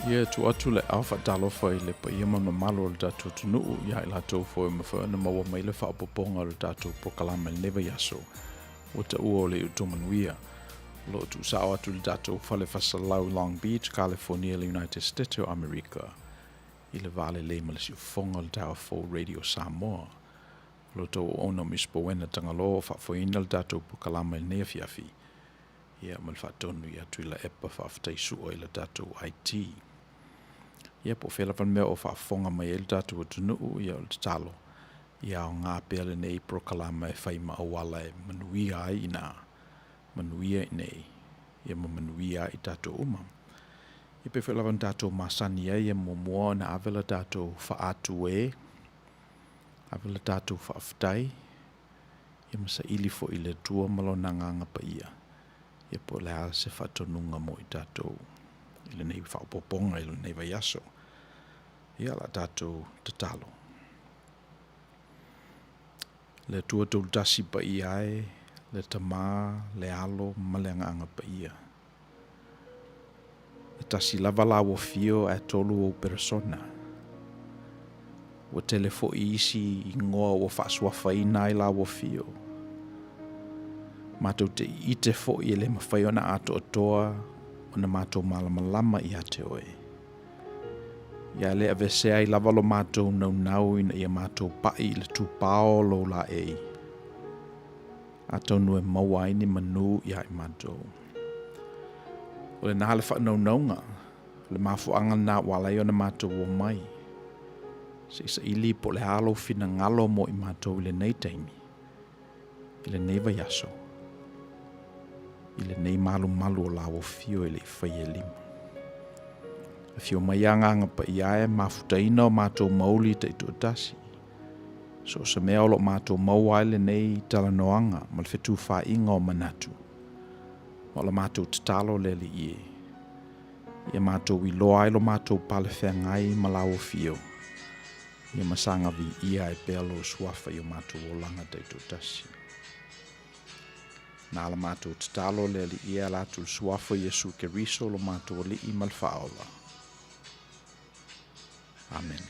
Ia tu atu le au whaatalofa I le pa ia mamalo le tātou tunuu ia I lātou fo ma whaana maua mai le whaapoponga le tātou pokalama le never yaso. O ta ua o le Outou Manuia. Lo tu sao atu le tātou whale whasalau Long Beach, California, le United States of America. I le vale le ma le siufonga le tāua fo Radio Samoa. Lo tau ona Misipouena Tagaloa whaafoina le tātou pokalama le nea fiafi. Ia ma le whaatonu ia tu la epa whaaftaisua I le tātou IT. Ia po whela van mea o whaafonga mai e le tātou tunuu ia o le talo. Ia o ngā pēle nei prokalama e whaima awala e Manuia ai ina. Manuia I nei. Ia ma Manuia I tātou uma. Ia pe whela van tātou masani ia mua na avela tātou whaatu e. Avela tātou whaaftai. Ia masa ili fo I le tua malo nanganga pa ia. Ia po lea se whaatonunga mo I tātou. I le nei whaapoponga I le nei vaiaso. Ia la tātou tatalo. Le tua tau tasi pa ia e, le tamā, le alo, ma le anga pa ia. Le tasi lava la wo fio e tolu o persona. Wa telefo isi I ngoa wa whaaswafa ina I la wo fio. Mātou te ite fo I le mawhaiona ato atoa, o na mātou malamalama I ate oe. Ia le avesea I lava lo mātou nau ina ia mātou pai le tūpao lo la ei. Atou nue maua ini manu ia I mātou. O le naha le whaanaunga, le mafuanga nā walai o na mātou o mai. Se isa ili po le halo fina ngalo mo I mātou I le nei taimi. I le nei vaiaso. I le nei malu o la o fio I le whai e lima. Fio mai anga pa iae mafutaina o mātou mauli te tuatasi. So sa mea o lo mātou mauaile nei talanoanga ma le whetu whainga o manatu. O la mātou tatalo le li ie. Ia mātou I loa lo mātou pale whengai ma la o fio. Ia masanga vi ia e pelo suafa I o mātou o langa te tuatasi. Nā la mātou tatalo le li ia la tu suafa Yesu ke riso lo mātou li I malfaola. Amen.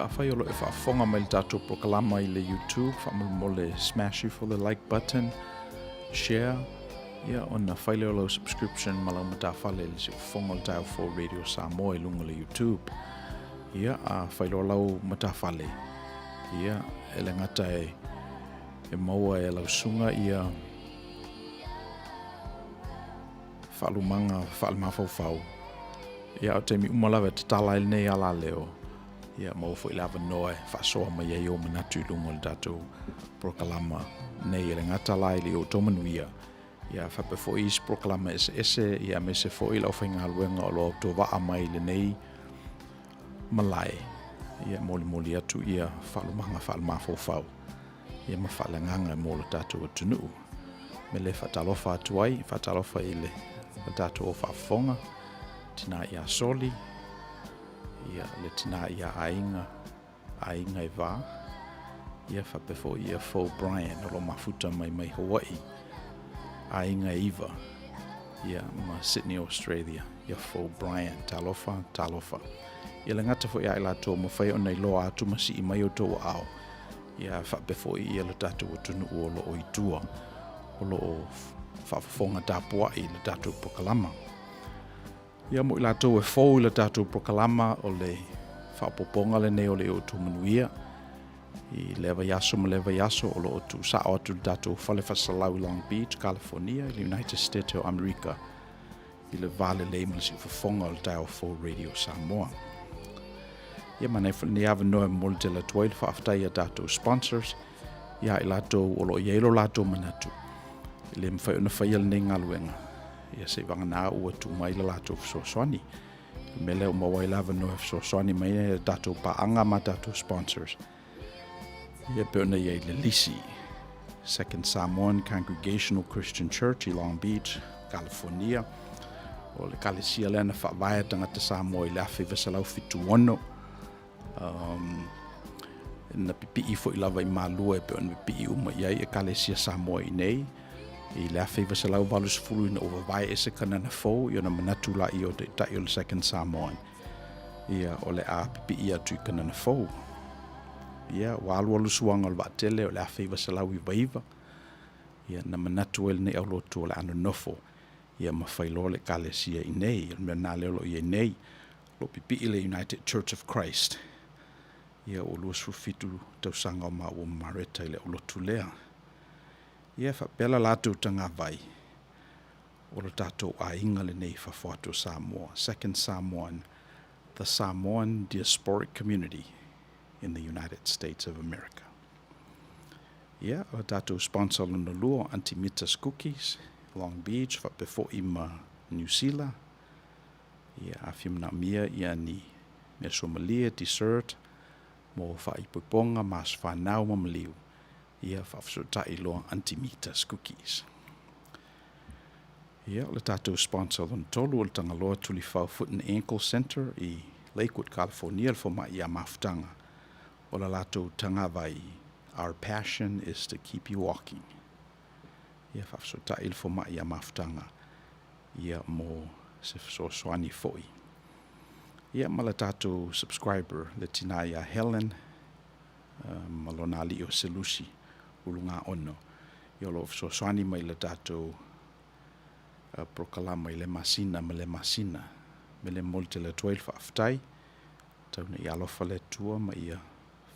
Ia awhai olo e whaafonga mai le tātou proklama I le YouTube, whaamul le smash you for the like button, share, ia ona whaile olo subscription malau mata whale le si whafonga le tau for Radio Samoa I lunga le YouTube. Ia a whaile olo mata whale. Ia ele ngata e maua e lau sunga ia whaalumanga whaalmawhau. Ia o te mi umalawe te tala il nei ala leo. Ia mau fo ilava noe whaasoa mai e o manatu I lunga le tātou proklama nei ele ngata lai li Outou Manuia. Ia whape fo is proklama ese ia me se fo ila o whainga aluenga o lo tō waa mai le nei malai. Ia moli atu ia whaalumanga whaalmawhau. Ia mawhalanganga mo le tātou atunu. Me le whatalofa atu ai, whatalofa I le tātou o whaafonga. Tina ia soli, ia le tina ia ainga I wā. Ia whapefo ia Fo Brian o lo mafuta mai Hawaii. Ainga Eva, ia ma Sydney, Australia. Ia Fo Brian, talofa. Ia le ngata fo ia I lato mawhai o nei loa atu masi I mai o tō ao. Ia whapefo ia le tātou o tunu o lo o itua. O lo o whafafonga tāpua I le tātou proklama. Ia mo I lato e fōu I le tātou proklama o le whapoponga le nei o le Outou Manuia. I lewa yaso o lo o tu sao atu le tātou whale whasalau I Long Beach, California, I le United States of America. I le vale le imali whafonga o le tau for Radio Samoa. Ia manai ni ava noe mole te la tuail whaaftai a tātou sponsors. Ia I lato o lo ielo lato manatu. I le mwhai una whaial nei ngaluenga. Ia se wanga nā ua tu mai la lato fsoswani. Me leo mawai lava noe fsoswani mai e tātou paanga ma tātou sponsors. Ia peona ia I le Lisi, Second Samoan Congregational Christian Church I Long Beach, California. O le kalesia lena whawaia tangata Samoa I le awhi vasalau fitu ono. Na pipi fo I lava I malua e peona pipi uma iai e kalesia Samoa I nei. I le awhi vasalau valus fulu ina ova vai ese kanana fau I ona manatu la I o te tai o le Second Samoan. Ia o le a pipi ia tui kanana fau. Ia walu alu suanga o le waatele o le awhi vasalau I vaiva. Ia na manatu ele nei au lotu o le ano nofo. Ia mawhailo le kalesia I nei. Ia mea nā leo lo I nei. Lo pipi I le United Church of Christ. Ia o luas fufitu tausanga o maa ua mareta I le o lotu lea. Ia whapela lātou tanga vai. O le tātou a inga le nei whawhatu Samoa. Second Samoan, the Samoan Diasporic Community in the United States of America. Ia, o tātou sponsor luna lua, Auntie Mita's Cookies, Long Beach, whapefo I ma New Zealand. Ia, awhimna mia ia ni mea somalia, dessert, mo whaipuponga, mas whanau mamaliu. Ia whafsotai loa Auntie Mita's Cookies. Ia, le tātou sponsor luna tolu, o le Tagaloa Tuli Whau Foot and Ankle Center I Lakewood, California, for ma ia mafutanga. O la lātou tanga vai, our passion is to keep you walking. Ia whafsotai il for ma ia mafutanga. Ia mo se swani foi. Ia mala tātou subscriber, le tina ia Helen, malona li o selusi, ulunga ono. Ia lo swani mai le tātou prokalama I le masina, me le masina. Me le molte le 12 whaaftai. Tauna I alofa le tua ma ia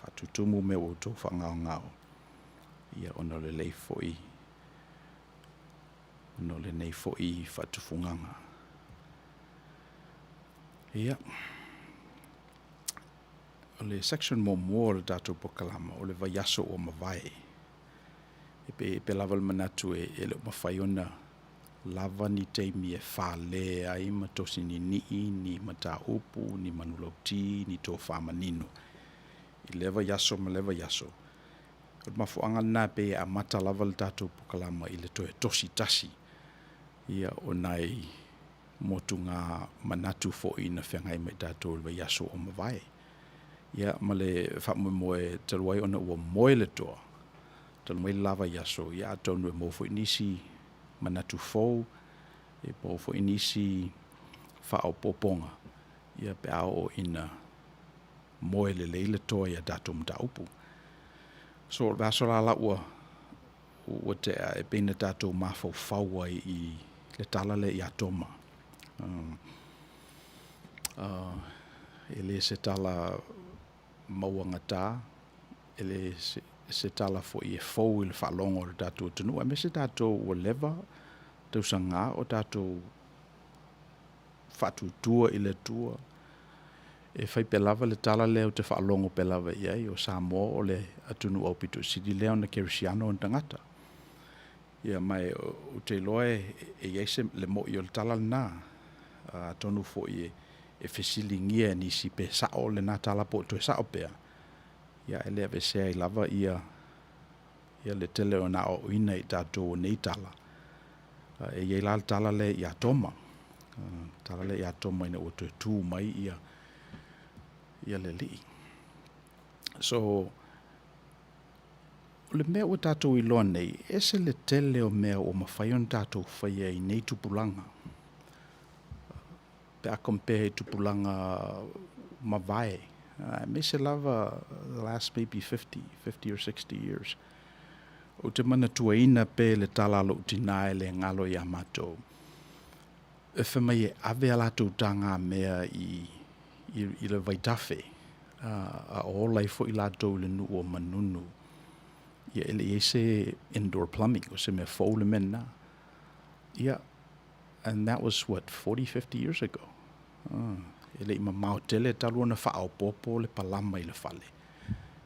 whatutumu me Outou whangao. Ia ono le lei foi. Ono le nei foi whatufunganga. Ia. O le section mo le tātou pokalama, o le vaiaso o mawai. E pe lava le manatu e le mawhaiona lava ni teimi e whale ai matosi ni mata upu, ni manulauti, ni tō whamanino. I leva yaso ma leva yaso. O le mafuanga nā pe a mata lava le tātou pokalama I le toe tosi tasi. Ia o nai motu ngā manatu fo I na whengai me tātou le yaso o mawai. Ia ma le whamoe taluai ona ua moe le toa. Taluai lava yaso. Ia atonu e mofo inisi manatu fou. E mofo inisi whao poponga. Ia pe ao o ina moe le toa ia tātou mtaupu. So o vaso la ua te e pēna tātou mawhau ai I le talale I atoma. Ele se tala mauanga tā, ele se tala fo I e fau I le whalongo o tātou tunu. A me se tātou ua lewa, tau sanga o tātou whatu tua I le tua. E whai pelava le tala leo te whaalongo pelava iai o Samoa o le atunu au Pito City leo na Kerisiano o tangata. Ia mai o te loe e eise le mo I o le tala na tonu fo I e fesilingia nisi pe sao le nā tala po to sao pea. Ia ele ave sea I lava ia le tele o na o ina I tātou o nei tala. E iei la tala le I atoma. Tala le I atoma ina o te tū mai ia le li. So, le mea o tātou I loa nei, ese le tele o mea o mawhaion tātou whaia I nei tupulanga. Pe a compare tupulanga mawai. Me se lava the last maybe 50 or 60 years. O te mana tuaina pe le talalo utinae le ngalo I amatou. E whamai e ave alatou tanga mea I le vaitafe. A o lai fo I latou le nu o manunu. Ia ele ese indoor plumbing, o se me fau le mena. Yeah, and that was what, 40, 50 years ago. Ele ima maotele talu na whaau popo le palama I le fale.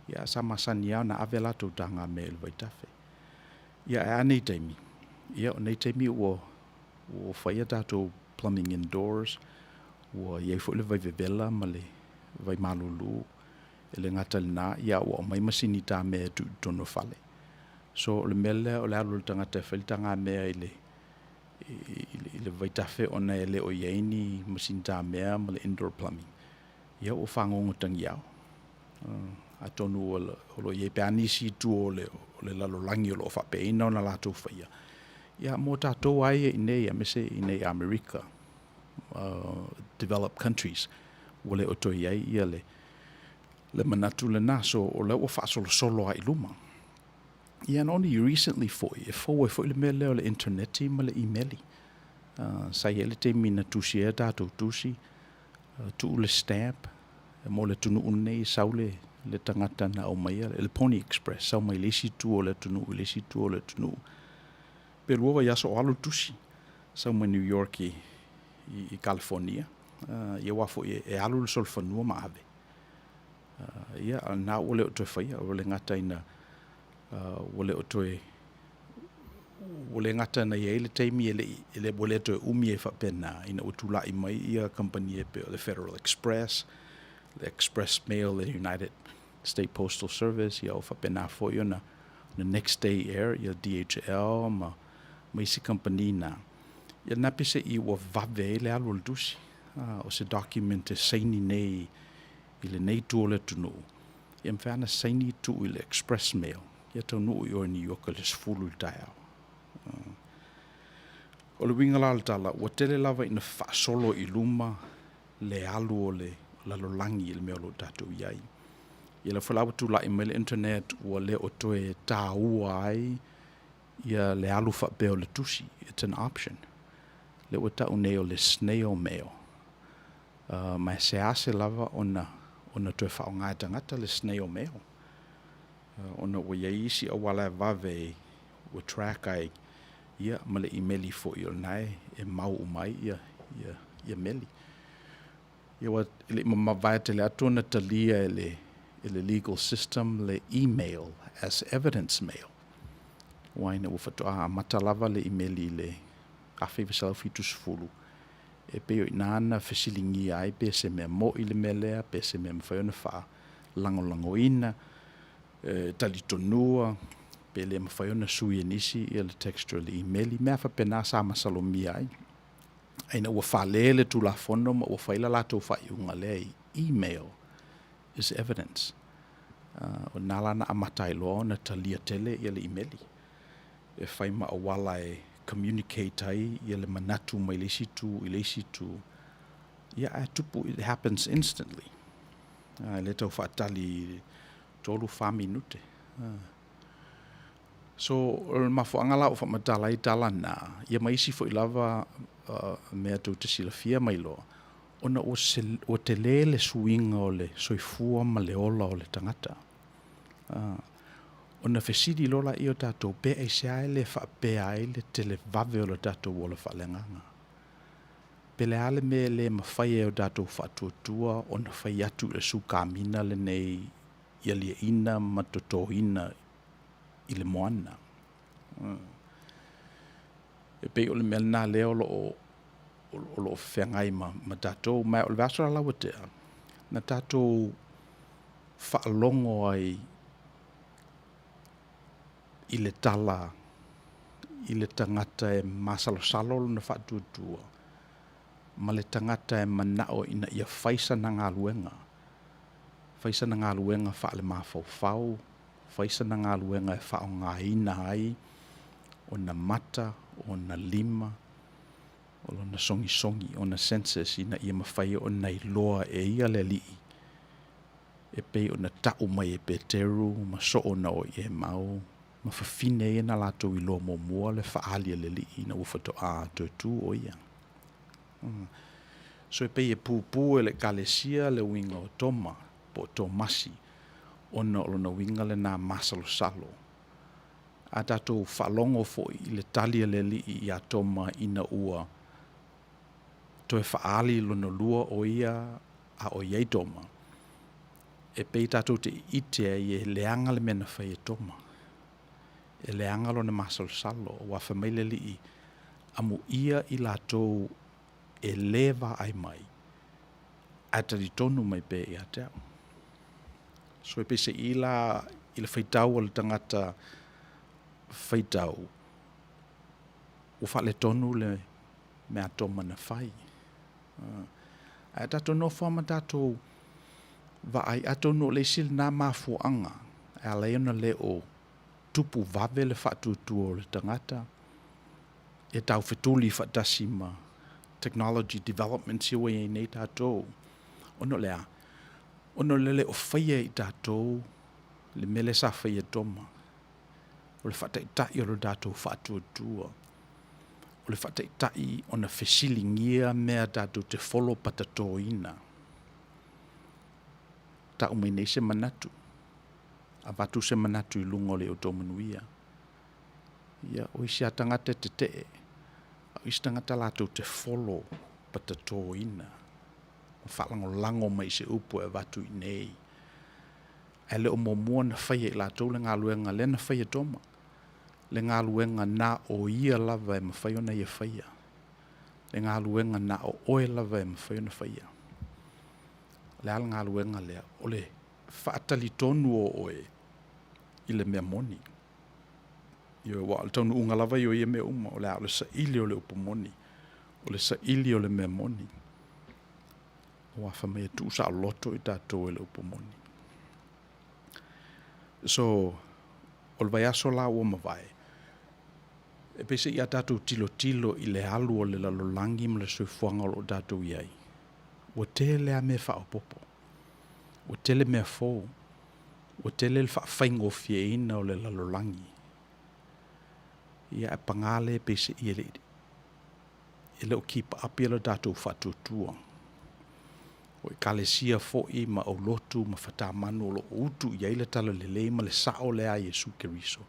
Ia sa masani au na ave latou tanga me le vaitafe. Ia e anei taimi. Ia o nei taimi o whaia tātou plumbing indoors, o iei fo le vai vevela ma le vai malulu, ele ngata le nā, ia o mai masini tā mea tu tono fale. So le mele o le alu le tangata whaitanga mea I le vaitafe ona ele o ieini masini tā mea ma le indoor plumbing. Ia o whangongo tangi au. A tonu o lo iei peanisi tu o le lalolangi o lo whapeina o na lātou whaia. Ia mo tātou ai I nei, a mese I nei Amerika, developed countries, wale o toi ai ia le manatu le nā, so o le o whaasolo solo ai luma. Ia and only recently foi le mea leo le interneti ma le emaili. Sai ele te mina tusi e tātou tusi, tu le stamp, mo le tunu unei sau le tangata na o maia, le Pony Express, sau mai lesi tu o le tunu, lesi tu o le tunu. Pero ua yaso o alu tusi, sau mai New York I California. Ia wafo e alu le solfanua ma ave. Ia na ole o toi whaia, ole ngata ina ole o toi ole ngata na ia ele teimi ele ole toi umi e whapena ina utula I mai ia company e pe o le Federal Express, the Express Mail, the United State Postal Service, ia o whapena fo ia na next day air, ia DHL, ma Misi company na. Ia napise I ua vave le alu le tusi. O se document e saini nei I le nei tu o le tunu. Ia mwhana saini tu I le Express Mail. Ia tau nuu I o New York le sfulu I taiao. O le winga la tala, ua tele lava ina whaasolo I luma le alu o le lalolangi I le mea lo tātou iai. Ia le whalawa tu la I mai le internet ua le o toe tā ua ai ia le alu whapeo le tusi. It's an option. Le ua tau nei o le snail mail. Mai se ase lava ona toe whao ngai tangata le snail mail. Ona ua ia isi a wala vave ua track ai ia ma le emaili fo I o nai e mau umai ia meli. Ia wa ele mamavai te le atu na talia ele legal system le email as evidence mail. Waina ua fatoa mata lava le emaili le awhi visalfi tusfulu. E peo I nana fesilingi ai pe se mea mo I le melea, pe se mea mwhaiona wha langolangoina, talitonua, pe le mwhaiona sui nisi I le texture le emaili, mea wha pena sa masalomia ai. Aina ua whalele tu la fono, ma ua whaila lato wha iunga le email is evidence. O nalana amatai loa na talia tele I le emaili. E whaima a wala e communicate ai ia le manatu mai lesi tu. Ia a tupu, it happens instantly. Le tau whaatali tolu 5 minute. So, mafuanga lau whamatalai talana, ia maisi fo ilava mea tau te silafia mai loa, ona o te le suinga o le soifua ma le ola o le tangata. Ona fesidi lola i o tātou pe ai sea le whaapea ai le tele vave o le tātou o le whalenganga. Pele ale me le mawhai o tātou whaatuatua, ona whai atu le sukamina le nei ia lia ina matotohina i le moana. E pei o le mea nā leo o lo whengai ma tātou, mai o le vasora lawa tea, na tātou whaalongo ai i le tala, i le tangata e masalosalo na whaatuatua, ma le tangata e manao ina ia whaisa na ngā luenga. Whaisa na ngā luenga wha le mawhau, whaisa na ngā luenga e wha o ngā ina ai, o na mata, o na lima, o na songi, o na census ina ia mawhai o nei loa e ia le lii. E pei o na tau mai e peteru, ma so o na o e mau, ma whawhine e na lato i loa mua le whaalia le lii na uwhato a tuatu o ia. So e pei e pūpū e le kalesia le winga o toma, po tō masi, ona o na winga le nā masalo salo. A tātou whalongo fo i le talia le li i a toma ina ua, to e whaali lona lua o ia a o iei toma. E pei tātou te itea i e leanga le mena whai e toma. E leanga lona masalo salo, wa whamaile li i amu ia i lātou e lewa ai mai. Atari tonu mai pe i a teo. So e pe se i le whaitau o le tangata whaitau. O whale tonu le mea toma na whai. A tato no whama tato va ai ato no le sil nā mafuanga. A leona le o tupu vave le whatutua o le tangata. E tau whetuli whatasima. Technology development siwa i nei tato. Ono le o whaia i tātou, le mele sa whaia toma. O le whatai tai o le tātou whatuatua. O le whatai tai o na whesilingia mea tātou te wholo patatoina. Ta umei nei se manatu. A watu se manatu i lungo le Outou Manuia. Ia, o isi a tangata te te. O isi tangata lātou te wholo patatoina. Whalango lango mai se upo e watu i nei. E le o mua na whaia i lātou le ngā luenga le na whaia toma. Le ngā luenga nā o ia lava e mawhaia na ia whaia. Le ngā luenga nā o oe lava e mawhaia na whaia. Le ala ngā luenga lea o le whaatali tonu o oe i le mea moni. Io wa al tonu unga lava i o ia mea uma o le ala sa ili o le upo moni. O le sa ili o le mea moni. O a whamea tu sa loto i tātou e le upomoni. So, o le vai aso la ua mawai. E pese i a tātou tilo i le alu o le lalolangi ma le soifuanga o tātou iai. O te lea mea whaopopo. O te le mea fōu. O te le whaaffaingo fie ina o le lalolangi. Ia e pangale pese i ele. Ele o keep up i le tātou whatutua. O kalesia fo'i ma o lotu ma whatamanu o lo utu i eile tala lelei ma le sao le a Yesu Keriso.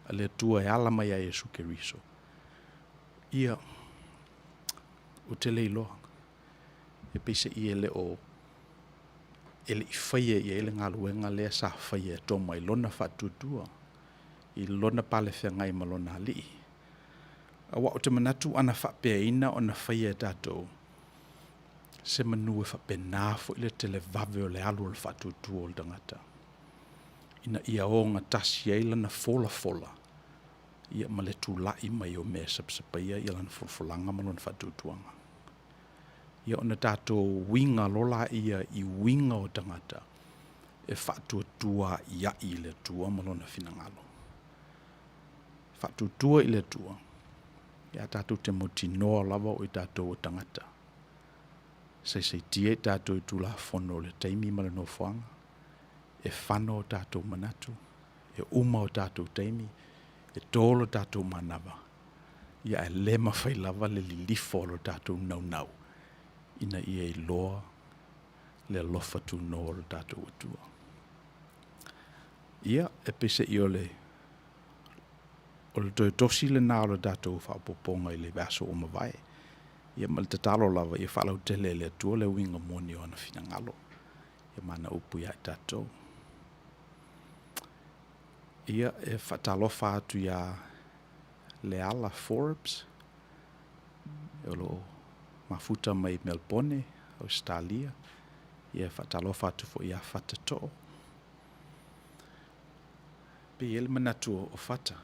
A le tua e ala mai a Yesu Keriso. Ia, o te leiloa. E peise i ele o ele i whaia i ele ngā luenga lea sa whaia e toma i lona whatutua. I lona pale whengai ma lona li. A wa o te manatu ana whapea ina o na whaia e tātou. Se manu e whapena fo i le tele vave o le alu o le whatutua o le tangata. Ina ia o ngā tasi eila na fola. Ia ma le tūlai mai o mea sapsapaia ia lana folfolanga ma lona whatutuanga. Ia o na tātou winga lola ia i winga o tangata e whatutua ia i le tua ma lona finangalo. Whatutua i le tua. Ia tātou te motinoa lava o i tātou o tangata. se tie tātou tu la fono le taimi mala no whanga, e whano tātou manatu, e uma o tātou taimi, e tōlo tātou manawa, ia e lema whai lava le lilifo lo tātou nau, ina ia I loa le lofa tu no lo tātou atua. Ia e pese I o le toi tosi le nā lo tātou whapoponga I le vaso o mawai. Ia mal te talo lava ia whalau tele le atua le winga moni o ana whina ngalo. Ia mana upu ia I tātou. Ia e whatalofa atu ia le ala Forbes. E lo mafuta mai Melbourne, Australia. Ia whatalofa atu fo ia whatato. Pe ele manatu o whata.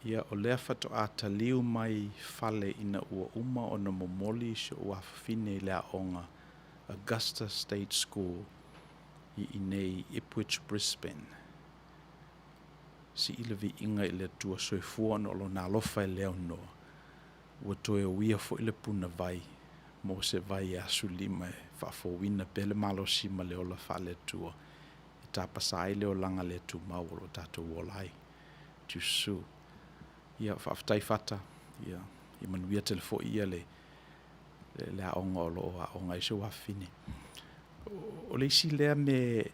Ia o lea whato a taliu mai whale ina ua uma o na momoli se ua whine lea onga Augusta State School I inei Ipswich, Brisbane. Si ilavi inga I le tua soifua no lo nā lofa I leo noa. Ua toe o ia fo ile puna vai, mo se vai a sulima e whafowina pele malo sima leo la whale tua. E tāpasai leo langa le tu maulo tātou wolai. Tusu. Ia whaftai whata. Ia I manuia telefo ia le aonga o lo a onga iso wafine. O le isi lea me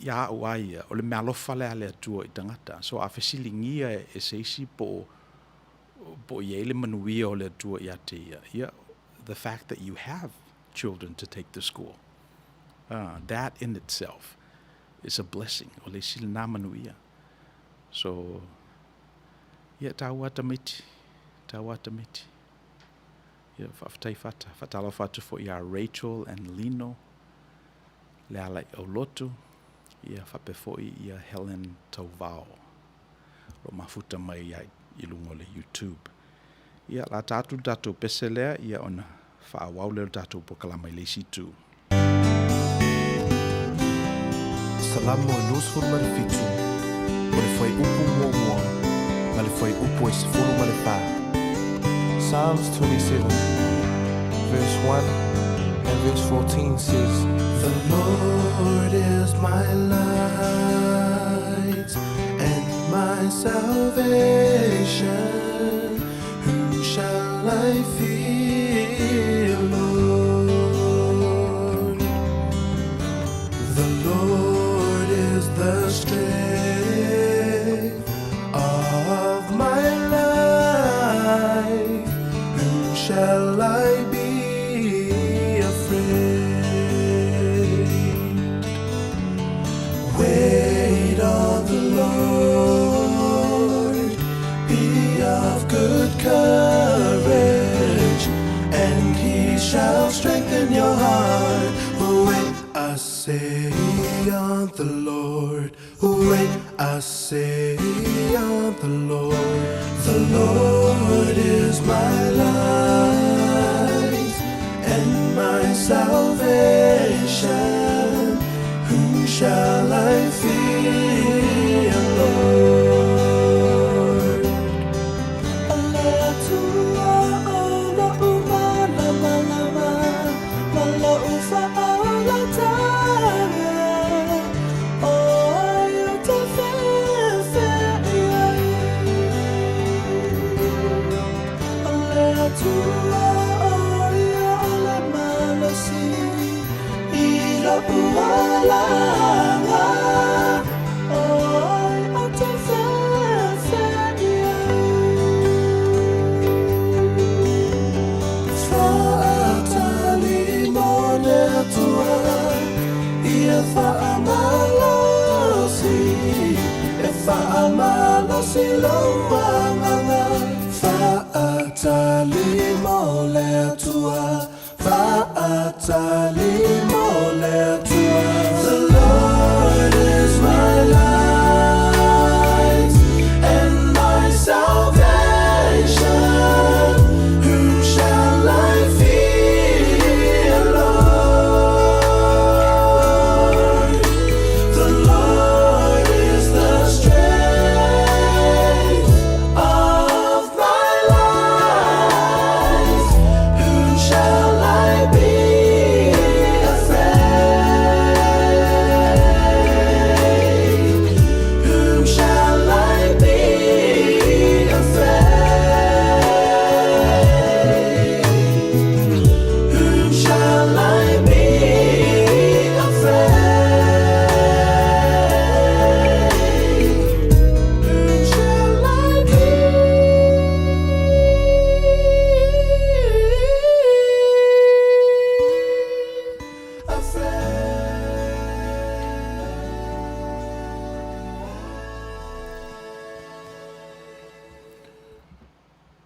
ia uaia, o le mea lofa lea lea tua I tangata. So a whesilingia e se isi po ia ele manuia o lea tua I ate ia. Ia, the fact that you have children to take to school, that in itself is a blessing. O le isi le nā manuia. So, ia tau atamiti. Ia whaftai whata. Whatalo whatu fo ia Rachel and Lino. Le alai au lotu. Ia whape fo ia Helen Tauvao. Lo mafuta mai ia I lungo le YouTube. Ia la tātou tātou pese lea ia ona whaawau leo tātou pokalama I le situ. Salamu e nusfur marifitu. Mare foi upu mua. Mare foi upu e sifuru mare wha. Psalms 27, verse 1 and verse 14 says, The Lord is my light and my salvation. Whom shall I fear, Lord? The Lord is the strength of my life. Whom shall I be afraid? Wait on the Lord, be of good courage, and He shall strengthen your heart. Wait, I say on the Lord. Wait, I say on the Lord. The Lord is my light and my salvation. Whom shall I fear, Lord? The Lord is my light and my salvation. Whom shall I fear, Lord? The Lord is the strength of my life.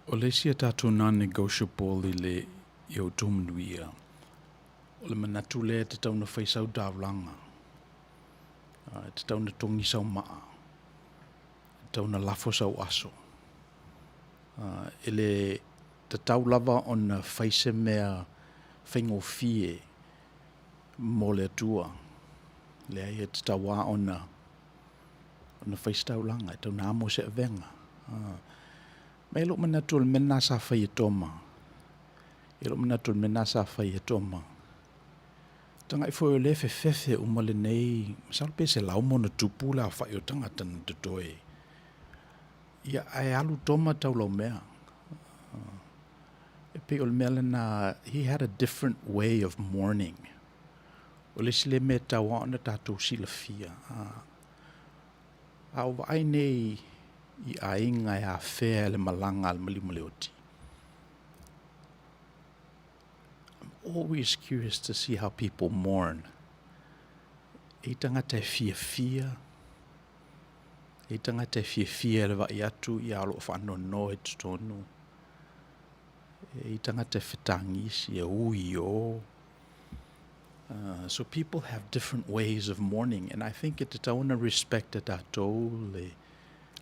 O le sia tātou non-negotiable i le i Outou Manuia. O le manatu le te tauna whaisau dāwlanga. Te tauna tongi sau maa. Te tauna lafo sau aso. Ele te tau lava o na whaise mea whaingo fie mo le atua. Le aia te tawa o na whaise taulanga. Te tauna amo se avenga. Mai lo manatu le mena sa whai e toma. E lo manatu le mena sa whai e toma. Tanga I fo le fefe umale nei, masal pe se lau mona tupu la whai o tanga tana te toe. Ia ai alu toma tau lau mea. E pe o le mea lena, he had a different way of mourning. O le sile me tawa ona tātou sila fia. Au vai nei I ainga ia whea le malanga al mali oti. Always curious to see how people mourn. E tangata fia. E tangata fia le vai atu I alo whano no e tutonu. E tangata whetangisi e ui o. So people have different ways of mourning, and I think it tauna respect tātou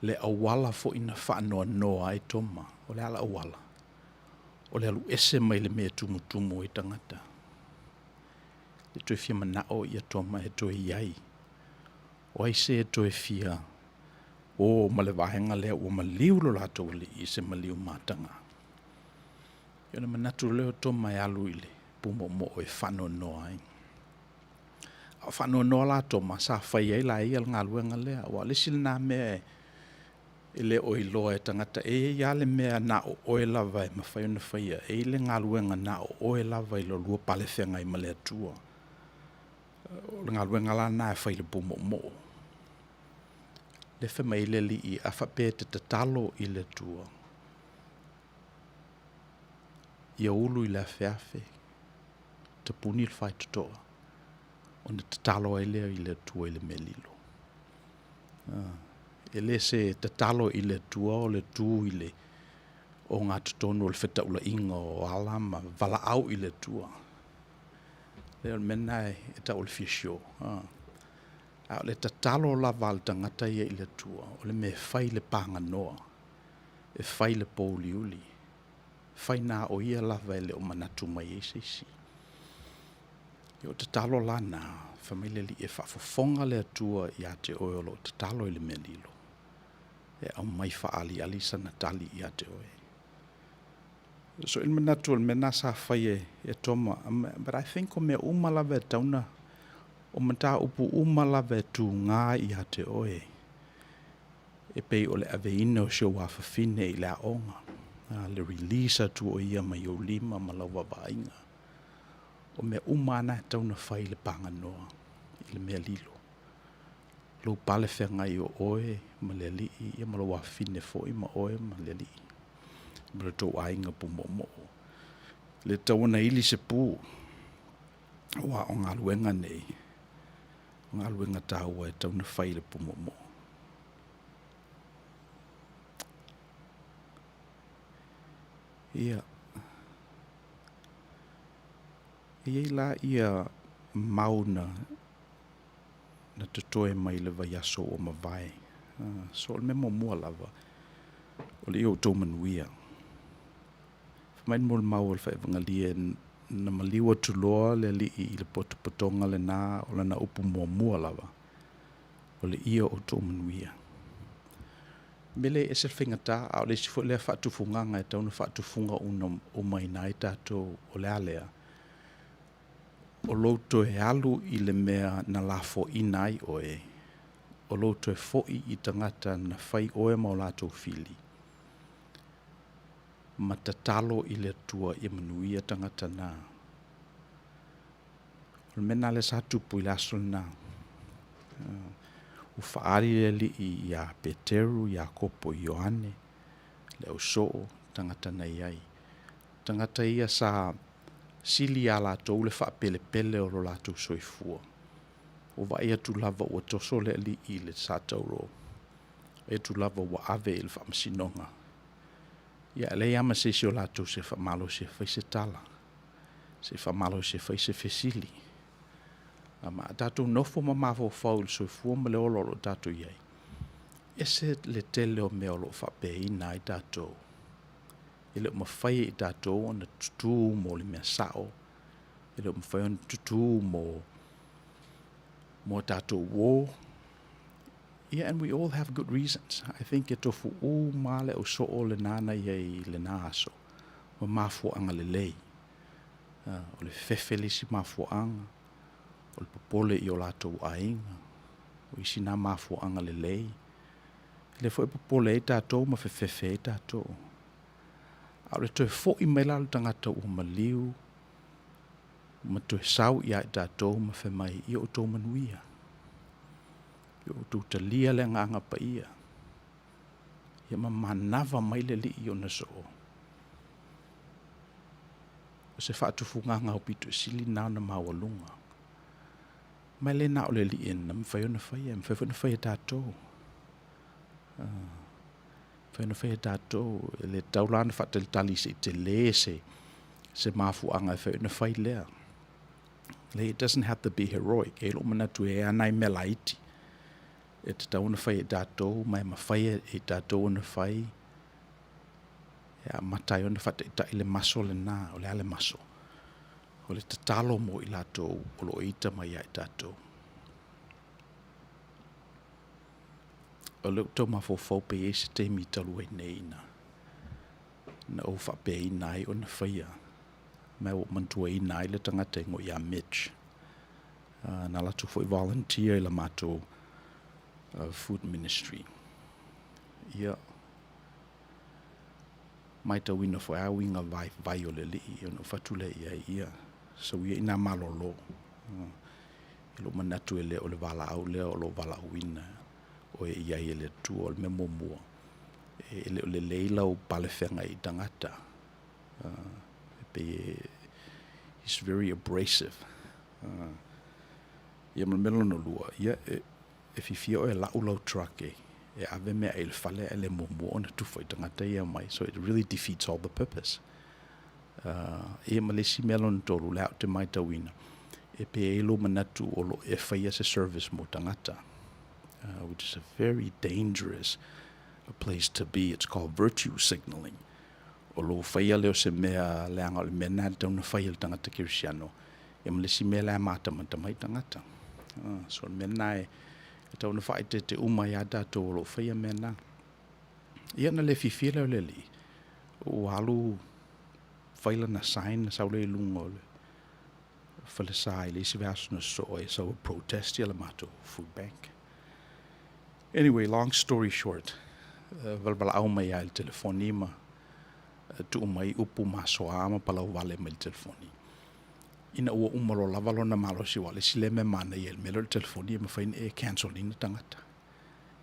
le awala fo ina whano noa e toma. O le ala awala. O le alu ese mai le mea tumutumu I tangata. E toi fia manao I a toma e toi iai. O ai se e toi fia o ma le vahenga lea o ma liu lo lato le I se ma liu matanga. Iona manatu leo toma e alu ile pumo mo o e whano noa ai. A whano noa la toma sa whai ai la I al ngaluenga lea. Wa le sila nā mea e le o iloa e tangata e ia le mea na o oe lava e mawhai ona whaia e le ngaluenga na o oe lava I lo lua pale whenga I male atua o le ngaluenga la na e whai le pumo mo le whema I le li I a whape te tatalo I le tua ia ulu I le awhiawhi te puni le whai tutoa o na tatalo ai lea I le tua I le melilo e le se tatalo I le tua o le tu I le o ngā tutonu o le wheta ula inga o alama vala au I le tua le o mena e ta o le fisio a le tatalo la val tangata ia I le tua o le me whai le panga noa e whai le pōli uli whai nā o ia lava e le o manatu mai e seisi o tatalo la nā whamile li e whafofonga le atua I a te oeolo tatalo I le melilo e au mai whaali alisa na tali I a te oe. So in manatu al mena sa whai e toma, but I think o mea umalawe tauna, o mata upu umalawe tu ngā I a te oe, e pei o le aveina o sio wafafine I le aonga, le release tu o ia mai o lima malawa vainga, o mea umana tauna whai le panga noa, I le mea lilo. Lo pale whenga I o oe, ma le li I ma lo wafine fo I ma oe ma le li. Ma le tau ainga pu mo. Le tawana ili se pu, wa o ngā luenga nei. O ngā luenga tāua e tauna whai le pu mo. Ia. Ia la ia mauna na te toe mai le vai aso o mawai. So le memo mua lava. O le Outou Manuia. Whamain mo le mau le whaevangalia na maliwa tuloa le li I le potopotonga le nā o le na upu mua lava. O le ia Outou Manuia. Mele e se whingata a o le sifo lea whaatufunganga e tauna whaatufunga o mai nai tātou o le alea. O louto e alu I le mea na la fo inai oe. O louto e foi I tangata na whai oe ma o lato fili. Ma tatalo I le tua I manuia tangata na. O le mena le sa tupu I le aso na. U whaari le li I a Peteru, I a kopo I Ioane. Le o soo tangata na iai. Tangata ia sa sili a lātou le whaapele o lo lātou soifua. O vai atu lava o toso le li I le sātauro. E tu lava wa ave il whaamsinonga. Ia le ama se o lātou se whamalo se whai se tala. Se whamalo se whai se fesili. Ma tātou nofo ma mafo whau so fua ma le olo tātou iai. E se le tele o mea lo whapeina i tātou. Ele o mawhai i tātou ana tutu mo le mea sao. Ele o mawhai ana tutu mo tātou wō. Yeah, and we all have good reasons. I think e tofu o male o so o le nana iai le nāso. O mafo anga le lei. O le fefele si mafo anga. O le popole i o lātou ainga. O isi nā mafo anga le lei. Le fo e popole e tātou ma fefefe e tātou. A le toi fo i meila le tangata o maliu. Ma toi sau i a e tātou ma fe mai i o tō manuia. I o tō talia le nganga pa ia. Ia ma manava mai le li i o na so. O se whaatufu nganga o pito sili nao na mawalunga. Mai le nao le li ena, mwhai o na whai e, mwhai o na whai e tātou. Whai o na whai e tātou, le taulana whatel tali se te le se mafu anga e whai o na whai lea. Le, it doesn't have to be heroic. E lo mana tu e anai mela iti. E te tau na whai e tātou, mai ma whai e tātou na whai. E a matai o na whai ta i le maso le nā, o le ale maso. O le tatalo mo i lātou, o lo ita mai a i tātou. O le tau ma fōwhau pe e se te mi talu e nei na. Na o whape i nai o na whaia. Mai o mantua i nai le tangata ingo i a Mitch. Na latu fo i volunteer i la mātou food ministry. Ia. Mai tau ina fo a winga vai o le li i ono fatule ia. So ia ina malolo. Ilo manatu e le o le vala au le o lo vala wina. O e ia i le tu o le memo mua. E le leila o palefenga i tangata. He's very abrasive. Ia melo no lua. Ia e fifia o e lau truck e ave mea e le fale e le momo o na tufa i tangata ia mai. So it really defeats all the purpose. Ia malesi melo no tolu leo te mai tawina. E pe e lo manatu o lo e whaia se service mo tangata. Which is a very dangerous place to be. It's called virtue signaling. O lo whaia leo se mea leanga o le mea nā tau na whaia le tangata kirisiano. Ia malesi mea lea mātamata mai tangata. So mea nā e tau na whaia te umai a tātou o lo whaia mea nā. Ia na le fifia leo le li. O halu whaila na sign na sau le lunga o le whale sai le isi vasu na so e sau protest ia le mātou food bank. Anyway, long story short, valvala au mai a il telefoni ma tu mai upu maso ama palau vale mai il telefoni. Ina ua umalo lavalo na malo si wale sile me mana i el melo il telefoni ma fain e cancel ina tangata.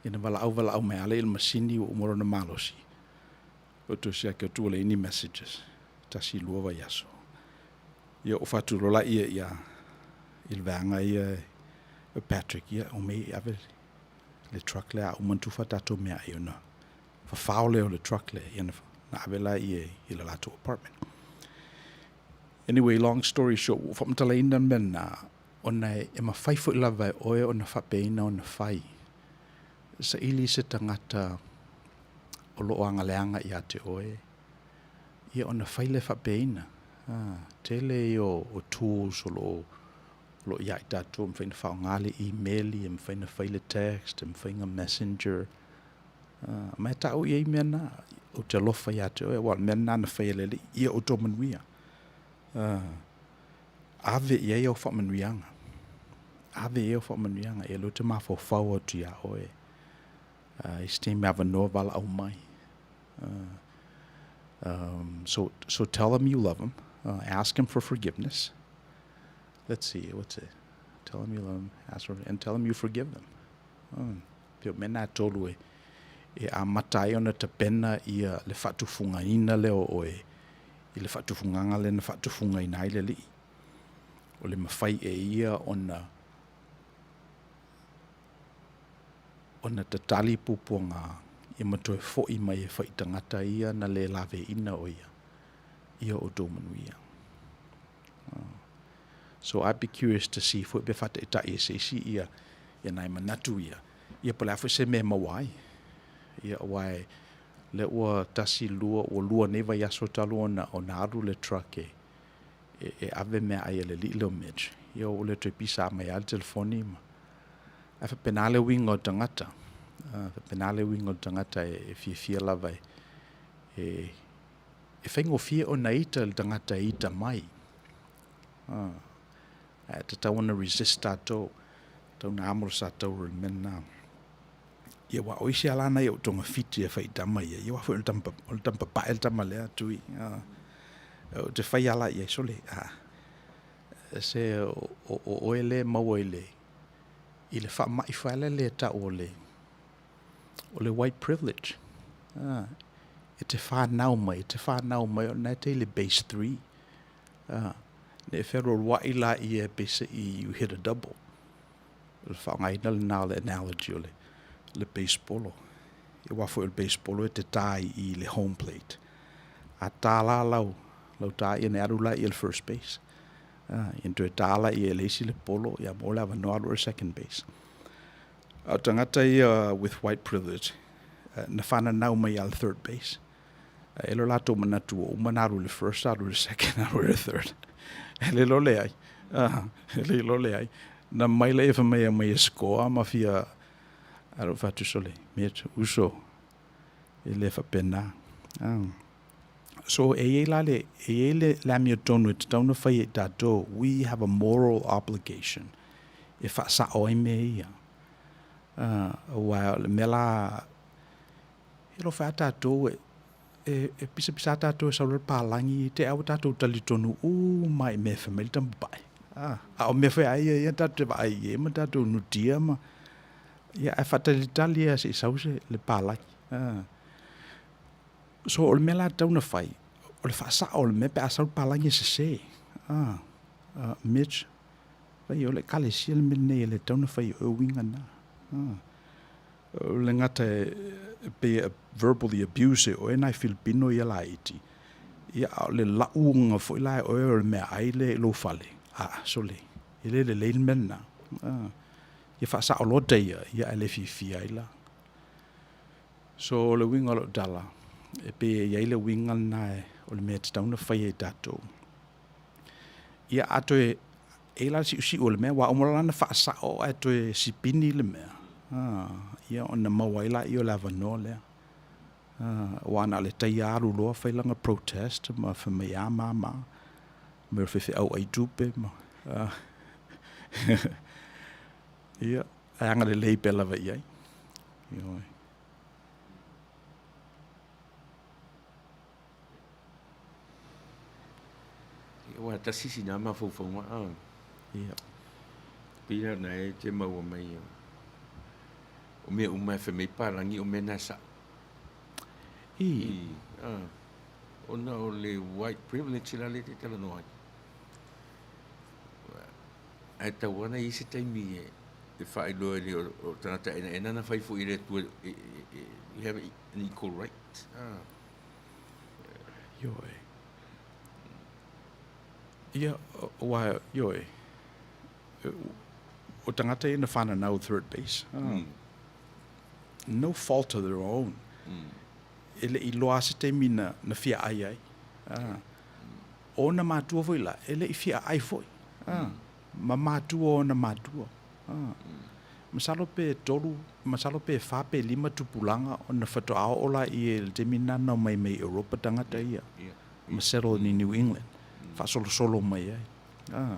Ina vala au mai ale il masini ua umalo na malo si. O tu sia ke tu le ini messages. Tasi lua vai aso. Ia o fatu rola ia il vanga ia Patrick ia o mei ave le truck le a umantu fatato mea i ona. Fa leo le truck le ia na avela i le lato apartment. Anyway, long story short, whamtala ina mena ona e ma whai fo lava e oe ona whapeina ona whai. Sa ili se tangata o loo angaleanga i a te oe. Ia ona whai le whapeina. Tele o tools o lo ia i tātou mwhaina whao ngāle e-maili, mwhaina whaile text, mwhaina messenger. Mai tau i mea nā, o te lofa i ate oe, wal mea nā na whailele, ia o tō manuia. Ave i au wha manuianga. Ave i au wha manuianga, e lo te mawhau whau atu ia oe. I ste mea wanoa wala au mai. So tell him you love him. Ask him for forgiveness. Let's see, what's it? Tell him you love him, ask for, and tell him you forgive them. Pio mena tolu e a matai ona te pena ia le whatufunga ina leo oe. I le whatufunganga le na whatufunga ina ile li. O le mawhai e ia ona te tali puponga ia matoe fo'i mai e whai tangata ia na le lawe ina o ia Outou Manuia. So I'd be curious to see if be fata ita ia se si ia nai manatu ia pala fo se me mawai ia wai le ua tasi lua neva yaso talo ona aru le truck e ave mea ai le li mitch ia o le pisa mai al telefoni ma afa penale wing o tangata e fia lava e whaingo fia o naita le tangata ita mai te tau ana resist tātou tau na amoro sa tau remena ia wa oisi alana ia tonga fiti e whai tama ia wa fo le tampa pa el tama lea tui o te whai ala ia sole se o ele mau ele i le wha mai whaele le ta o le white privilege e te whanau mai o nei te le base 3 ne federal waila i e base you hit a double le whangai na le nao le analogy o le baseball e wafo le baseball e te tai i le home plate a tala lau tai i ne arula i le first base into tala i le isi le polo ia mo lava no alu second base a tangata ia with white privilege na whana nau mai al third base e lo lato manatu o manaru le first alu le second alu le third le lo le ai na mai le fa mai score ma fia aro fatu sole met uso ele fa pena so e la mi tonu te tonu fai tato we have a moral obligation if sa oi me ia while mela ilo fa tato e pisa tato sa le palangi te au tato tali tonu mai me fa mel tambai o me fa ai tato vai e ma tato no dia ma ia e fatalitali se sause le pala so o me la tau na fai o le fasa o le me pe asau palangi se Mitch vai o le kale sil me ne le tau na fai o winga na o le ngata be verbally abuse o enai Filipino ia laiti ia le launga fo la o le me ai le lo fale so le ile le men na ia whaasa o lote ia ele fi aila. So le winga lo dala, e pe ia ile winga nae o le mea te tauna whai e tātou. Ia ato e la si o le mea, wa omorana whaasa o ato e si pini le mea. Ia o na mawaila i o lava no lea. Wana le tai aru loa whailanga protest, ma whamea ma me rwhewhi au ai tupe ma. Ia, anga le lei pela vai ai. Wa ta sisi na ma fo ma. Ia. Pia na e te mau mai. O me fe me parangi o me na sa. O na o le white privilege la le te tala no ai. Ai ta wana i se taimi e fai lo le o tata ena na fai fo ile tu you have an equal right. Yoi. Ia wa yoi. O tangata ina whana now third base. No fault of their own. Ele I loa se te mina na fia ai. O na mātua foi la, ele I fia ai foi. Ma mātua o na mātua. Masalo pe tolu, masalo pe whape 5 tupulanga o na whato ao ola I e te mina na mai Europa tangata ia. Ma settle ni New England. Whasolo mai ai.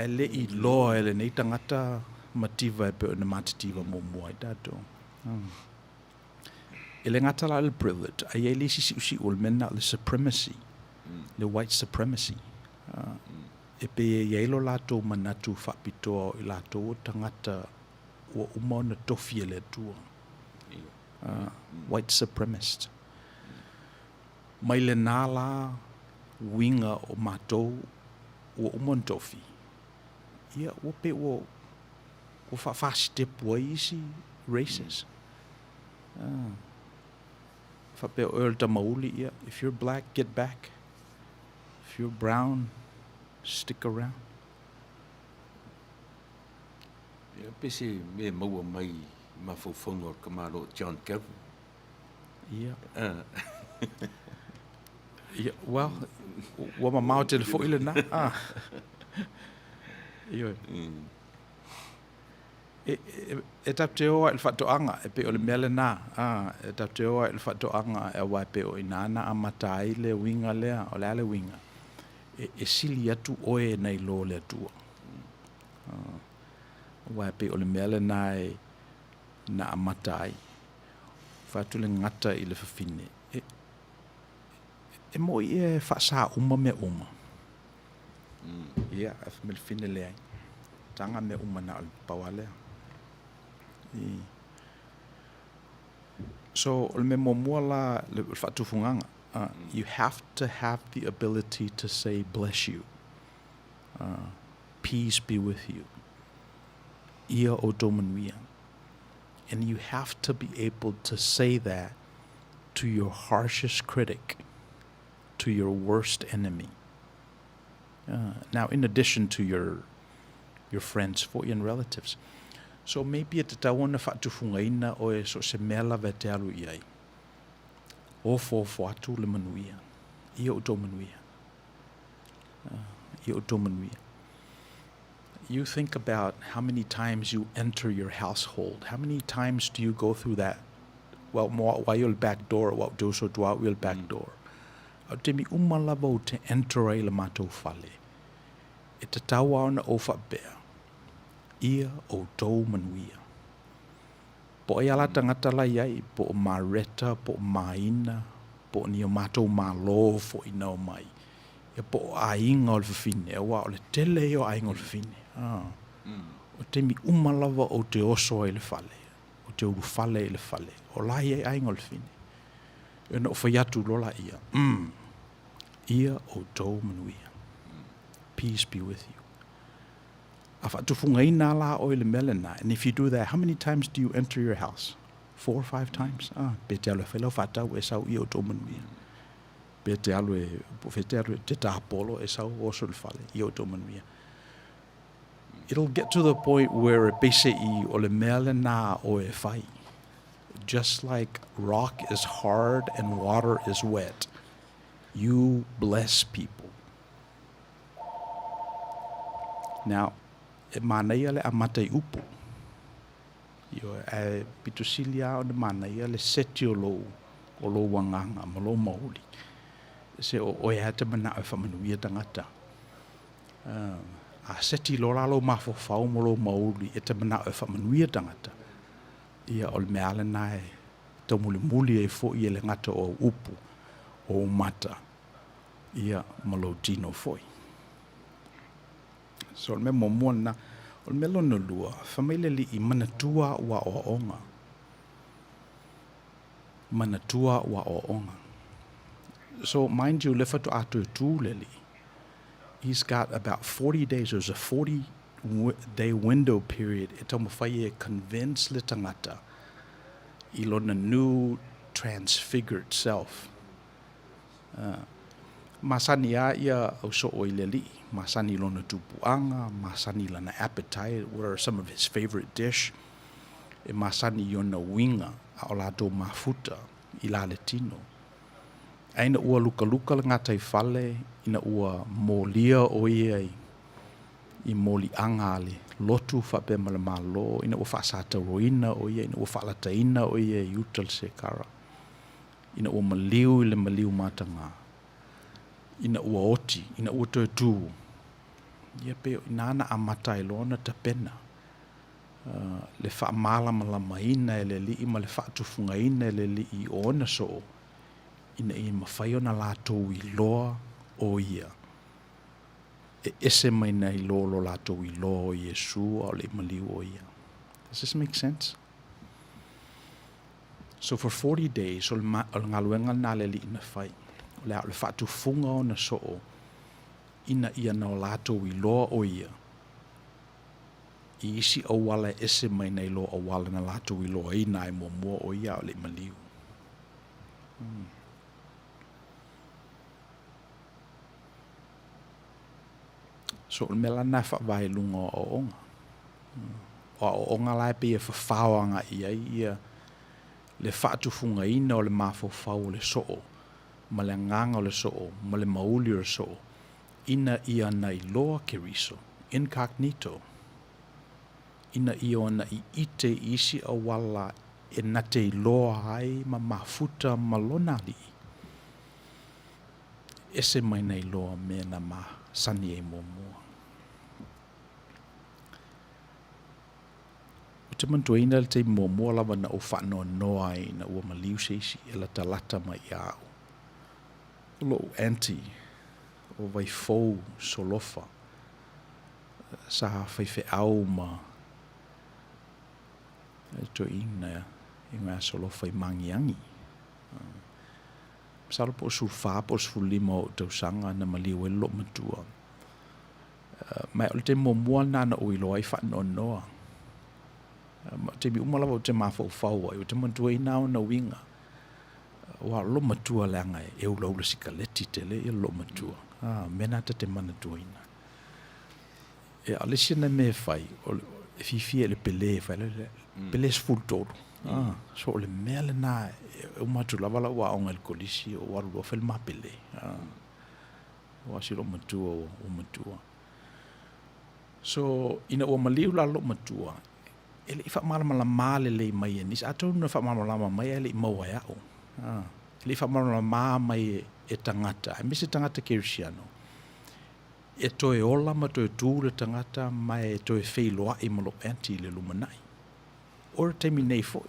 Ele I loa ele nei tangata mativa e pe na matativa mo mua I tato. Ele ngata la le privilege, ai ele si ul mena le supremacy, le white supremacy. E pe ielo lato manatu whapitoa I lato tangata o umau na tofi ele tua. White supremacist. Mai le nala winga o matou o umau tofi. Ia o pe o whafastep wa isi racist. whapea o le tamauli ia. If you're black, get back. If you're brown, stick around. Ia pese me maua mai mawhauwhanga o kamaro John Calvin. Yeah. Yeah, well, wa ma mau te le fo ile na. Ia. E tap te oa il whatoanga e pe o le mele nā. E tap te oa il whatoanga e wai pe o inana a matai le winga lea, o le ale winga. E sili atu oe nei lo le atua. Wai pe o le mele nā e na a matai. Whatu le ngata i le whawhine. E mo i e whaasa uma me uma. Ia, e whamil whine le ai. Tanga me uma na o paua lea. So, o le me momua la le whatufunganga. You have to have the ability to say, bless you. Peace be with you. Ia outou manuia. And you have to be able to say that to your harshest critic, to your worst enemy. Now, in addition to your friends, and relatives. So maybe at the tawana whatufungaina o e so se mela vete alu iai. O atu le manuia. Ia outou manuia. Ia outou manuia. You think about how many times you enter your household. How many times do you go through that? Well, why you'll back door, what do so do out will back door. Au te mi umalava te enter ai le matou fale. E te tawa ona o whapea. Ia outou manuia. Po e ala tangata la iai, po o mareta, po o maina, po o ni o matou malo fo ina o mai. Ia po o ainga o le whawhine, e wa o le tele o ainga o le whawhine. O te mi umalava o te oso ai le whale, o te uru whale ai le whale, o lai ai ainga o le whine. E na o whaiatu lola ia. Ia outou manuia. Peace be with you. A whatufungaina la o le melena. And if you do that, how many times do you enter your house? 4 or 5 times? Pe te alo e whelau whatau e sau ia outou manuia. Pe te alo e, te tāpolo e sau oso le whale, ia outou manuia. It'll get to the point where PCI o le melena o e whai. Just like rock is hard and water is wet, you bless people. Now, e manaia le amatai upu. Io e pitusilia o le manaia le seti o lo wanganga, ma lo mauli. Se o e hata mana o whamanuia tangata. A seti lo lalo mafofau mo lo mauli e te mana o whamanuia tangata. Ia o le meala nai tau muli e fo i le ngata o upu o mata. Ia malo tino foi. So le me momona o le melo no lua famile li i manatua wa o onga. Manatua wa o onga. So mind you, le fatu atu tu leli. He's got about 40 days. There's a 40-day window period. E tau mawhai e convince le tangata I lona new transfigured self. Masani a ia au so o ileli. Masani lona tupuanga. Masani lana appetite. What are some of his favorite dish? E masani yona winga. A o lato mafuta. I la letino. Aina ua luka ngata I fale. Ina ua molia o ia I moli angale. Lotu whape malamalo. Ina ua whaasata roina o ia. Ina ua whaalataina o ia I utal se kara. Ina ua maliu I le maliu matanga. Ina ua oti. Ina ua tu. Ia peo ina ana amata ilona ta pena. Le wha malama ina le li ma le wha tufunga ina le li I ona so. Ina I mawhaiona lato I loa o ia. E ese mai nei lo lato I loa o Yesu o le maliu o ia. Does this make sense? So for 40 days, o ngaluenga na le li ina whai. Le wha tufunga o na so ina ia na o lato I loa o ia. I isi o wala ese mai nei lo o wala na lato I loa ina I mua o ia o le maliu. So le mela na fa vai lunga o onga. O onga lai pe e whawhaoanga ia le whaatu funga ina o le mawhawhau le soo, ma le nganga o le soo, ma le mauli o le soo, ina ia na i loa ke riso, incognito. Ina ia ona i ite isi a wala e na te i loa ai ma mafuta ma lona li. Ese mai na i loa me na ma sani e mua. O te mantua ina le te mua lava na o whanoa noa ai na ua maliu seisi e la talata mai au. O lo anti o vai fou solofa sa whaife au ma e to ina i ngā solofa i mangiangi. Salo po sulfa po sulima o tausanga na maliu e lo matua. Mai o te mua nana o ilo ai whanoa noa. Te mi umalawa o te mawhau ai, o te mantua ina o na winga. Wa lo matua leanga e ula sikaleti te le e lo matua. Mena te mana tua ina. E alisia na me fai, e fifia le pele fai, le pele sful todo. So le mea le na, o matu lava la wa onga le kolisi, o waru lo fel ma pele. Wa si lo matua o matua. So ina o maliu la lo matua, ele i whamala la male le mai nis atou na whamala la mai ele i maua e au. Ele i whamala la mai e tangata, e misi tangata Kirisiano. E toe ola ma toe tū le tangata mai e toe wheiloa i malo anti le lumanai. Ora teimi nei foi.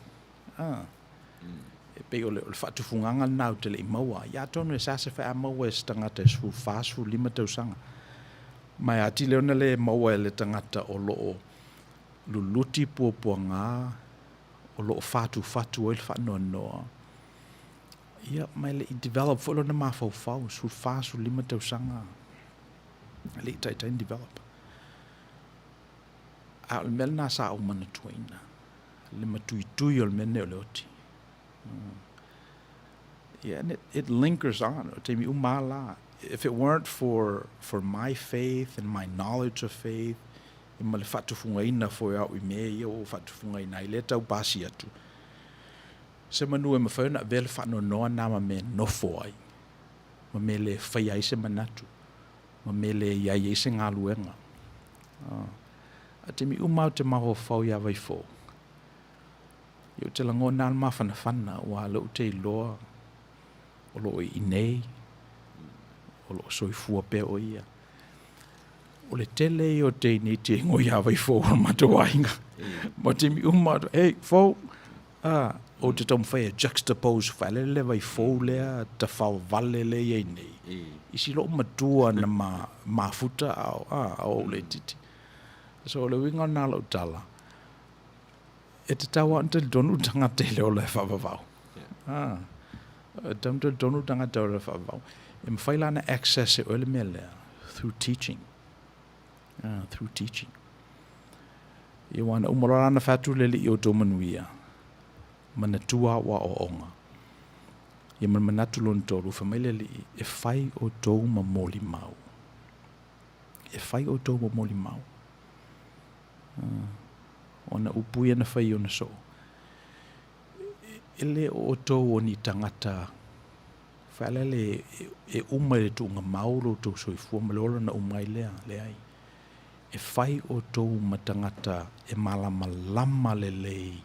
E pe o le whatufunganga nau te le i maua. Ia tonu e sase wha a maua e tangata e sfu fasu lima tausanga. Mai ati leona le maua e le tangata o loo luluti pua ngā, o loo fatu o il whanoa noa. Ia mai le i develop folo na mawhau sfu fasu lima tausanga. Le i taitain develop. A le mele nā sa au mana tuaina. Le matui o le mene o le oti. Yeah, and it linkers on. Te mi umala. If it weren't for my faith and my knowledge of faith, I ma le whatufungaina foi au I mea ia o whatufungaina I le tau pasi atu. Se manu e mawhauna vele whanoa noa nā ma me nofo ai. Ma me le whai ai se manatu. Ma me le iai se ngā luenga. A te mi umau te maho whau ia vai fō. Iu te lango nā ma whana wa lo te loa. O lo I nei. O lo soifua pe o ia. O le tele o te ni te ngoi ia vai fō matoainga. Ma te mi umau, hey, fō. O te tom whai a juxtapose whale le vai fō lea ta whau vale le iei nei. Isi lo matua na mafuta au le titi. So le winga nā lau tala. E te tawa ante le donu tangata le o le whawawau. Te donu tangata o le whawawau. E mwhaila na access e o le mea lea. Through teaching. Through teaching. I wana umorara na whatu lele I Outou Manuia. Mana tua wa o onga. Ia man manatu lon toru whamaile li e whai Outou ma moli mau. E whai Outou ma moli mau. Ona upuia na whai ona so. Ele o Outou o ni tangata whalele e uma le tunga mauro to soifua malola na umai lea ai. E whai Outou ma tangata e malama le lei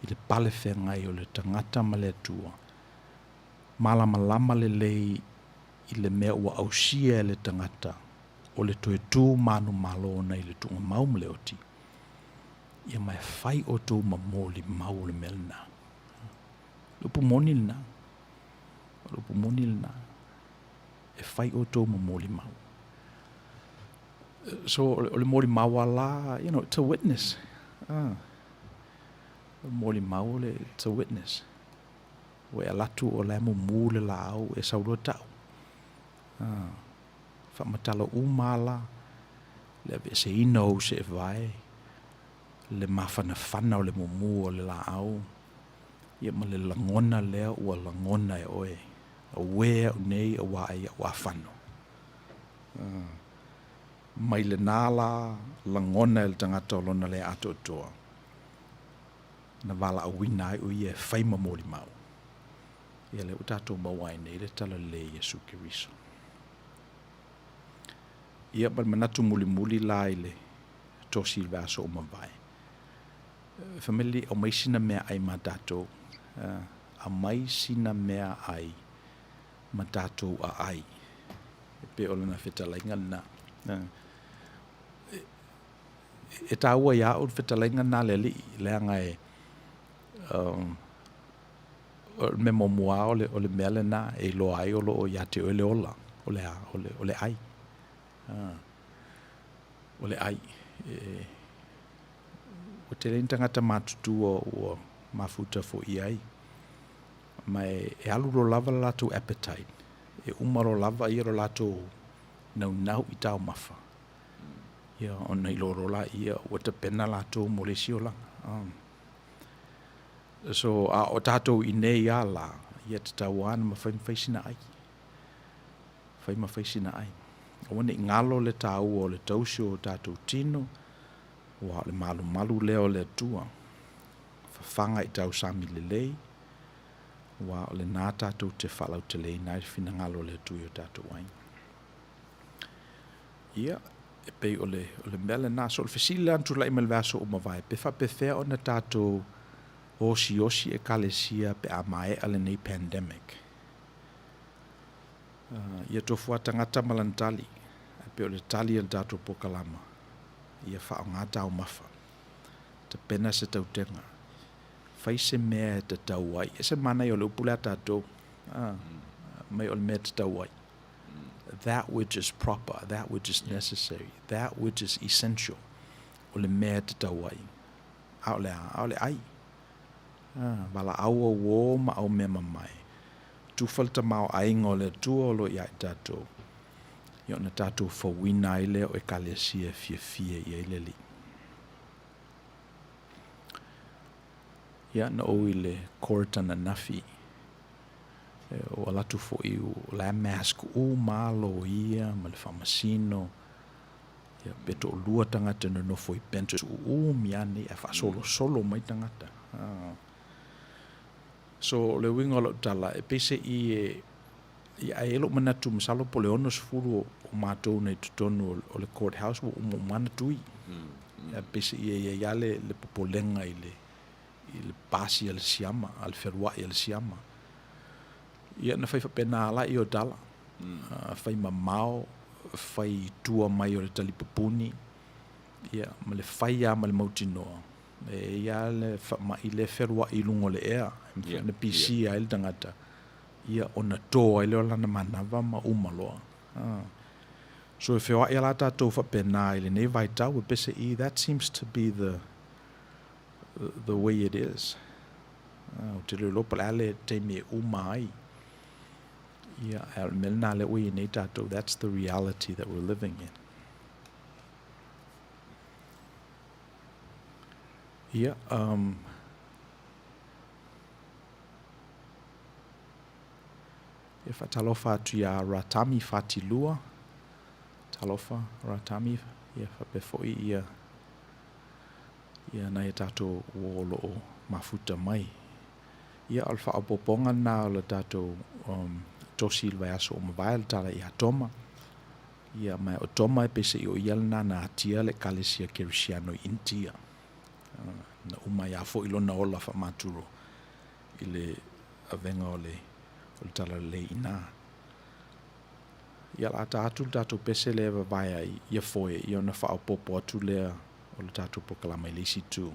I le pale whengai o le tangata ma le atua. Malama le lei I le mea ua ausia le tangata o le toe tū manu malo na I le tunga mau le oti. Ia mai whai Outou ma moli mau le melna. Lupu moni lina. Lupu moni lina. E whai Outou ma moli mau. So o le moli mau ala, you know, it's a witness. Moli mau le, it's a witness. We alatu o le mu le lao e sauro tau. Whamatala umala, le ave se ino se vai, le mawhana whana o le mumu o le lao. Ia ma le langona lea ua langona e oe. A wea o nei a wa ai a wafano. Mai le nala langona e le tangata o lona le ato toa. Na wala a wina ai o ia whaima mori mau. Ia le utato mawai nei le tala le Yesu Kiriso. Ia bal manatu muli muli la ile tosi le vaso o mawai. Family o mai sina mea ai matato. A mai sina mea ai matato a ai. Pe o lana whetalainga na. E tāua ia o whetalainga na le li. Leanga e me momua o le mele na e lo ai o lo o ia te o le ola. O le ai. O le ai. O te lein tangata matutu o mafuta fo i ai. Mai e alu ro lava lato appetite. E umaro lava i ro lato nau i tau mafa. Ia o nei loro la ia o te pena lato mo le siola. So o tato i nei a la ia te tauana ma whaisina ai. Whaisina ai. O ne ngalo le tau o le tausio o tato tino. Wa le malu leo le tua. Fafanga i tau sami le lei. Wa le nā tātou te whalau te lei nai whina ngalo le tui o tātou ai. Ia, e pei o le mele nā so le whesile antu lai me le vaso o mawai. Pe wha pe whea o na tātou osi e kalesia pe a mae ale nei pandemic. Ia tofu a tangata malantali. Pe o le tali al tātou pokalama. Ia wha o ngā tau mafa. Te pena se tau tenga. Fai se mea te tau ai. E se mana i o le upule a tātou. Mai o le mea te tau ai. That which is proper, that which is necessary, that which is essential. O le mea te tau ai. Ao le ai. Wala aua wō ma au mea mamai. Tufalta mau ainga o le tuolo i ai tātou. Ia na tātou whawina i leo e kalesia fia i ai li. Ia na o i le koratana nafi. O alatu fo i o la mask o malo ia ma le whamasino. Ia beto o lua tangata no fo i pento o miane e wha solo mai tangata. So le winga lo tala e pese i ai elo manatu masalo po le ono sfuru o mātou nei tutonu o le courthouse o mo manatui. E pese i le popolenga i le pasi al siama, al ferua i al siama. Ia na fai whapena ala i o tala. Fai mamao, fai tua mai o le talipapuni. Ia, ma le fai a ma le mautinoa. Ia i le ferua i lungo le ea. Na PC a il tangata. Ia o na toa i leo lana manawa ma umaloa. So e whiwa i ala tātou whapena i le nei vai tau e pese i, that seems to be the way it is. O te leo lopa ale te me umai. Ia, al melna le ui nei tātou, that's the reality that we're living in. Ia, e whatalofa atu ia ratami whatilua, talofa ratami, ia whapefoi ia na e tātou uolo o mafuta mai. Ia al whaapoponga nā o le tātou tosi ilwai aso o mawai tala i atoma. Ia mai o toma e pese i o ialna na atia le kalesia kerisiano intia. Na umai a fo ilona ola whamaturo i le avenga o le tala le ina. Ia la tātou tātou pese le vavaya ia foe i ona whaapopo atu lea o le tātou pokalama i lisi tū.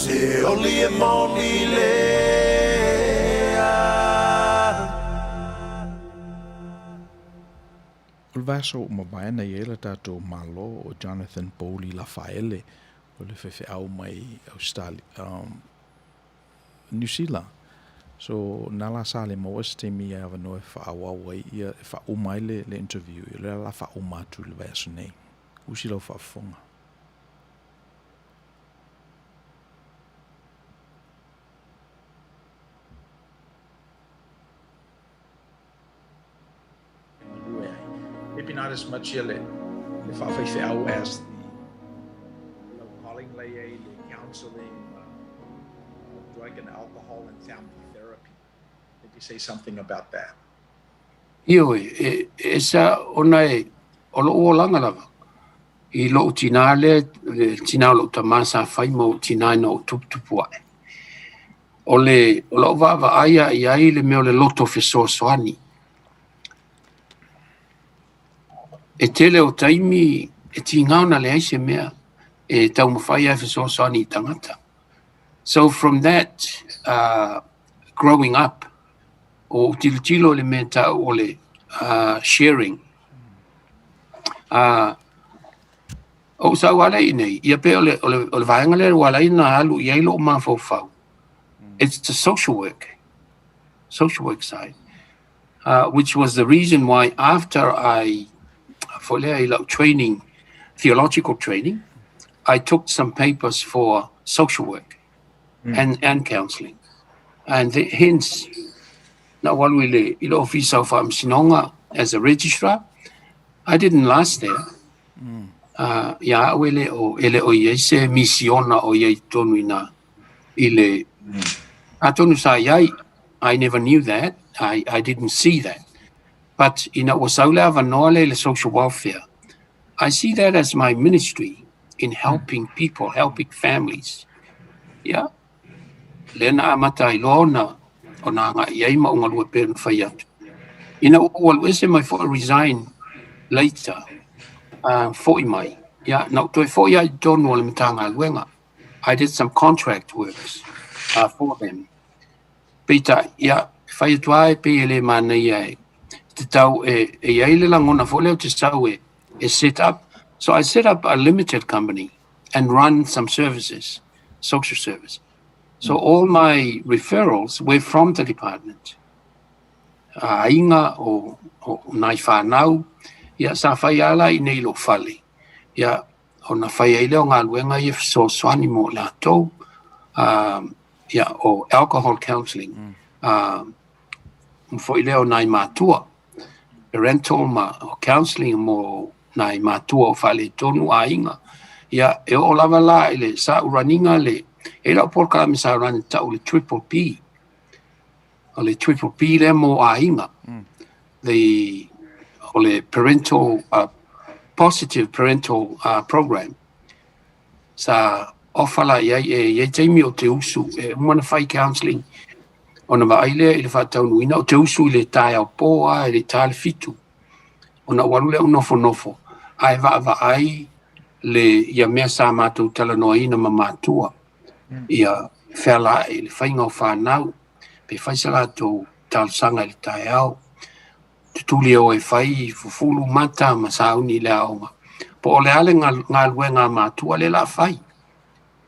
Se oli e moni lea. O le vaso o mawaena i ele tātou malo o Jonathan Bowley Lafaele o le whewhiau mai Australia, New Zealand. So nala sa le mo este mi ava no fa awa ia fa o mai le interview le la fa o matu le vaso nei. Usi lo fa fonga. Maybe not as much if I out as the calling lay counseling, drug and alcohol and family therapy. Maybe say something about that. Io esa ona o lo langa lava. I lo tinale tina lo tamasa fai mo tina no tupu ai. O lo va aia ia le me le loto feso soani. E tele o taimi e tingauna le aise mea e tau mawhai ai feso soani tangata. So from that growing up o tilo le me ta o le sharing o sa wala nei ia pe ole vaenga le wala ina alu ia lo ma fo fau. It's the social work side, which was the reason why after I for training, theological training, I took some papers for social work and counseling, and hence now while we office of Sinonga as a registrar, I didn't last there. Ya wele o ele o yese misiona o ye tonuina ile atonu sa yai. I never knew that. I didn't see that. But was le social welfare. I see that as my ministry in helping people, helping families. Yeah. Lena amata ilona ona nga yai ma unga lua pen fayat. My father resigned later. For my now to for ya don't know mtanga I did some contract works for them. Peter fai tuai pe ele Manuia te tau e ele langona fo leo te tau e set up. So I set up a limited company and run some services, social service. So all my referrals were from the department. Inga o nai whanau, sa whai ala I nei lo whale. O na whai eile o ngā luenga I so swani mo la tau, o alcohol counseling. Mfo ileo nai mātua, parental counseling mo nai mātua o whale tonu a inga. E o lava la ele sa uraninga le, e la porka mi sa urani tau le triple P. O le triple P le mo a inga. O le parental, positive parental program. Sa ofala ye taimi o te usu, umana whai counseling. Ona waaile I le whataunu o te usu I le tae au poa, le tae le fitu. Ona walule o nofo. Ai ai le ia mea sa mātou talanoa ina ma mātua. Ia whela le whainga o whanau. Pe whaisala tō talsanga le tae au. Tutuli o whai fufulu mata ma sauni le aonga. Po o le ale ngā lue ngā mātua le la whai.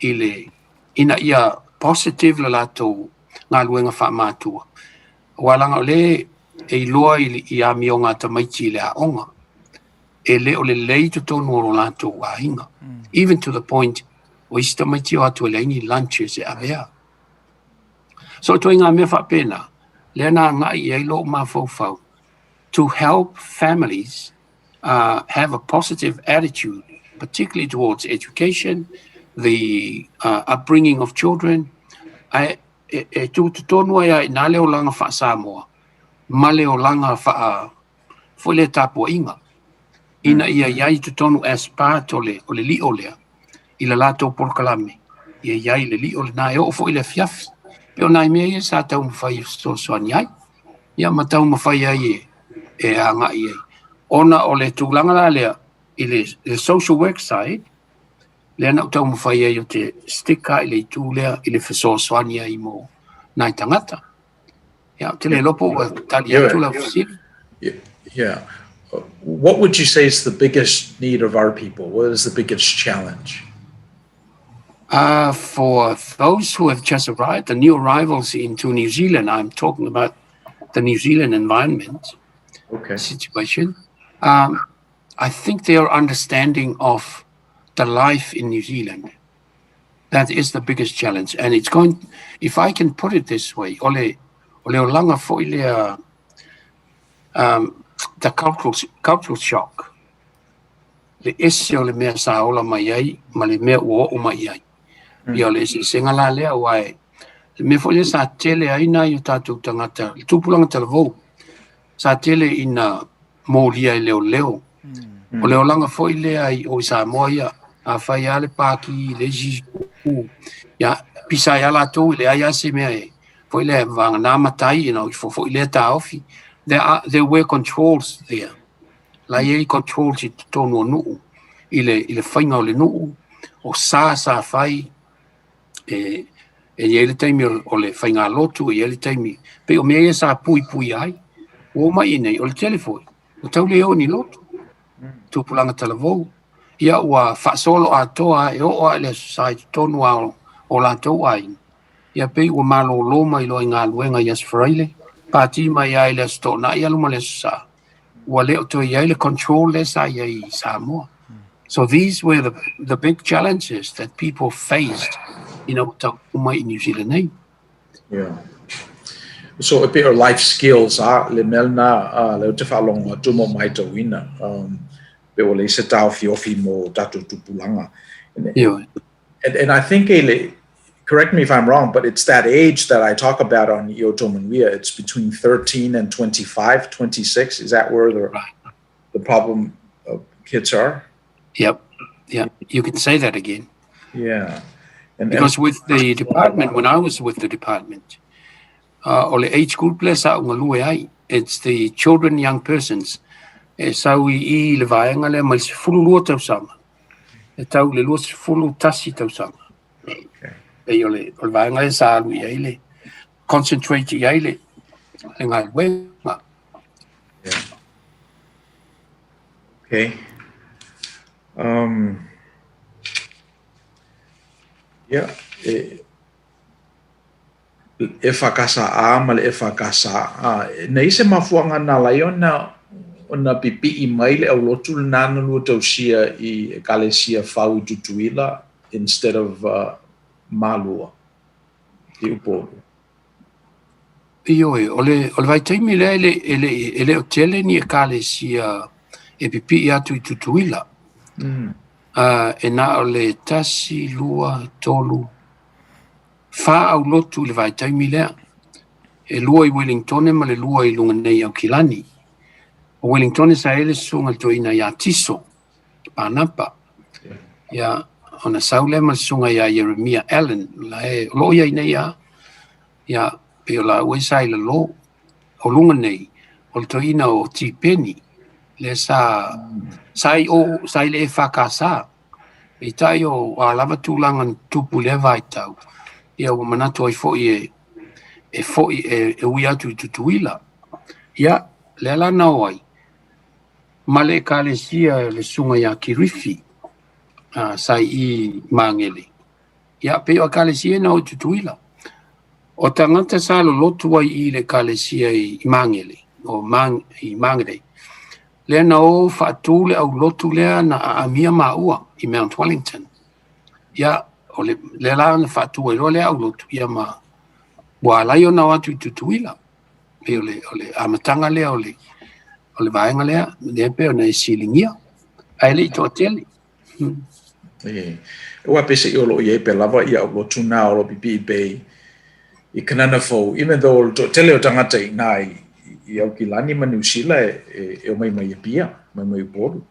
I le ina ia positive le la tō ngā luenga wha mātua. Walanga o le loa I ami o ngā tamaiti le aonga. E le o le lei to tonu o lato wa hinga. Even to the point o isi tamaiti o atu le ingi lunches e avea. So to inga me wha pena, le na ngai e lo ma fau to help families have a positive attitude, particularly towards education, the upbringing of children. Tu tonu ai na leo langa wha Samoa, ma leo langa wha fole tapo inga. Ina ia iai tu tonu as part o le li o lea, I la lato porkalame. Ia iai le li o le na e o fo I le fiafi. Peo nai mea ia sa tau mawhai so soani ai. Ia ma tau mawhai ai e anga iai. Ona o le tūlanga la lea I le social work side, Le na tau mawhai ai o te stika i le tū lea i le whesoaswani ai mo nai tangata. Ia, te le lopo wa tali atu la fusiri. Yeah. What would you say is the biggest need of our people? What is the biggest challenge? For those who have just arrived, the new arrivals into New Zealand, I'm talking about the New Zealand environment situation. I think their understanding of the life in New Zealand, that is the biggest challenge. And it's going, if I can put it this way, ole langa fo ile the cultural shock. Le ese o le mea sa ola mai ai, ma le mea ua o mai ai. Ia le ese senga la lea wae. Le mea fo le sa tele aina i o tātou tangata, le tūpulanga talavou, sa tele ina mōlia i leo. O leo langa fo i lea i o sa moia, a whai ale pāki, le ziku, ia pisa i ala tō i le aia se mea e, fo i lea vanga nāmatai, fo i lea tā ofi. There were controls there. La ye controls i tonu o nuu, i le whainga o le nuu, o sa whai, e ye le taimi o le whainga lotu, e ye le taimi, pe o mea sa pui ai, o mai nei, o le telefoi, o tau leo ni lotu, tūpulanga talavou, ia ua whaasolo a toa, e o le sai tonu o la toa ai, ia pe ua malo loma i loa ngā luenga i asfaraile, pāti mai ai le sto na ia luma le sa. Control Samoa. So these were the big challenges that people faced, in New Zealand. Yeah. So a bit of life skills, le melna le te whalonga tumo mai tau ina. Pe o le se tau fiofi mo tatu tupulanga. And I think correct me if I'm wrong, but it's that age that I talk about on Outou Manuia. It's between 13 and 25, 26. Is that where the problem kids are? Yep. Yeah. You can say that again. Yeah. Because with the department, when I was with the department, o le age group it's the children, young persons. E sau I le vaenga le mai se fulu lua tau sama. E tau le lua se fulu tasi tau sama. E o le vaenga e sa alu I le concentrate I le ngā wenga. Yeah. Okay. Yeah. E whakasa ma le e whakasa nei se mafuanga nā lai ona pipi I mai le au lotu le nāna lua tau sia I kale sia whau I tutuila instead of malua I uporu. Ioe, ole vai taimi le ele o tele ni e kale sia e pipi atu I tutuila. E na ole tasi lua tolu wha au lotu le vai taimi lea. E lua I Wellington ma le lua I lunga nei au kilani. O Wellington sa ele sunga to ina ia tiso, pānapa. Ia, ona saule ma sunga ia Jeremiah Allen, la e lo ia ina ia. Ia, pe o la ue sa ila lo, o lunga nei, o to ina o tipeni, le sa ile e whakasa. E tai o a lava tūlangan tupu le vai tau. Ia, o manatu ai foi e ui atu I tutuila. Ia, le ala nao ai. Male kale sia le sunga ia kirifi, sai I mangele. Ia pe o kale sia na o tutuila. O tangata sa lo lotu ai I le kale sia I mangele, o I mangele. Le na o whaatule au lotu lea na amia maua I Mount Wellington. Ia, o le la na whaatue lo le au lotu, ia ma wālai o na watu I tutuila. Pe o le amatanga lea o le vaenga lea, le pe o na silingia. Ai le to tele. Ua pese I olo I pe lava I au lotu na olo pipi pe I kanana fo, even though to tele o tangata I nai I au kilani ma New Zealand e o mai pia, mai poru.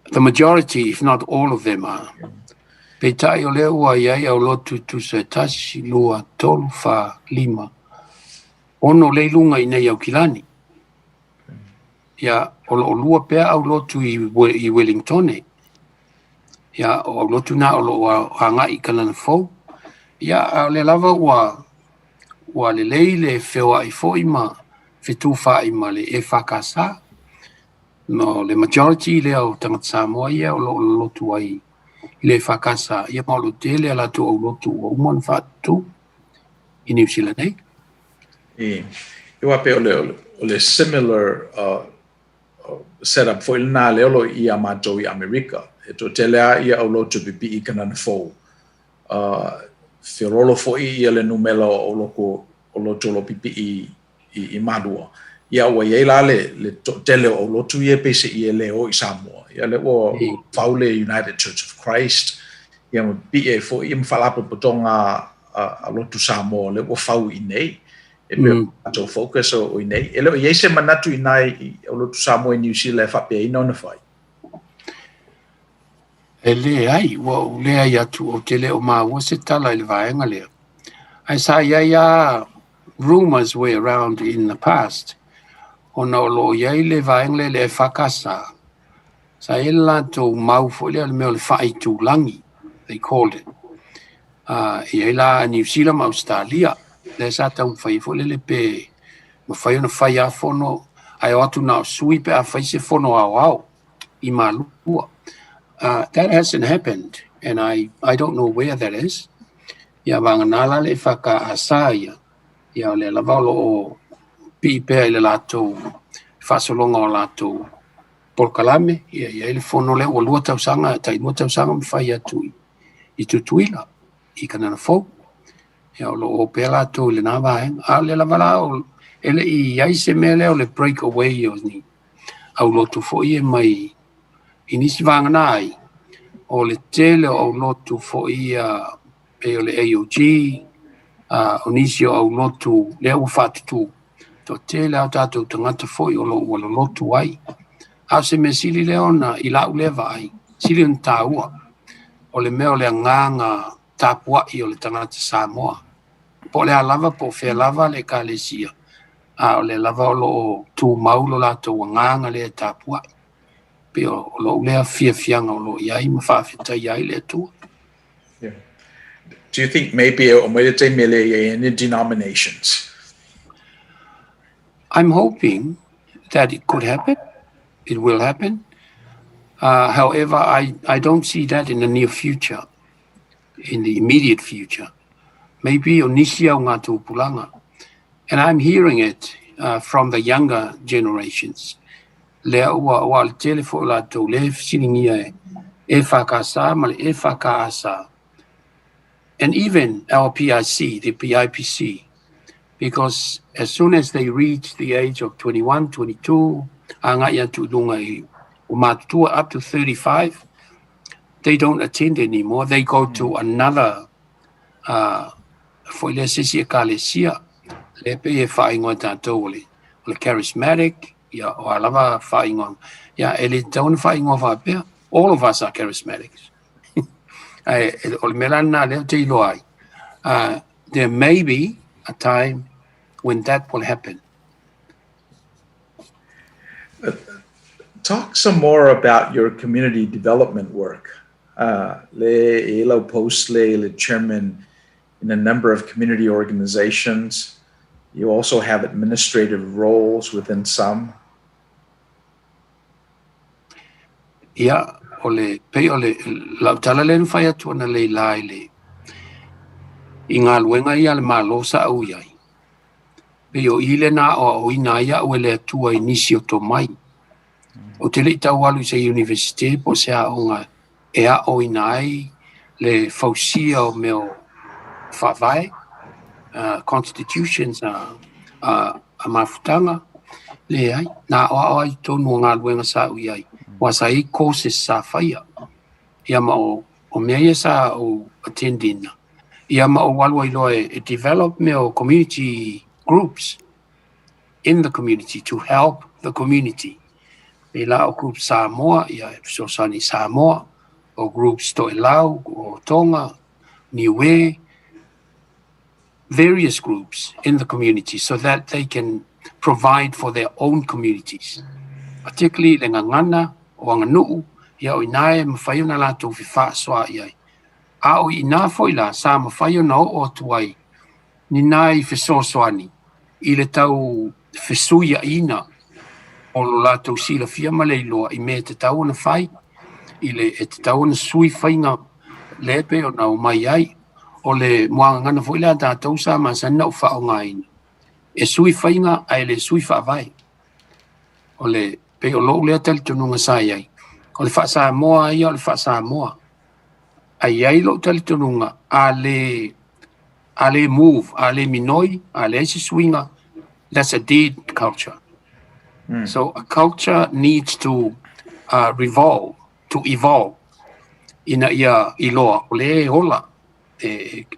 The majority, if not all of them are. Pe tai o leo ua iai au lotu tu se tasi lua tolu fa lima. Ono leilunga I nei au kilani. Ia, o lua pea au lotu I Wellington. ia o lotu na o lo hanga I kana fo ia le lava wa le leile fewa I fo ima fitu fa ima le e fakasa no le majority le o tangata Samoa ia o lo lotu ai le fakasa ia ma lo tele ala tu o lotu o umon fa tu I New Zealand nei Iwa pe ole similar setup for na le olo I amato I America. E to tele a ia o lotu pipi I kana fo. Firolo fo I le numelo o lotu lo pipi I Madua. Ia wa ia le tele o lotu ia pe se ia le o I Samoa. Ia le o faule United Church of Christ. Ia mo pi fo I mfalapo potonga a lotu Samoa le o fau I nei. E to focus o I nei. E le o ia se manatu I nai o lotu Samoa I New Zealand fa pe ina na fai. E le ai, wa le ai atu o te leo maa wa se tala I le vaenga leo. Ai sa ia rumors were around in the past. Ona o lo ia le vaenga le whakasa. Sa e lato mau fo le meo le whai tūlangi, they called it. Ia la New Zealand ma Australia. Le sa tau whai fo le pe, ma whai ona whai a fono, ai o atu na o sui pe a whai se fono au I malua. That hasn't happened, and I don't know where that is. Ia wanganala le whaka asaya. Ia le lavalo o pipe le lato whasolonga o lato polkalame. Ia ele fono le o lua tausanga, tai lua tausanga mwhai atu I tutuila. I kanana fau. Ia lo o pe lato le navaeng. A le lavala o ele I aise mele o le breakaway o ni. Au lotu fo I mai inisi wangana ai. O le tele o lotu fo ia pe o le AOG, o nisi o lotu le au whatutu. To tele au tātou tangata fo I o lo lotu ai. Au se me sili leona I lau lewa ai, sili un tāua. O le meo le nganga tāpua I o le tangata Samoa. Po le alava po whea lava le ka le sia. O le lava o lo tū maulo lātou nganga le tāpua. Pero lo lea fianga o lo iai ma whawhita iai le tua. Yeah. Do you think maybe o mai te mele any denominations? I'm hoping that it could happen. It will happen. However, I don't see that in the near future, in the immediate future. Maybe o nisi au ngā tūpulanga. And I'm hearing it from the younger generations. Le wa le telefo la to le siningia e whakasa ma le e whakaasa. And even our PIC, the PIPC, because as soon as they reach the age of 21, 22, anga ia tudunga I umatua up to 35, they don't attend anymore. They go to another for le sisi kalesia le pe e whaingoa tātou le charismatic. Yeah, o alava whaingon. Yeah, ele taun whaingon whapea. All of us are charismatics. O le melana leo te ilo ai. There may be a time when that will happen. Talk some more about your community development work. Le elo post le chairman in a number of community organizations. You also have administrative roles within some. Ia, o le pei o le lautala le nwhai atu ana le lai le. I ngā luenga ia le mālosa au iai. Pei o ile nā o ina ia o le atua I nisi o to mai. O te lei tau alu se universite po se a o ngā e a o ina ai le fausia o meo whawai. Constitutions a mafutanga le ai na o ai tonu ngā luenga sa u iai wa sa I courses sa whaia ia ma o mea sa o attending ia ma o walu ai loe e develop meo community groups in the community to help the community e la o group Samoa ia so sani Samoa o groups to Elau o Tonga Niue various groups in the community so that they can provide for their own communities, particularly le ngangana o anganuu ia o inae mawhai ona lātou fi whaaswa iai. A o ina foi la sa mawhai ona o tuai, ni nai fesoasoani, i le tau fesuia ina, o lo lātou sila fia maleiloa i me te tau na whai, i le e te tau na sui whainga lepe o na o mai ai, o le moanga ngana foi la tātou sa masana o whao ngaina. E sui whainga ai le sui whaavai. O le pe o lou lea tali tonunga sai ai. O le whaasa moa ai o le whaasa moa. Ai ai lo tali tonunga a le move, a le minoi, a le esi swinga. That's a dead culture. So a culture needs to evolve ina ia iloa. O le hola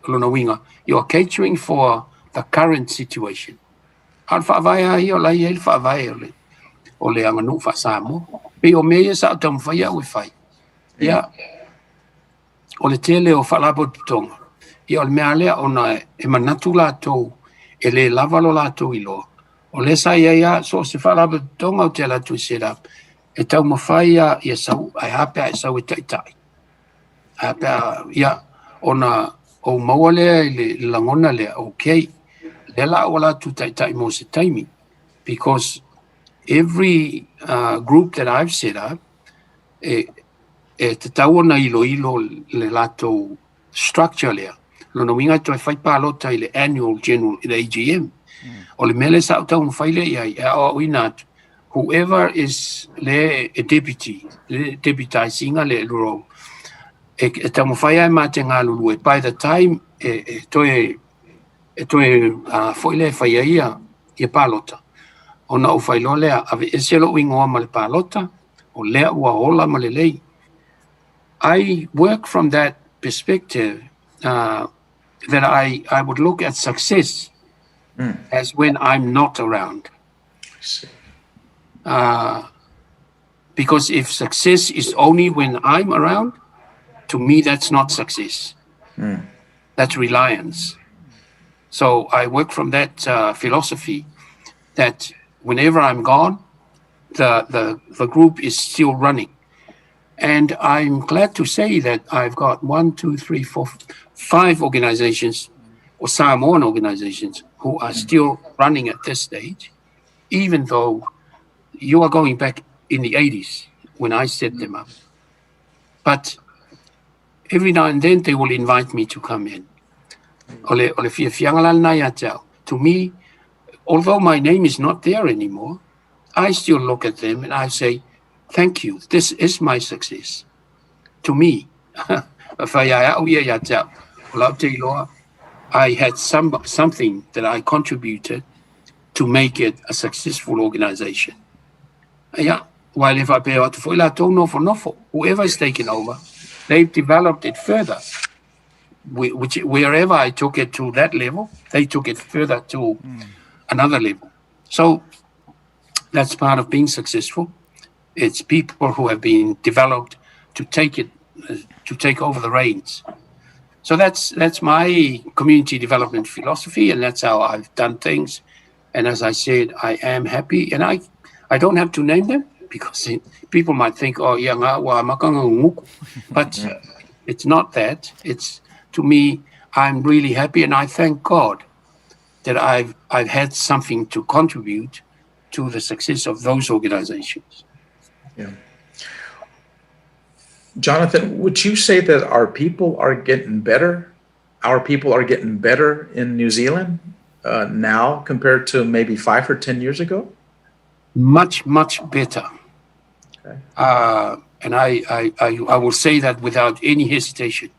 lona winga. You are catering for the current situation. Al whaavai ai o lai el whaavai o le anga nu whaasa moa. Pe o mea sa o tamu whai au e whai. Ia, o le tele o whalabo tutonga. Ia o le mea lea o na e manatu lātou, e le lavalo lātou i loa. O le sa ia so se whalabo tutonga o te lātou i set up. E tau mawhai ia sau, ai hapea e sau e taitai. Hapea, ia, o na, o maua lea i le langona lea, okay. Le la o lātou taitai mo se taimi. Because every group that I've set up, te tau na ilo le lato structure lea. Lona winga toi whai pālota i le annual general, the AGM. O le mele sa tau mwhai le iai, o inat, whoever is le deputizinga le role, e tau mwhai ai mate ngā lulu, by the time toi foi le whai ia pālota. O na o whailo lea, ave eselo ingoa ma le pālota, o lea ua hola ma le lei. I work from that perspective that I would look at success as when I'm not around. Because if success is only when I'm around, to me that's not success. That's reliance. So I work from that philosophy that whenever I'm gone, the group is still running. And I'm glad to say that I've got 5 organizations, or Samoan organizations, who are still running at this stage, even though you are going back in the 80s when I set them up. But every now and then they will invite me to come in. To me, although my name is not there anymore, I still look at them and I say, thank you. This is my success. To me, I had something that I contributed to make it a successful organization. While if I pay out for nofo, whoever is taking over, they've developed it further. Wherever I took it to that level, they took it further to another level. So that's part of being successful. It's people who have been developed to take over the reins. So that's my community development philosophy, and that's how I've done things. And as I said, I am happy, and I don't have to name them because people might think, oh, yeah, but it's not that. It's, to me, I'm really happy, and I thank God that I've had something to contribute to the success of those organizations. Yeah. Jonathan, would you say that our people are getting better? Our people are getting better in New Zealand now compared to maybe 5 or 10 years ago? Much, much better. Okay. And I will say that without any hesitation.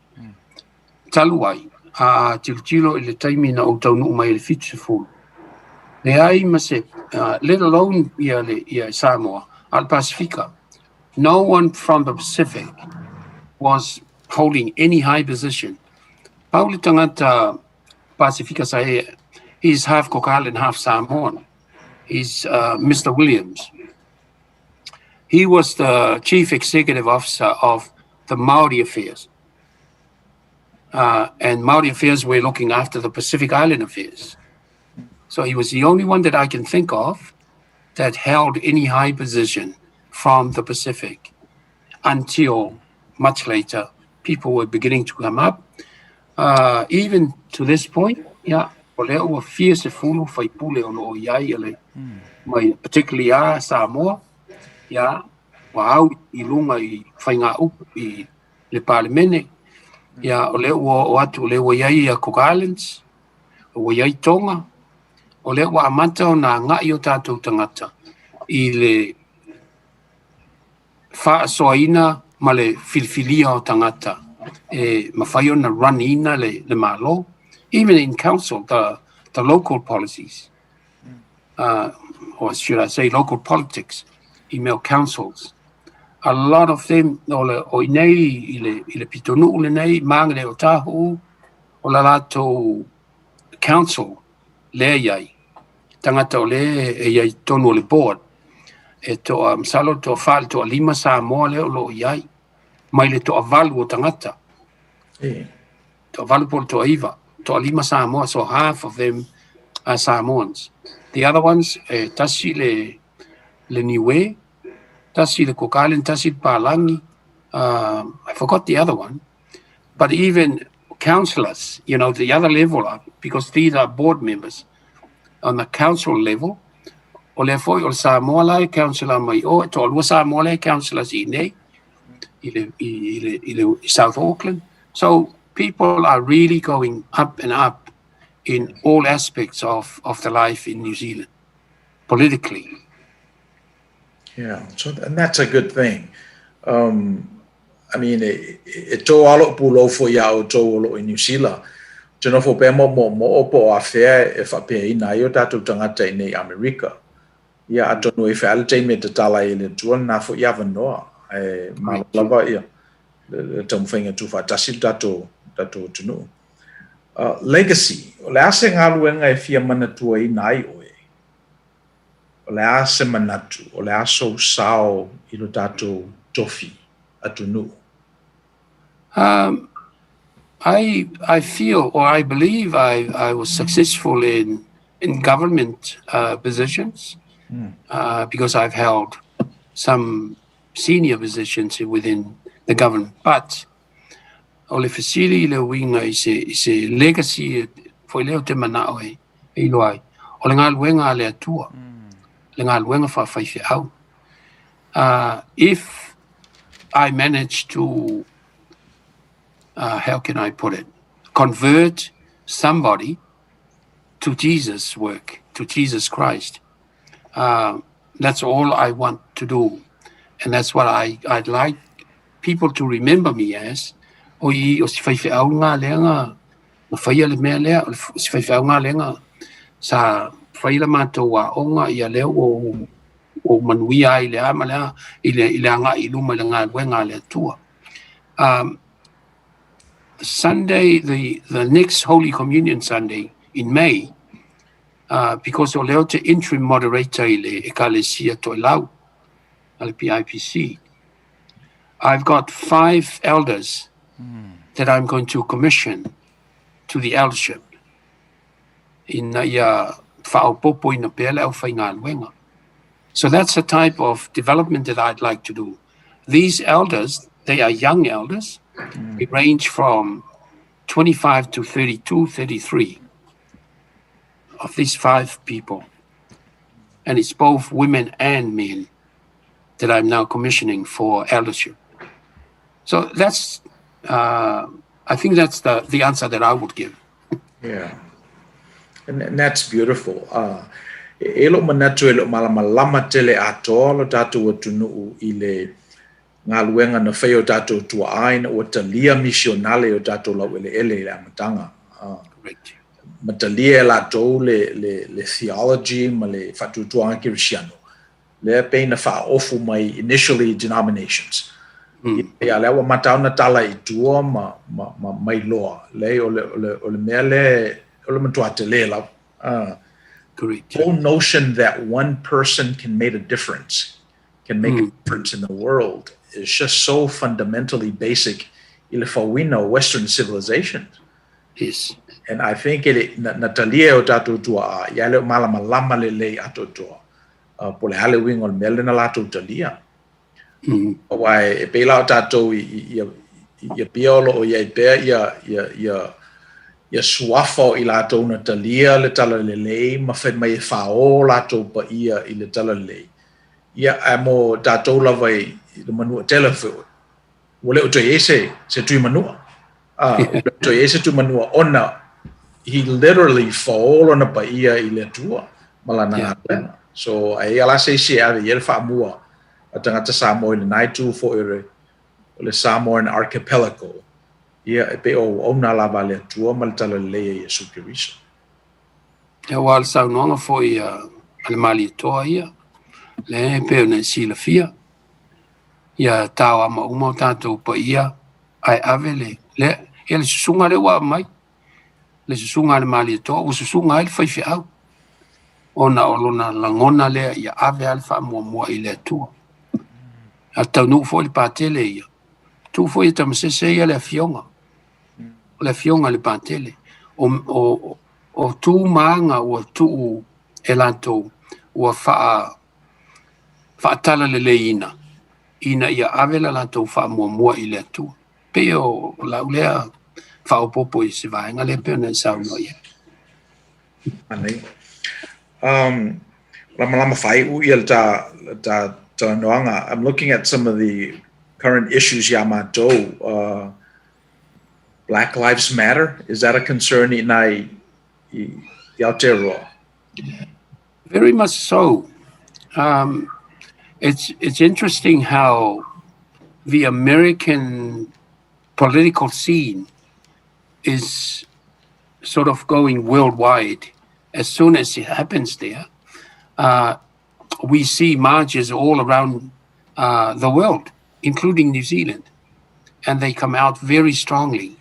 Taluai, tilo ile taimi na Outou no mai le fitu le ai mase, let alone ia Samoa, al Pacifica. No one from the Pacific was holding any high position. Pauli tangata Pacifica sae, he's half Kokal and half Samoan. He's Mr. Williams. He was the chief executive officer of the Maori Affairs. And Maori Affairs were looking after the Pacific Island affairs. So he was the only one that I can think of that held any high position from the Pacific. until much later, people were beginning to come up. Even to this point, o lea ua fia se fulu faipule o loo iai ale, particularly Samoa, ua au I lunga I whainga upu I le Parlemene, o lea ua o atu, o lea ua iai a Cook Islands, ua iai Tonga, o lea ua amata o nā ngai o tātou tangata I le whaasoaina ma le filfilia o tangata mawhai ona run ina le malo, even in council, the local policies, or should I say local politics, email councils. A lot of them, o nei I le pitonu le nei, mangere o tahu, o la lato council, le iai, tangata o le iai tonu o le board, e toa msalo toa whale toa 5 Samoa leo lo iai, mai le toa valu o tangata. Toa valu po toa iwa, toa 5 Samoa, so half of them are Samoans. The other ones, tasi le Niue, tasi le Cook Island, tasi le Palangi, I forgot the other one, but even councillors, the other level up, because these are board members, on the council level, o le foi o Samoa lai councillor mai o to o Samoa lai councillors I nei I South Auckland. So people are really going up and up in all aspects of the life in New Zealand politically. Yeah, so and that's a good thing. I mean, e to alo pulo fo ya o to lo in New Zealand. Tino fo pe mo opo affair e fa pe ina yo tatu tangata nei America. Ia atonu e whaale teime te tala I le tuan na fo ia wanoa. Malava ia. Le tamu whainga tu whatasi tato tunu. Legacy. O le ase ngā luenga e fia mana tua I nai oe. O le ase manatu. O le aso sao I lo tato tofi atunu. I feel, or I believe I was successful in government positions. Because I've held some senior positions within the government. But o le fasili le winga I se legacy foi leo te manao e loai. O le ngā luenga le atua. Le ngā luenga whawhaiwhi au. If I manage to, how can I put it, convert somebody to Jesus' work, to Jesus Christ, that's all I want to do. And that's what I'd like people to remember me as. O si whaiwhi au ngā leanga, na whaia le mea lea, si whaiwhi au ngā leanga, sa whaila mātou wa onga I a leo o Manuia I le ama lea, I le anga I luma le ngā luenga le atua. Sunday, the next Holy Communion Sunday in May, because o leo te interim moderator I le ekalesia to lau, al PIPC. I've got 5 elders that I'm going to commission to the eldership in whaopopo ina pele au whainga luenga. So that's the type of development that I'd like to do. These elders, they are young elders. They range from 25 to 32, 33 of these 5 people. And it's both women and men that I'm now commissioning for eldership. So that's, I think that's the answer that I would give. Yeah. And that's beautiful. Elo manatu elo malamalama tele ato lo tatu watunu ile ngā luenga na whaio tatu tua aina o talia misionale o tatu lau ele la matanga. Correct. Matalia la tau le theology ma le whatutua kirisiano. Le peina wha ofu mai initially denominations. Ia lewa matau na tala I tua ma mai loa. Le o le mea o le matua te le lau. Correct. Whole notion that one person can make a difference, can make a difference in the world is just so fundamentally basic in the Western civilization. Yes. And I think Natalia o tatu tua yale malama lama le ato tua. Pole ale wing on melena lato talia. Wai e pe la tatou ia piolo o ia pe ia suafo i latou na talia le tala lelei ma fe mai fa o latou pa ia i le tala lelei ia amo tatou lava i le manua telefone o le o toi ese se tui manua o le toi ese tu manua ona he literally fall on pa ia i le tua malana so ai ala se ave ia fa mua a tangata Samoa le nai tu fo le Samoan archipelago ia e pe o ona lava le tua ma le tala lelei ia superiso e wal sa no fo ia al mali toa ia le pe na sila fia ia tawa ma uma tatou pa ia ai avele le ele sunga le wa mai le sunga le mali to o sunga il fai fi au ona olona langona le ia ave alfa mo i le tu a tau no fo le patele ia tu fo i tam se ia le fionga le patele o tu manga o tu elanto o fa tala le leina ina ia ave la to fa mo i le tu pe o la ulea fa o popo i se vai ngale pe na sa no ia anei lama fai u ia ta noanga. I'm looking at some of the current issues Yamato Black Lives Matter, is that a concern in Aotearoa? Very much so. It's interesting how the American political scene is sort of going worldwide. As soon as it happens there, we see marches all around the world, including New Zealand, and they come out very strongly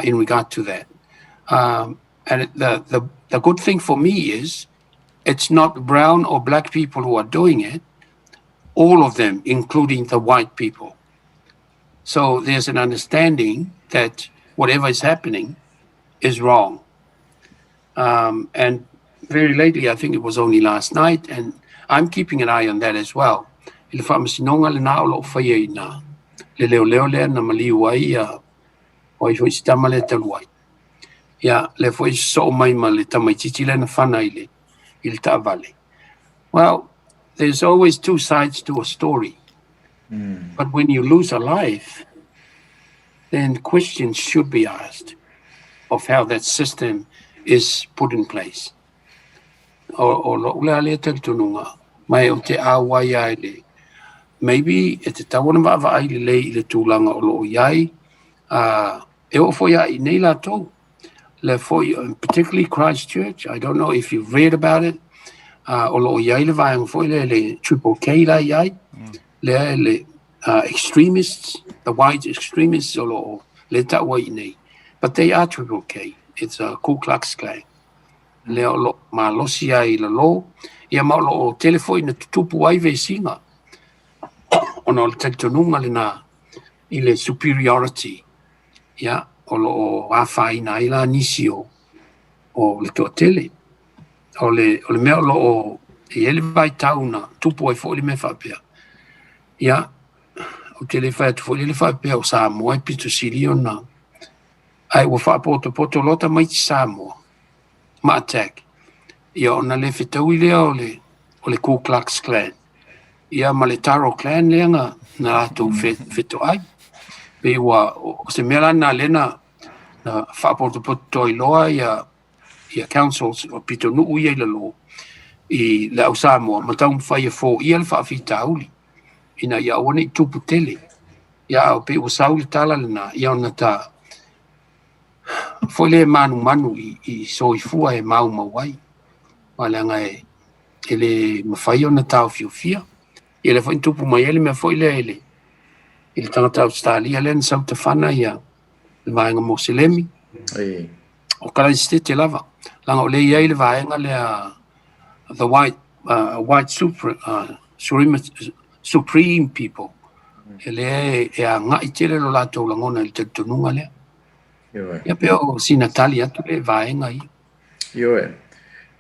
in regard to that. And the good thing for me is it's not brown or black people who are doing it, all of them, including the white people. So there's an understanding that whatever is happening is wrong. And very lately, I think it was only last night, and I'm keeping an eye on that as well. Le whamasinonga le nā o lo whaia i nā. Le leo lea na maliu ai o i hoi stama le taluai. Ia, le fwoi so mai ma le tamaititi le na whana i le ta'avale. Well, there's always two sides to a story. But when you lose a life, then questions should be asked of how that system is put in place. O lo ule ale te tununga, mai o te awai ai le. Maybe e te tawana mawa ai le i le tūlanga o lo iai, e o fo iai nei la tau. Le fo, particularly Christchurch, I don't know if you've read about it, o lo iai le vai fo le triple K la iai, le extremists, the white extremists o lo le ta'wai nei. But they are triple K. It's a Ku Klux Klan. Le o lo ma losi ai la lo, ia ma lo telefoi na tupu ai ve singa. Ona o le taitonunga le na i le superiority. Ia, o lo awhai na i la nisi o le toa tele. O le mea lo e ele vai tau na tupu ai fo le me whapea. Ia, o telefai atu fo le whapea o Samoa, pito sirio na. Ai ua whapoto lota mai ti Samoa. Ma attack. Ia ona le whetau i lea o le Ku Klux Klan. Ia ma le Taro Klan lea na atou wheto ai. Pe ua o se mea lana lena na whapoto i loa ia councils o pito nuu ia i la lo. I le au Samoa ma tau mwhai e fo ia le whaafita uli. Ina ia wane i tupu tele. Ia o pe ua sauli tala lena ia ona ta foi le manu i soifua e mauai. Walanga ele mawhai ona tau fiofia. Ele foi tupu mai ele mea foi le ele. Ele tangata Australia le na sauta whana ia le vaenga Moselemi. O kalaiste te lava. Langa o le iai le vaenga le the white supreme people. Ele e a ngai tele lo lato langona le te tununga lea. Ia peo si Natalia tu le vaenga i. Ioe.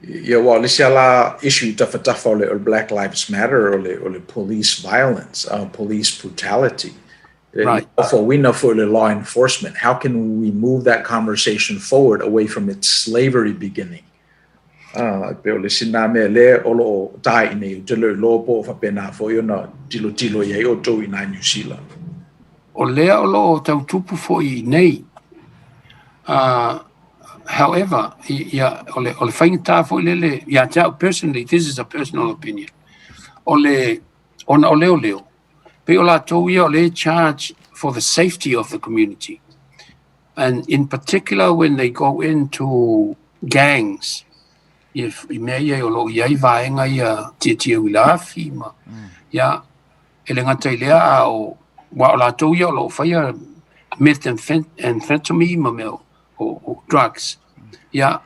Ia wa le siala issue tafa o le Black Lives Matter o le police violence, police brutality. Right. For we know for the law enforcement, how can we move that conversation forward away from its slavery beginning? Pe o le sina me le o lo tai nei te le lo po fa pena fo yo na tilo ye o to ina New Zealand. O lea o lo tau tupu fo I nei. However, ole whaingata fo lele, personally, this is a personal opinion. Ole leo. Pe o la tau ia ole charge for the safety of the community. And in particular, when they go into gangs, if me ia o lo ia I vaenga ia tia wilafi ma ia ele ngata ilea o wa o la tau ia o lo whaia methamphetamine ma me o drugs. Ia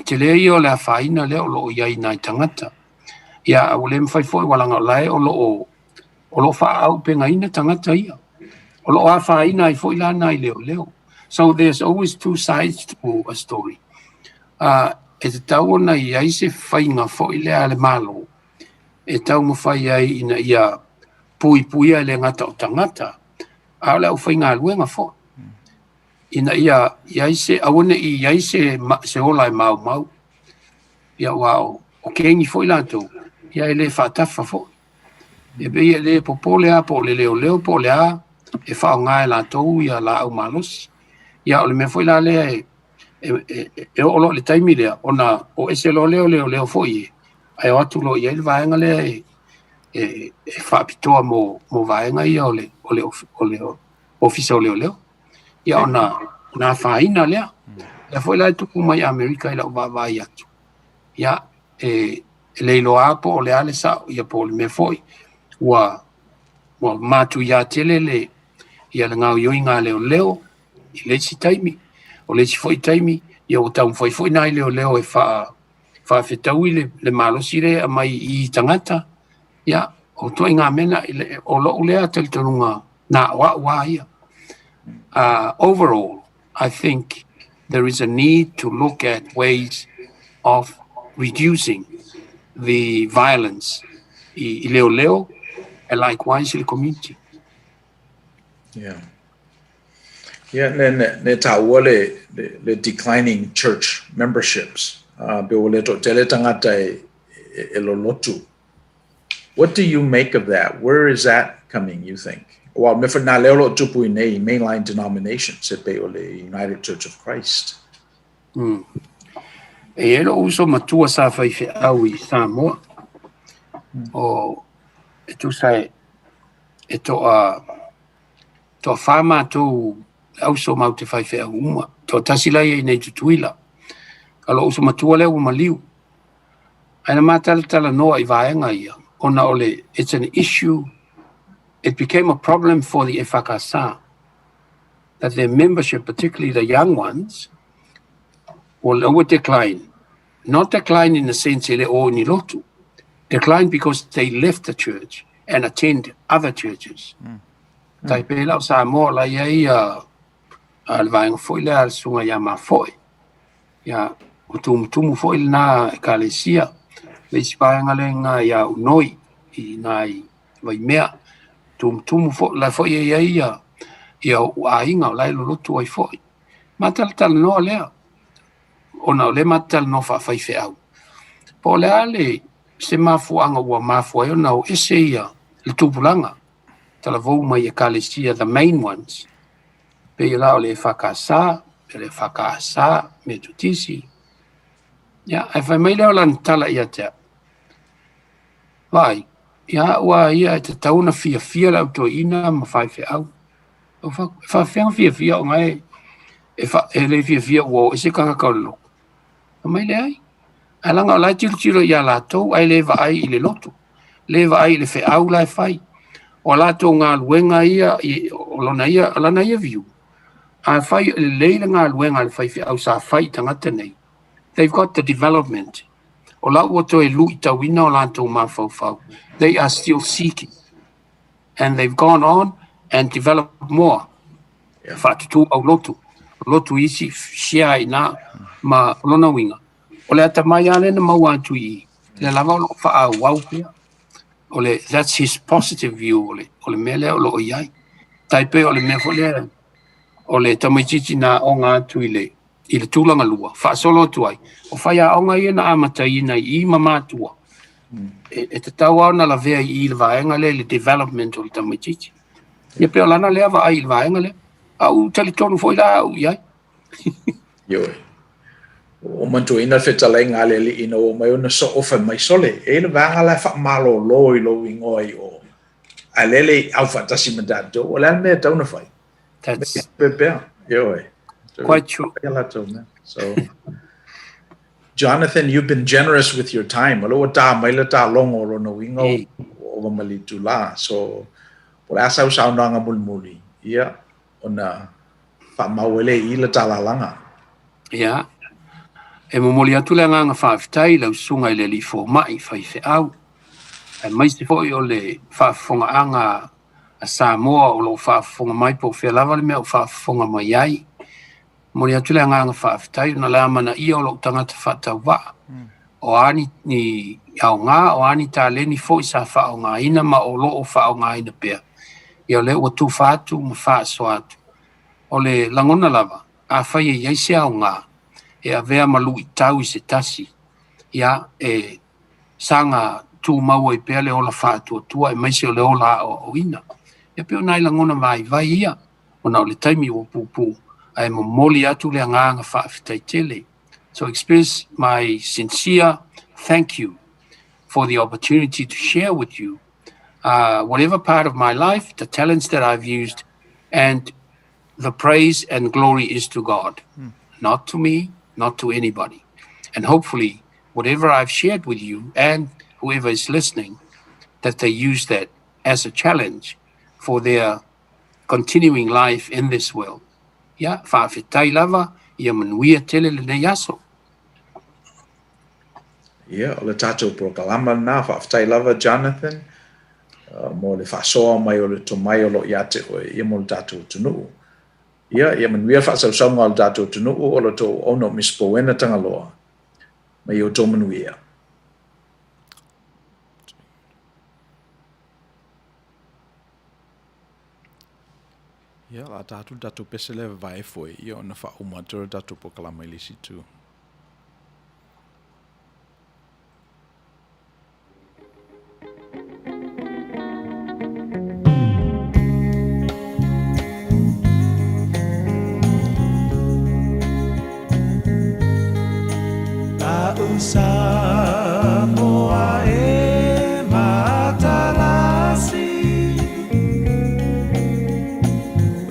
te lea ia o le whaina lea o lo ia I nai tangata. Ia o le mwhai fwoi walanga lai o lo wha au penga ina tangata ia. O lo a whaina I fwoi la nai leo. So there's always two sides to a story. E te tau ona I aise whainga fwoi lea le malo. E tau mo whai ai ina ia pui le ngata o tangata. A le au whainga luenga fwoi. Ina ia aise awane I aise se ola e mau. Ia wao o kengi fwoi lato. Ia ele whatafa fwoi. E be ia le popole a po le leo po le a e whao ngai lato ia la au malos. Ia o le me fwoi la le e olo le taimi lea ona o ese lo leo fwoi. Ai o atu lo ia il vaenga le e whaapitoa mo vaenga ia o le ofisa o leo. Ia ona whaina lea. Ia fwoi la tuku mai Amerika ila uwa vai atu. Ia leilo a po o le ale sa ia po le me fwoi. Wa matu ia tele le ia le ngau yoi ngā leo I le si taimi. O le si fwoi taimi ia o tau fwoi nai leo e whaafetau I le malosi le a mai I tangata. Ia o toi ngā mena o lo ulea tali tanunga na wa ia. Overall, I think there is a need to look at ways of reducing the violence I leo and likewise in the community. Yeah. Yeah, ne taua le declining church memberships. Be o le to tele tangata e lo lotu. What do you make of that? Where is that coming, you think? Well, me fa na leo lo tupu I nei mainline denominations e pe o le United Church of Christ. E elo uso matua sa whaiwhi au I Samoa. O e tu sai e toa whama tō au so mau te whaiwhi au uma. Toa tasilai e nei tutuila. Alo uso matua leo maliu. Aina mātala noa I vaenga ia. Ona ole, it's an issue. It became a problem for the Efakasa. That their membership, particularly the young ones, will decline. Not decline in the sense they all nilotu. Decline because they left the church and attend other churches. Tai pēlau sa mo la iei al vaenga foi le al sunga ia ma foi. Ia tumu foi na ekalesia. Le ispaenga le nga ia unoi I nai vai mea. Tumu foi la foi ia ainga lai lolotu ai foi. Matal no lea. Ona le matal no fa fai fe au. Po le ale se mafuanga ua mafua na o ese ia le tupulanga. Tala vou mai ekalesia the main ones. Pe la o le whakasa, me tutisi. Ia, e whai mai leo lan tala ia te. Vai, ia ua ia e te tauna fia lau to ina ma whai fe au. Whawhenga fia o ngai e le fia ua e se kanga kaulolo. Mai le ai. Alanga o lai tiro ia la tau, ai le vai I le loto. Le vai le fe au lai whai. O la tau ngā luenga ia, o lana ia viu. A whai leila ngā luenga le whai fe au sa whai tangata nei. They've got the development. O la ua to e lui tawina o la tau mā fau. They are still seeking. And they've gone on and developed more. Whatutu au lotu. Lotu isi shia I nā ma lona winga. O le ata mai ale na mau atu I. Le lava o lo wha wau pia. O le, that's his positive view o le mele o lo o iai. Taipe o le mea fo le, o le tamaititi na o ngā atu I le tūlanga lua. Wha solo tu ai. O whai a onga ia na amata ina I mamatua. E te tau au na la vea I le vaenga le development o le tamaititi. Ia peo lana lea va ai le vaenga le. Au tali tonu foi la au iai. Yo. O mantu ina fetala inga le li ina o mai ona so ofa mai sole. E le vanga la fa malo lo I lo ingoi o. Alele au fatasi mandato. O le me tauna fai. That's Yo. quite true. So Jonathan, you've been generous with your time. Alo ta mai la ta longo ro no ingo o mali tula. So por asa usau nanga mulmuli. Ia ona fa mawele I la talalanga. Ia. E momoli atu le nganga whaafitai lau sunga I le li fo mai whai fe au. E mai se foi o le whaafonga anga a Samoa o lo whaafonga mai po whea lava le mea o whaafonga mai ai. Moli atu le nganga whaafitai na la mana I o lo tangata whaatau wa. O ani ni au ngā, o ani tā leni foi sa whaau ngā ina ma o lo o whaau ngā ina pia. Ia le o tu whaatu ma whaaso atu. O le langona lava, a whai e iaise au ngā. E a vea malu I tau I se tasi. Ia e sanga tu mau e pea le ola whaatua tua e maise o le ola o ina. Ia peo nai langona vai ia. O na o le taimi o pupu. Ai mo moli atu le nganga whaafitai tele. So express my sincere thank you for the opportunity to share with you whatever part of my life, the talents that I've used, and the praise and glory is to God, not to me, not to anybody. And hopefully, whatever I've shared with you and whoever is listening, that they use that as a challenge for their continuing life in this world. Yeah, whaafetai lava, ia manuia tele le nei aso. Ia, o le tātou prokalama nā, whaafetai lava, Jonathan. Mo le whaasoa mai o le tomai o lo iate o ia mo le tātou tunuu. Ia manuia whaasausanga o le tātou tunuu o le tō ono Misipouena Tagaloa. Mai o tō manuia. Ia, la tātou pese le vai foi, ia ona whaumatura tātou prokalama I lisi tū. Samoa e matalasi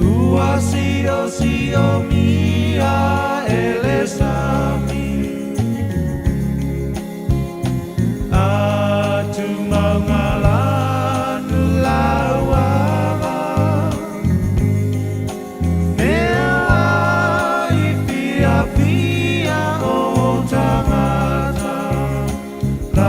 Ua sio mia elesami Atu mangalanu lauava Mea I pia o tangata La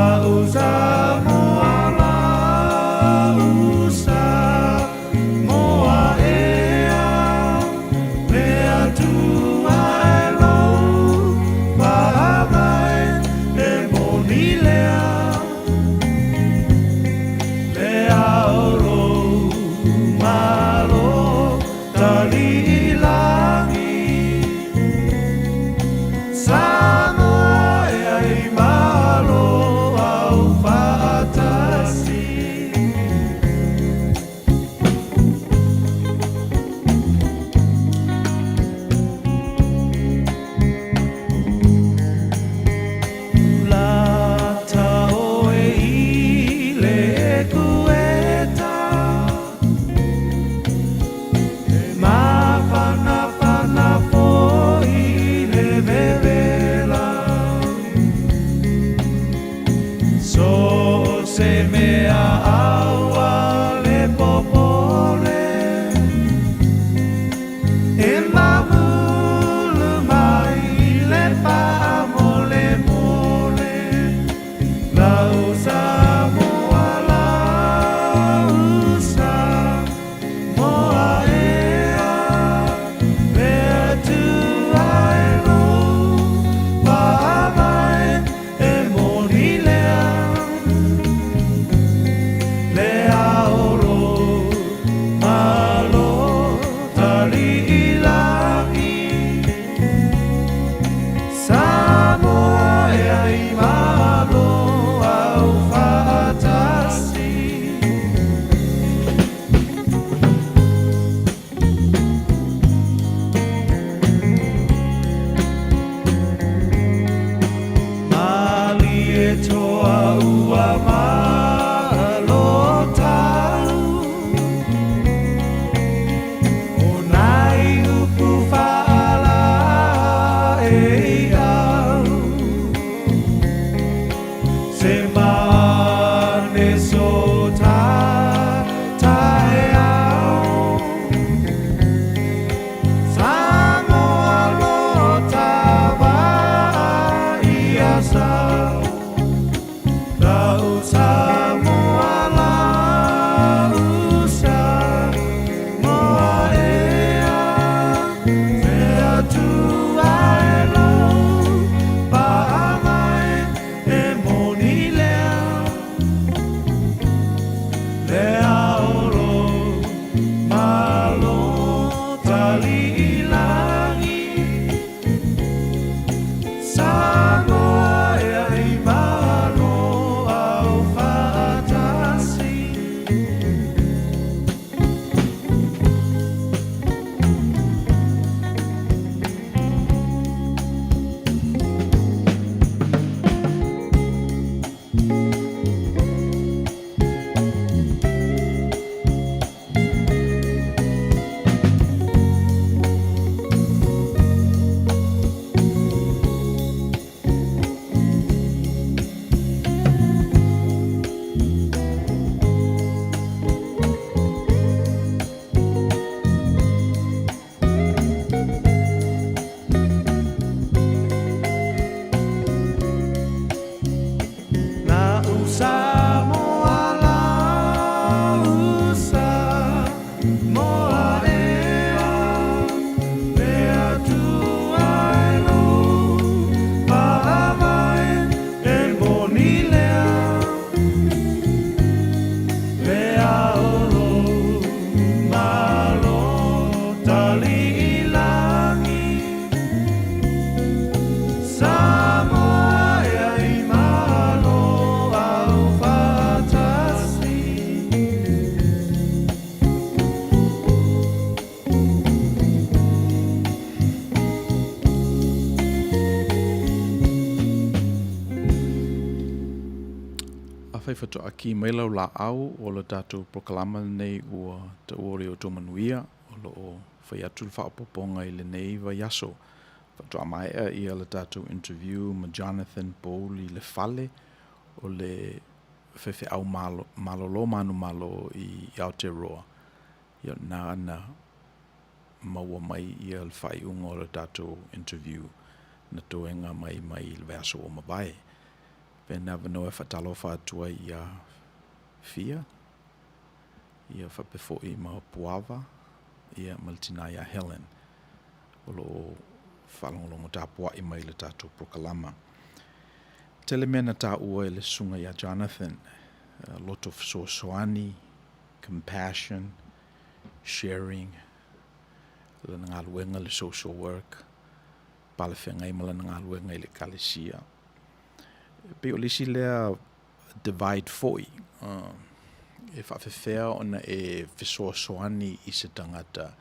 whaiwhato aki mai lau la au o le tātou proklama nei ua te ore o tō Manuia o lo o whai atu le whaapoponga i le nei vai aso. Whato amaea ia le tātou interview ma Jonathan Paul i le fale o le whewhi au malolo manu malo i Aotearoa. Ia nā ana maua mai ia le whai unga o le tātou interview na toenga mai le vaso o mawai. Pena vanoe whatalo whātua i a fia, ia whapefo i ma Puava, ia Maltina i a Helen, o lo whalongolongo tāpua i mai le tātou prokalama. Tele mena tā ua i le sunga i a Jonathan, a lot of soasoani, compassion, sharing, le ngā luenga le social work, pale whengai mala ngā luenga i le kalesia. Pe o lisi lea divide foi. E whawhewhea ona e whesoasoani i se tangata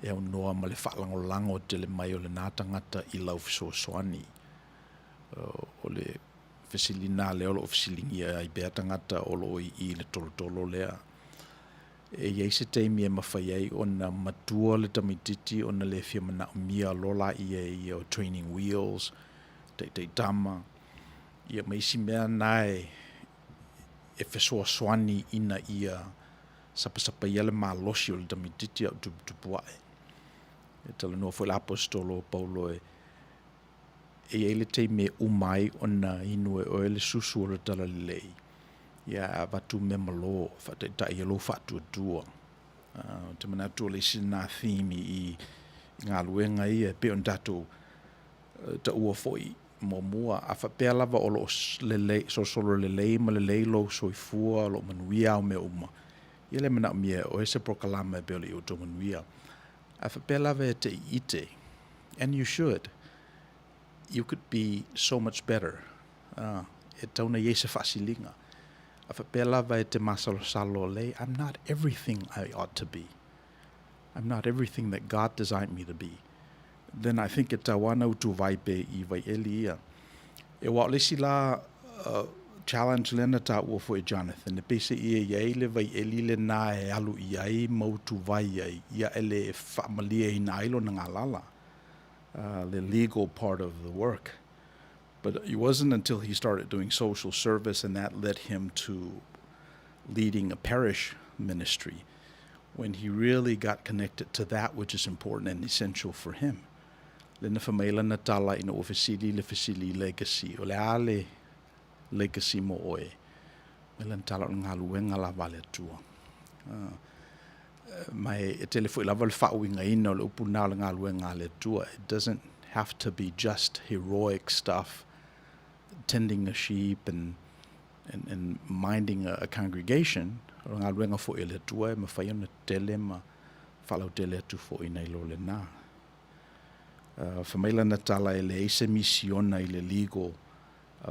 e au noa ma le whaalangolango te le mai o le nā tangata i lau whesoasoani. O le whesilina leo lo whesilingia i bea tangata o lo i le tolotolo lea. E iei se teimi e mawhai ei ona matua le tamititi ona le whiamana umia lola i o training wheels, te tama. Ia maisi mea nae e whesoasoani ina ia sapa ia le malosi o le tamititi au tupuae. E tala noa fwoi l'apostolo Paulo e eile te me umai ona inu e oe le susu o le tala lei. Ia watu me malo, ta i alo whatu atua. Te manatu le sina thimi i ngā luenga i e pe on tatu ta ua fwoi. Mo mua a whapea lava o lo lelei, so solo lelei ma lelei lo soifua lo Manuia o me uma. Ia le mana mea o ese prokalama e beli o to Manuia. A whapea lava e te ite, and you should. You could be so much better. E tauna iese whasilinga. A whapea lava e te masalo salo lei, I'm not everything I ought to be. I'm not everything that God designed me to be. Then I think e tawana utu vaipe I vai eli ia. E wa lesi la challenge lena ta ua fo e Jonathan. E pese ia iai le vai eli le na e alu iai mautu vai iai. Ia ele whaamalia I na ilo na ngā lala. The legal part of the work. But it wasn't until he started doing social service and that led him to leading a parish ministry when he really got connected to that which is important and essential for him. Le na whamaila na tala ina o fasili le fasili legacy, o le ale legacy mo oe. Me le na tala o ngā luenga la vale atua. Mai e tele fwoi lava le whauinga ina o le upuna o le ngā luenga le atua. It doesn't have to be just heroic stuff, tending a sheep and minding a congregation. O ngā luenga fwoi le atua e ma whaiona tele ma whalau tele atu fwoi nei lo le nā. Whamaila na tala e le eise misiona I le legal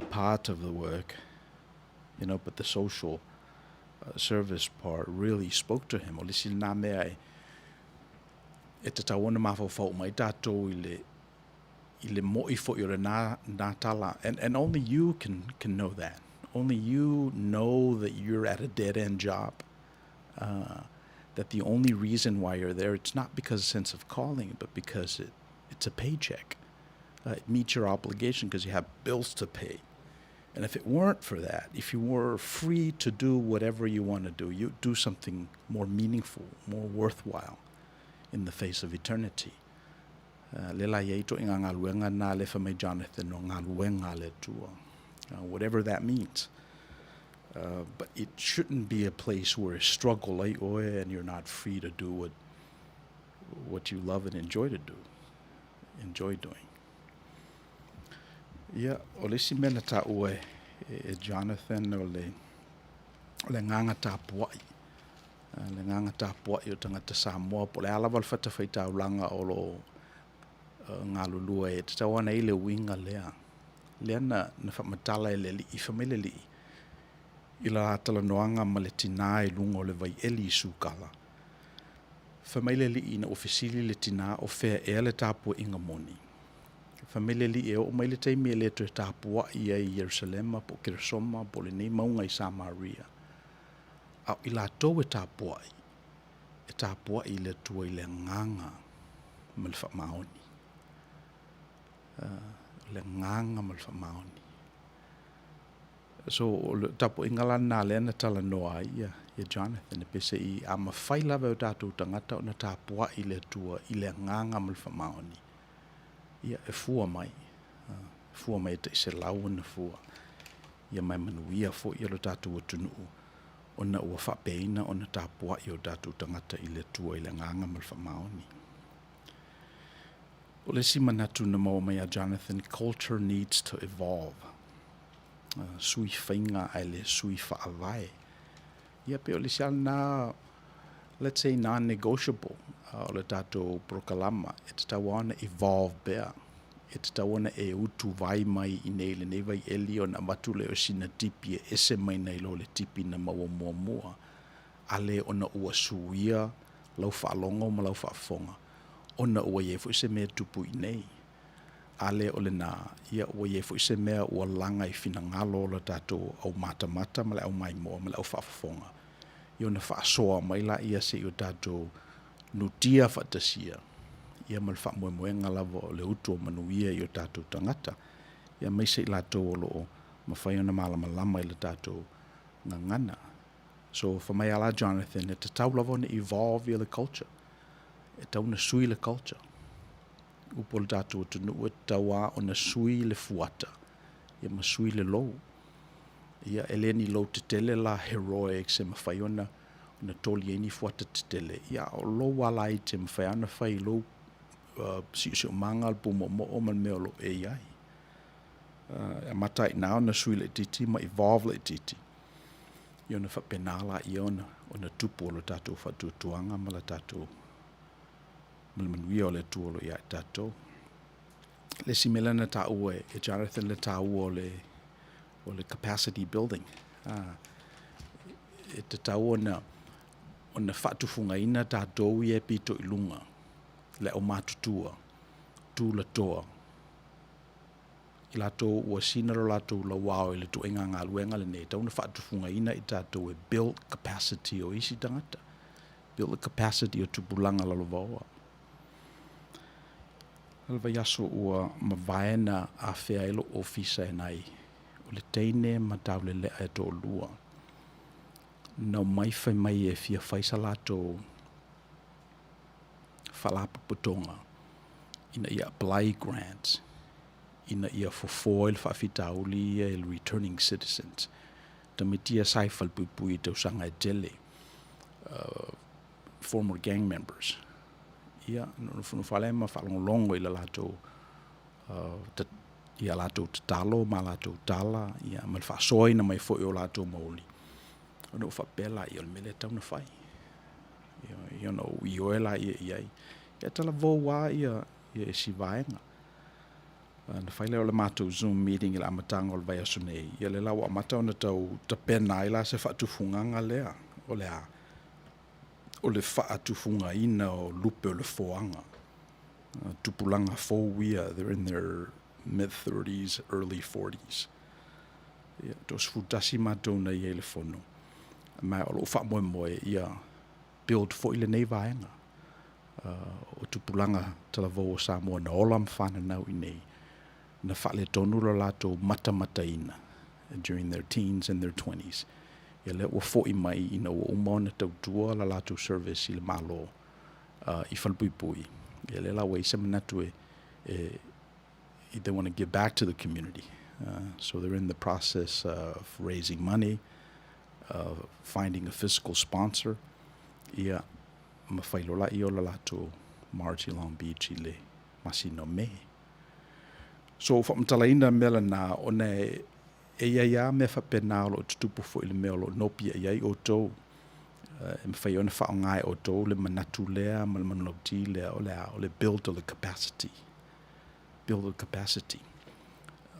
part of the work, but the social service part really spoke to him. O lisi nā mea e te tawana mawhau mai tātou I le mo'i fo I re nā tala. And only you can know that. Only you know that you're at a dead-end job. That the only reason why you're there, it's not because of sense of calling, but because it's a paycheck. It meets your obligation because you have bills to pay. And if it weren't for that, if you were free to do whatever you want to do, you'd do something more meaningful, more worthwhile in the face of eternity. Lela yeito inga ngā luenga nā le whamai Jonathan o ngā luenga le tua. Whatever that means. But it shouldn't be a place where it's struggle like oe and you're not free to do what you love and enjoy doing. Ia, o le si mena ta ue e Jonathan o le nganga ta puai. Le nganga ta puai o tangata Samoa po le alawa le whatawhaita ulanga o lo ngā lulua e te tawana I le winga lea. Lea na whamatala e le li I whamele li. I la atala noanga ma le tina e lunga o le vai eli I sukala. Whamele li I na ofisili le tina o whea e le tāpua inga moni. familia li e o mai le taimi e le to tapua ia I Jerusalema po Kirisoma po le nei maunga I Samaria. Au I lātou e tapua I le tua I le nganga ma le whamaoni. Le nganga ma le whamaoni. So o le tapu ingala nā lena tala noa ia Jonathan e pese I a mawhailawe o tātou tangata o na tapua I le tua I le nganga ma le whamaoni. Ia e fua mai te se lau na fua. Ia mai manuia fo I lo tātou atunu o na ua whapeina o na tāpua I o tātou tangata I le tua I le nganga ma le whamaoni. O le si manatu na mau mai a Jonathan, culture needs to evolve. Sui whainga ai le sui whaawai. Ia pe o le sial na, let's say non-negotiable o le tātou prokalama. E te tawana evolve bea. E te tawana e utu vai mai I nei le nei vai eli o na matu le o sina tipi e ese mai nei lo le tipi na maua mua mua. Ale o na ua suia, lau whaalongo ma lau whaafonga. O na ua ye fu se mea tupu I nei. Ale o le na ia ua ye fu se mea ua langa I fina ngalo le tātou au mata ma le au mai moa ma le au whaafonga. Ia na whaasoa mai la ia se I o tātou nutia whaatasia. Ia mal whaamoemoenga lava o le utu o manuia I o tātou tangata. Ia mai se I lātou o loo ma whai ona malama I le tātou ngangana. So whamai ala Jonathan, e te tau lava na evolve I le culture. E tau na sui le culture. Upo le tātou tunu e tau a o na sui le fuata. Ia ma sui le lou. Ia eleni lou te tele la heroic se ma whai ona na toli e ni fuata te tele. Ia o lou ala I te ma whai ana whai lou si o manga al pumo mo o man meo lo e iai. A matai nao na sui le titi ma evolve le titi. Ia na whapenala I ona o na tupu o le tātou whatutuanga ma le tātou manuia o le tuolo ia tātou. Le simela na tā ua e Jonathan le tā ua o le capacity building. E te tā ua na o na whatufunga ina tātou I e pito I lunga. Le o mātutua, tū la toa. I lātou ua sinaro lātou la wao I le tu inga ngā luenga le nei. Tau na whatufunga ina I tātou e build capacity o isi tangata. Build the capacity o tupulanga la lovaoa. Alva yaso ua mawaena a whea ilo ofisa e nai. O le teine ma tau le lea e tō lua. Nau mai whai mai e fia whaisa lātou whalapaputonga. Ina ia apply grants. Ina ia fofoil whawhitauli e returning citizens. Tamitia sai whalpupui tau sanga e tele. Former gang members. Ia, no whalema whalongolongo I la lātou ia lātou tatalo, ma lātou tala, ia mal whaasoi na mai fo I o lātou maoli. Ono whapela I o mele tau na whai. Ia no I oela ia iai. Ia tala vō wā ia e si vaenga. Na whaile o le mātou Zoom meeting I la amatanga o le vai aso nei. Ia le lawa amata ona tau tapena I la se whaatufunganga lea. O le a. O le whaatufunga ina o lupe o le foanga. Tupulanga fōwia, they're in their mid-30s, early 40s. Ia, tos futasi mātou na I le fono. Mai o lo whaamoemoe ia build fo I le nei vaenga. O tupulanga talavō o Samoa na ola mwhana nau I nei. Na whaale tonu la lātou mata ina during their teens and their 20s. Ia le ua fo'i mai ina ua umona tautua la lātou service I le malo I whalpuipui. Ia le la wei se manatu they want to give back to the community. So they're in the process of raising money, finding a fiscal sponsor. Ia mawhailola I o la lātou Margie Long Beach I le masino me. So whamtalaina mela nā o ne e ia me whapena lo tutupu fo I le mea lo nopia iai Outou. E mwhai ona whaongai Outou le manatu lea, ma le manulauti lea o le build of the capacity. Build the capacity.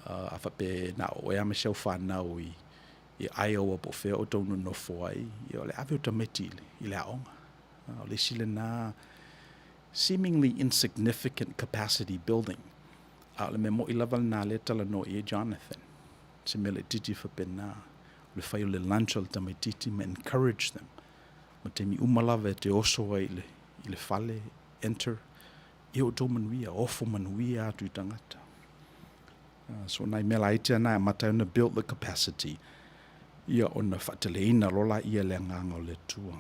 A whape na o ea me siau whanau I Iowa po whea Outou no nofo ai. I o le awe o tameti I le aonga. O le sile nā seemingly insignificant capacity building. A le me mo I lava na le tala no e Jonathan. Se me le titi whapena. Le whai o le lunch o le tamaititi me encourage them. Ma te mi umalawa e te oso ai I le whale, enter. I Outou Manuia, ofo Manuia atu I tangata. So nai mela aitea na mata ona build the capacity. Ia ona whateleina lola ia le nganga o le tua.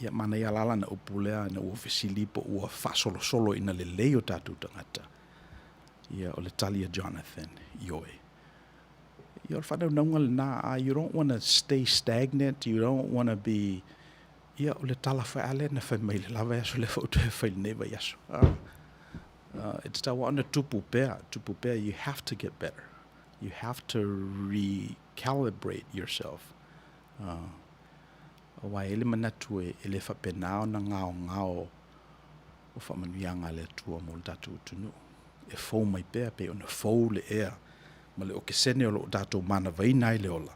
Ia mana ia lala na upulea na ua fesilipo ua whasolo solo ina le leo tatu tangata. Ia o le talia Jonathan, ioe. Ia o le whanau naunga le na, you don't want to stay stagnant, you don't want to be, ia o le tala whai ale na whai mai le lawa yaso le whautu e whai neva yaso. It's tawa ona tupu pea, you have to get better. You have to recalibrate yourself. Wa ele manatu ele whapenao na ngao o whamanuianga le tua mo le tatu tunu. E fau mai pea pe ona fau le ea. Ma le o ke sene o lo tatou mana vaina I le ola.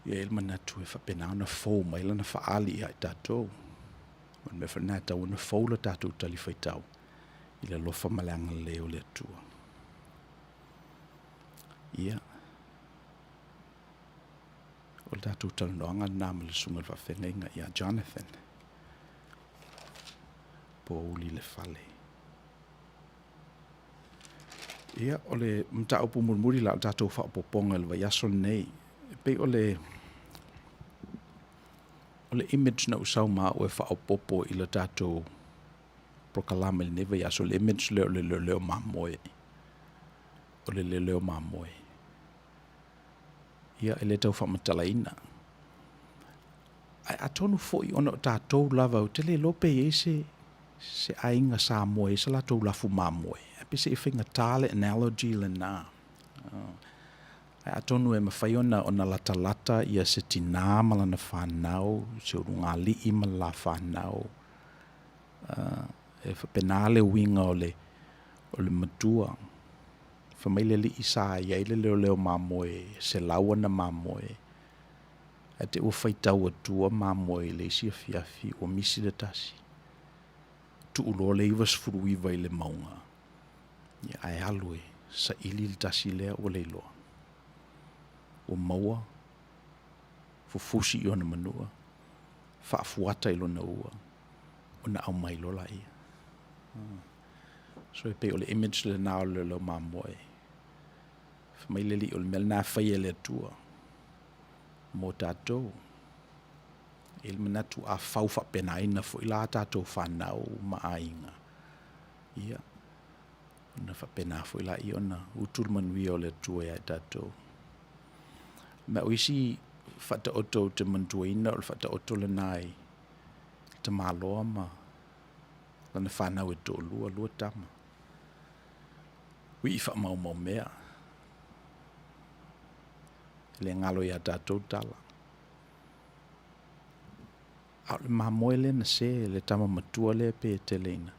Ia ele manatu e whapenao na fau mai lana whaali ia I tatou. Man me whanai tau ona fau le tatou tali whaitau. I le lofa malanga leo le tua. Ia. O le tatou talanoanga nā ma le sunga le whawhenga ia Jonathan. Po uli le whale. Ia o le mta upu murmuri la o tatou whaopoponga le vaiaso nei. Pe o le image na usau maa o e whaopopo I le tatou prokalama le neva iaso le image leo leo mamoe. O le leo mamoe. Ia ele tau whamatalaina. Ai atonu foi ona o tātou lava o tele lope e se ainga sa moe, se la tau lafu mamoe. Ape se whinga tāle analogy le nā. Ai atonu e mawhai ona lata ia se tina malana whanau, se urunga li I mala whanau. E whapenale winga o le matua. Whamaile li isa ia le leo mamoe, se laua na mamoe. E te ua whaitau atua mamoe le isi a fiafi o Misi le tasi. Tu ulo le iwa sfuru iwa I le maunga. Ia ai alue, sa ili le tasi lea o le iloa. O maua, fufusi I ona manua, whaafuata ilo na ua, o na au mai lola ia. So e pe o le image le nao le lo mamoe. Mai le li o le mel na whaia le tua. Mo tātou. Il manatu a whauwha pena ina fo I la tātou whanau ma ainga. Ia. Ona whapena fo I la I ona utul Manuia o le tua ia tātou. Ma o isi whata oto te mantuaina o le whata oto le nai. Te maloa ma. Lana whanau e tō lua tama. Ui wha mau mea. Le ngalo ia tātou tala. Au le mamoe le na se le tama matua le pe te leina.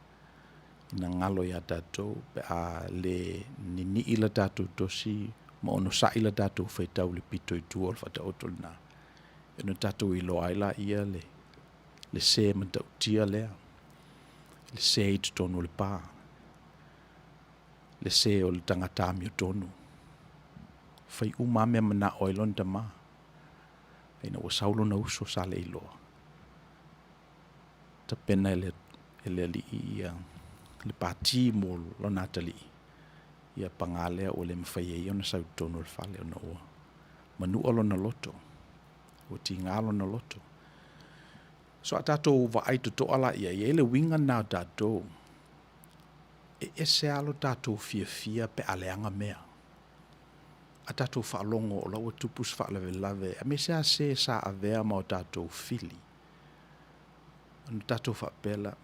Ina ngalo ia tātou pe a le nini ila tātou tosi ma ono sa ila tātou whaitau le pito I tua o whata otol nā. Ino tātou I loa ila ia le se matau tia lea. Le se I tonu le pā. Le se o le tangata mi o tonu. Fai umame mana oilon tama. Ina wa saulo na uso sa le iloa. Ta pena ele li ia le pati mo lo natali. Ia pangale o le mfai ia na sa tonu le fale ona o. Manu olo na loto. O ti ngalo na loto. So atato va ai to ala ia ele winga na tato. E se alo tato fia pe aleanga mea. A tatou whaalongo o laua tupus whaalave. A me sea se sa avea ma o tatou fili. Anu tatou whaapela,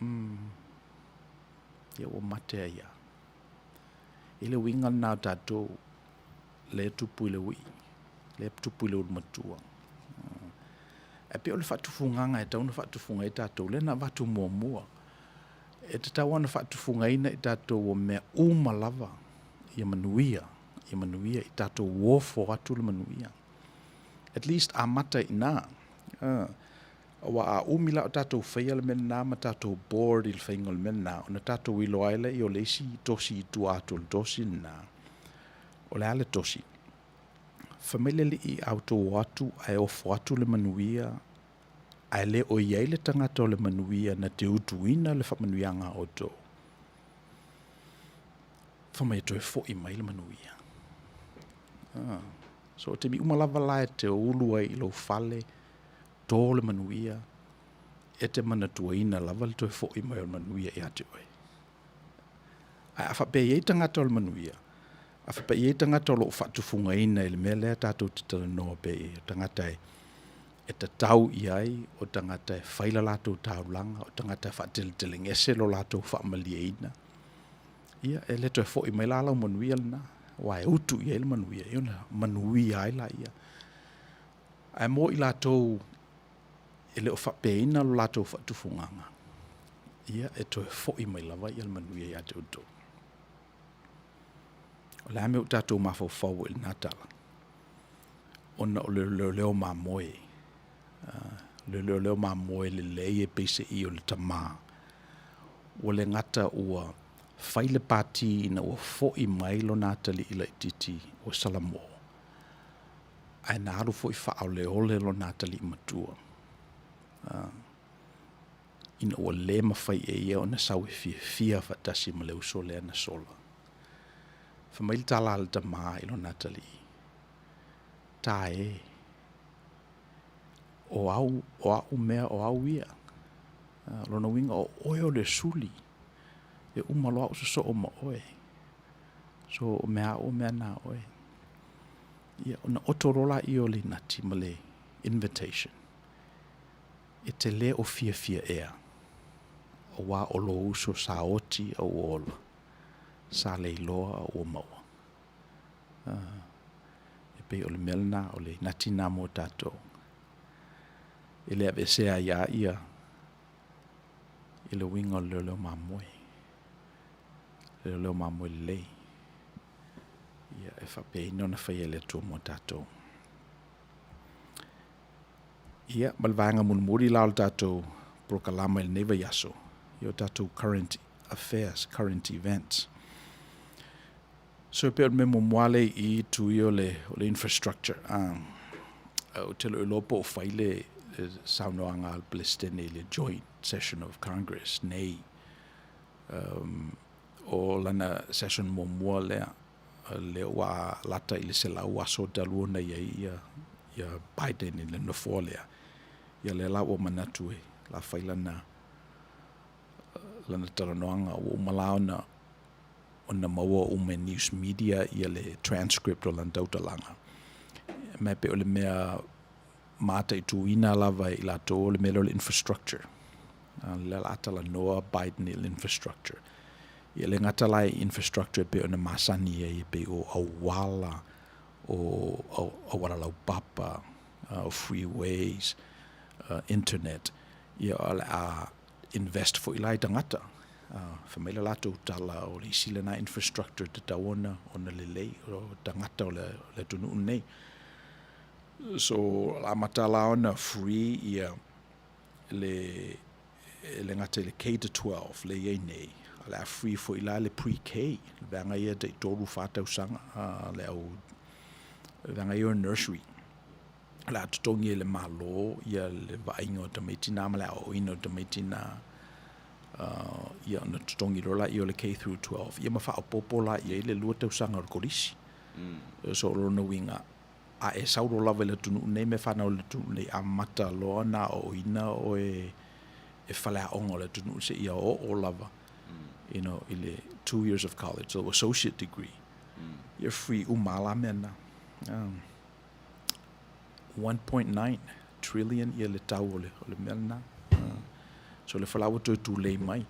ia o matea ia. Ele winga na tatou le tupu ile wi. Le tupu ile matua. E pe o le whaatufunganga e tauna whaatufunga I tatou. Le na watu mua. E te tawana whaatufunga ina I tatou o mea umalava. Ia Manuia. I Manuia I tātou wofo atu le Manuia. At least a mata ina. wa a umila o tatou whaia le mena ma tatou board i le whainga le mena, o na tatou ilo aile i o leisi tosi i tu ato le tosi na, o le ale tosi. Famile li i Outou atu, ai ofo atu le manuia, ai le o iai le tangata o le manuia na te utuina le whamanuianga o Outou. Whamai toi fo i mai le manuia. So te mi umalava lae te ulu ai ilo fale, tō le manuia, e te mana tuaina lava le toi fo i mai o le manuia i ate oi. Ai a whape iei tangata o le manuia, a whape iei tangata o lo whatufunga ina i le mea lea tātou te tala noa pe e tangata e ta tau i ai, o tangata e whaila lātou taulanga, o tangata e whateletele ngese lo lātou whaamalia ina. Ia, e le toi fo i mai lālau manuia lana, wa e utu i ele manuia, i ona manuia ai la ia. Ai mo i lātou, e le o whapeina lo lātou whatufunganga. Ia, e toi fo i mai lava i ele manuia i ate utu. O le ame o tātou mawhau i Natala. Ona o leo mā moe. Leo mā moe le lei e pese i o le tamā. O le ngata ua whaile pāti na ua fo i mai lo Natali i la ititi o Salamo. Ai nā aru fo i whaau le ole lo Natali i matua. Ina ua le mawhai e ia o na sau e fia whatasi ma le uso lea na sola. Whamaili tala ala ta maa ilo Natali. Tā e. O au mea o au ia. Lona winga o oe o le suli. E umaloa o so o ma oe. So o mea na oe. Ia, ona otorola i o le nati ma le invitation. E te le o fia ea. O wā o lo uso sa oti o ola. Sa le iloa o maua. E pe o le melna o le natina mo tatou. E le ave sea ia ia. E le winga o leo mamoe. Leo mamoe lei. Ia e whape ino na whaia le tua mo tatou. Ia malvanga munumuri lao tatou prokalama il neva yaso. Yo tatou current affairs, current events. So pe me mo moale I tu o le infrastructure. O te lo lopo o faile saunoanga al Palestine le joint session of Congress nei. O lana session mo moale le wa lata I le sela wa so taluona ia Biden I le nofolea. Ia le la o manatue la faila na lana talanoanga o malaona ona maua ume news media ia le transcript o lan tautalanga. Me pe o le mea mata I tuina lava I lato o le mea le infrastructure. Le la atala noa Biden I le infrastructure. Ia le ngatala I infrastructure pe ona masani ia pe o awala o awala lau papa, o freeways, internet. Ia a invest fo ilai tangata. Whamaila lato tala o le isila na infrastructure te tawana o na lelei o tangata o le tunu nei. So la matala ona free ia le ngata le K-12 le iei nei. Le free fo ila le pre-K. Le vanga ia te toru whātau sanga le au vanga ia nursery. La tutongi le malo ia le vainga o tamaitina ma le au ino tamaitina ia na tutongi rola ia le K through 12. Ia mawha o popola ia le lua tau sanga o korisi. So rona winga a e sauro lava le tunu nei me whanau le tunu nei a mata loa na o ina o e whalea ongo le tunu se ia o lava. You know, ile 2 years of college, so associate degree. You're free umala mena. 1.9 trillion ia le tau o le mena. So le whalawa tu lei mai.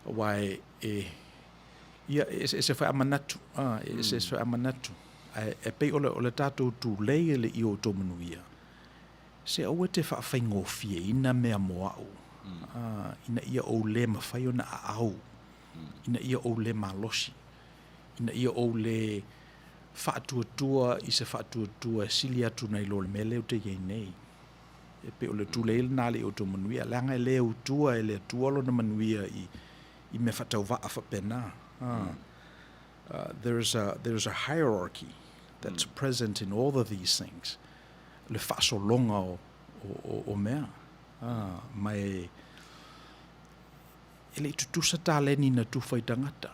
Wai ia se wha amanatu. Se wha amanatu. E pei o le tātou tu lei le I Outou manuia. Se au te wha whaingofie ina mea moau. Ina ia o le mawhai o na au. Ina ia o le malosi. Ina ia o le whaatua-tua I se whaatua-tua sili atu nei lo le mele o te iei nei. e pe o le tuleile nā le Outou Manuia, langa e le utua e le tuolo na Manuia i me whatau waa whapena. There's a hierarchy that's present in all of these things. Le whaasolonga o mea. Mai e le tutusa tā leni na tūwhai tangata.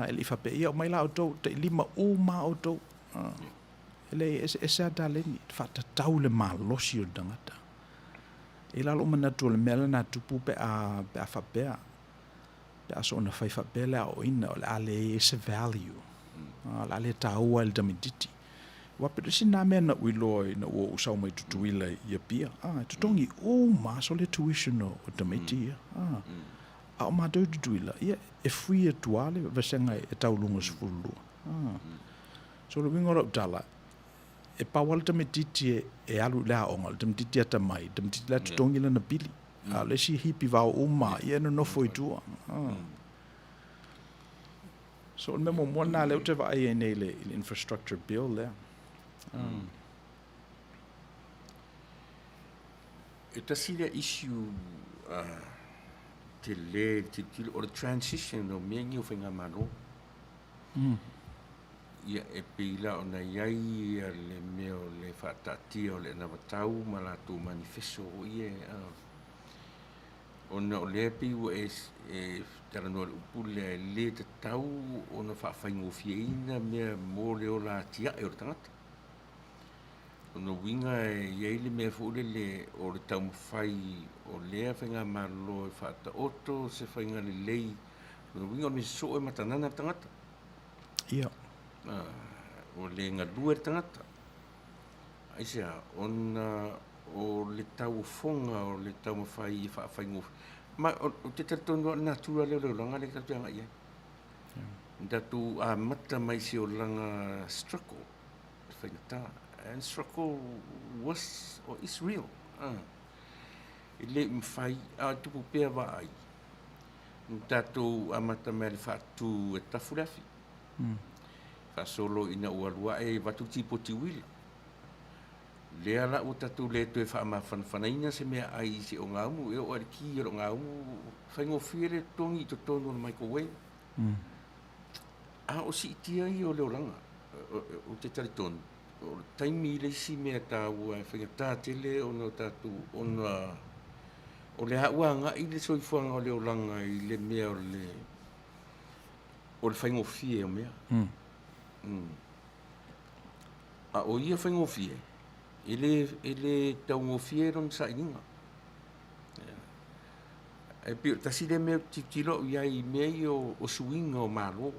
E le whape ia o mai la Outou, te lima o ma Outou. Ele ese ada leni fata tau le malosi o tangata. E la lo manatu le mela na tupu pe a whapea. Pe a so na whai whapea le o ina o le ale ese value. Le ale taua le tamiditi. Wapere si nā mea na uiloi na ua usau mai tutuila ia pia. Tutongi o ma so le tuition o tamiti ia. A o mātou tutuila. Ia e fui e tuale vasenga e taulunga sifulua. So le wingora utala. E pawal tamititi e alu lea onga, tamititi ata mai, tamititi lea tutongi lana pili. Le si hipi vau uma, ia no nofo i tua. So le memo mwana leo te vai e nei le infrastructure bill lea. E tasi le issue te le, o le transition o mea ngi o whainga mano. Ia e pila o na iai le mea o le whaatatia o le nawatau ma la tō manifesto o ie. O na o le piu e taranoa le upu le te tau o na whaaffaingofia ina mea mō leo la tia e o le tangata. O na winga e iai le mea fuule le o le tau mawhai o lea whainga malo e whaata oto se whainga le lei. O na winga o me so e matanana tangata. Ia. O le ngalua le tangata. Aisea, o le tau fonga o le tau mawhai e whaaffaingofia. Ma o te tatonu na tura leo langa le tatu anga ia. Datu a mata mai si o langa struggle. Whaingata. And struggle was or is real. Ile mwhai a tupu pēr wa ai. Datu a mata mai le whaatu e tafurafi. Whasolo ina uarua e watu tipo tiwila. Lea la o tatu le to e whaamawhanawhanaina se mea ai se o ngaumu, e o ariki o ngaumu, whaingofia tongi to tono o microwave. A o si itia i o leolanga, o te taritonu. O taimi le si mea tā ua e whaingatā tele o no tatu, o le hauanga i le soifuanga o leolanga i le mea o le whaingofia o mea. A o ia whaingofia. Ele tau ngofia ron sa ininga. E pio, tasi le mea titilo iai mei o suinga o malo.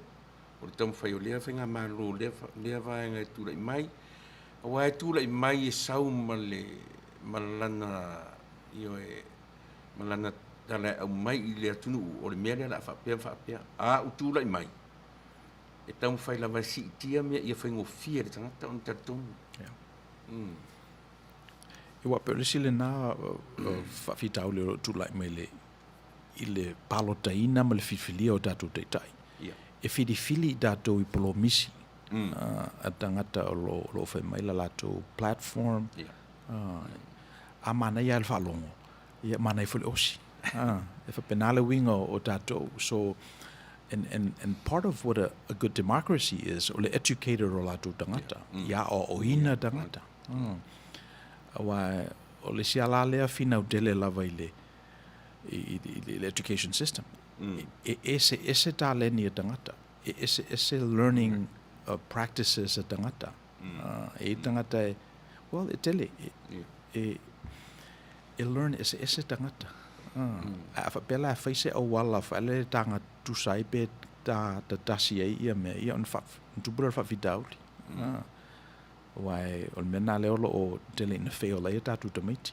O le tamu whai o lea whainga malo, lea vaenga e tūlai mai. A wai tūlai mai e sau malana malana tala au mai i lea tunu o le mea lea la whapea. A u tūlai mai. E tamu whai la vai si itia mea ia whaingofia le tangata o ni tatonu. E wa pe le na whawhitau le tūlai mai le i le palotaina ma le whiwhilia o tātou teitai. E whiwhili i tātou i polo Misi. A tangata o lo whai mai la lātou platform. A mana ia le whalongo. Ia mana i whule osi. E whapenale winga o tātou. So, and part of what a good democracy is, o le educator o lātou tangata. Ia o ina tangata. Wa o le siala lea fina o dele lava i le education system. Ese tā leni a tangata. Ese learning practices a tangata. E tangata e, well, e tele. E learn ese tangata. A whapela e whaise au wala, whaele tanga tusai pe ta tasi ai ia mea, ia on tupura whawhitauri. Wai o mena leo o tele ina wheo lai tātou tamaiti.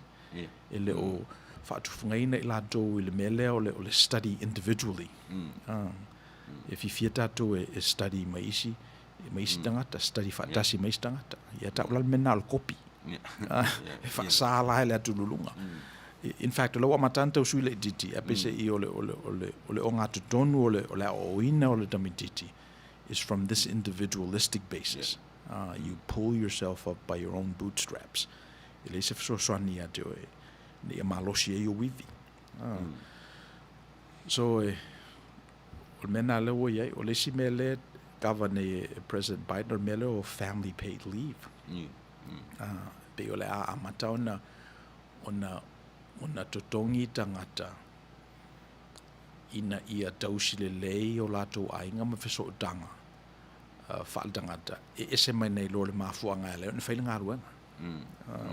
E le o whaatufungaina i lātou i le mea leo o le study individually. E whiwhia tātou e study maisi tangata, study whaatasi maisi tangata. Ia tāulal mena o kopi. E whaasāla he le atu lulunga. In fact, o le wamatanta o sui le titi, a pese i o le o ngātu tonu o le oina o le tamititi is from this individualistic basis. You pull yourself up by your own bootstraps. I le se fesoasoani ate o ne ia malosi e o wivi. So o le mena le ua iai, o le si mea le Governor President Biden o mea le o family paid leave. Pe o le a amata ona totongi tangata ina ia tausi le lei o latou ainga ma fesoʻatanga faaletagata e ese mai nei lo le mafuaga e lea ona faile galuega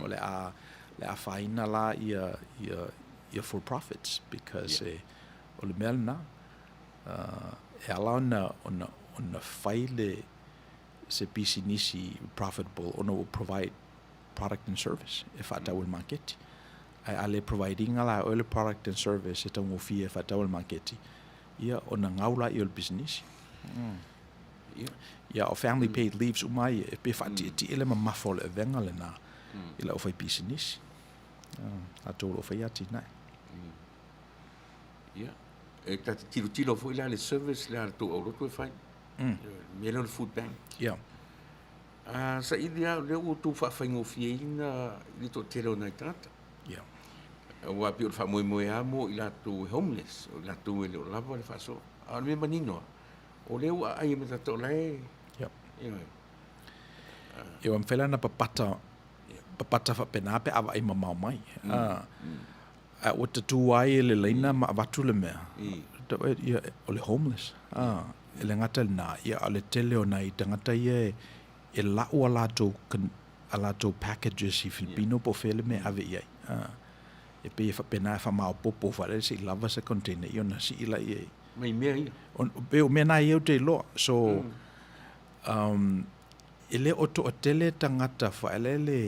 o le a faina la ia for profits because o le mea lana e ala ona fai le se pisinisi profitable ona will provide product and service e faatau le maketi ai ale providing ala o le product and service e taugofia e faatau le maketi ia ona gaula i o le business ia o family paid leaves umai e pe faatiʻitiʻi le mamafa o le evega lenā i le o fai pisinisi atou loo fai atinaʻi ia e tatitilotilo foʻi lea le service lea latou aulotu e fai mea le food bank ia saʻili a lea ua tu faafaigofiaina i le toʻatele ona i tagata ia ua pe o le faamoemoe a mo i latou homeless o latou e le o lava le faasoa a le mea manino o lea ua aia me tatou lae ia ma fai lana papata faapena pe avaai mamao mai a ua tatū ai e le laina ma avatu le mea ia o le homeless e le gata lenā ia o le tele ona i tagata ia e laʻu a latou packages i Filipino po fele me ave i ai e pe faapena e faamaopopo faale seʻi lava se container i ona siʻi lai ai mai mea ia pe o mea na iau te iloa so e le o toʻatele tagata faale le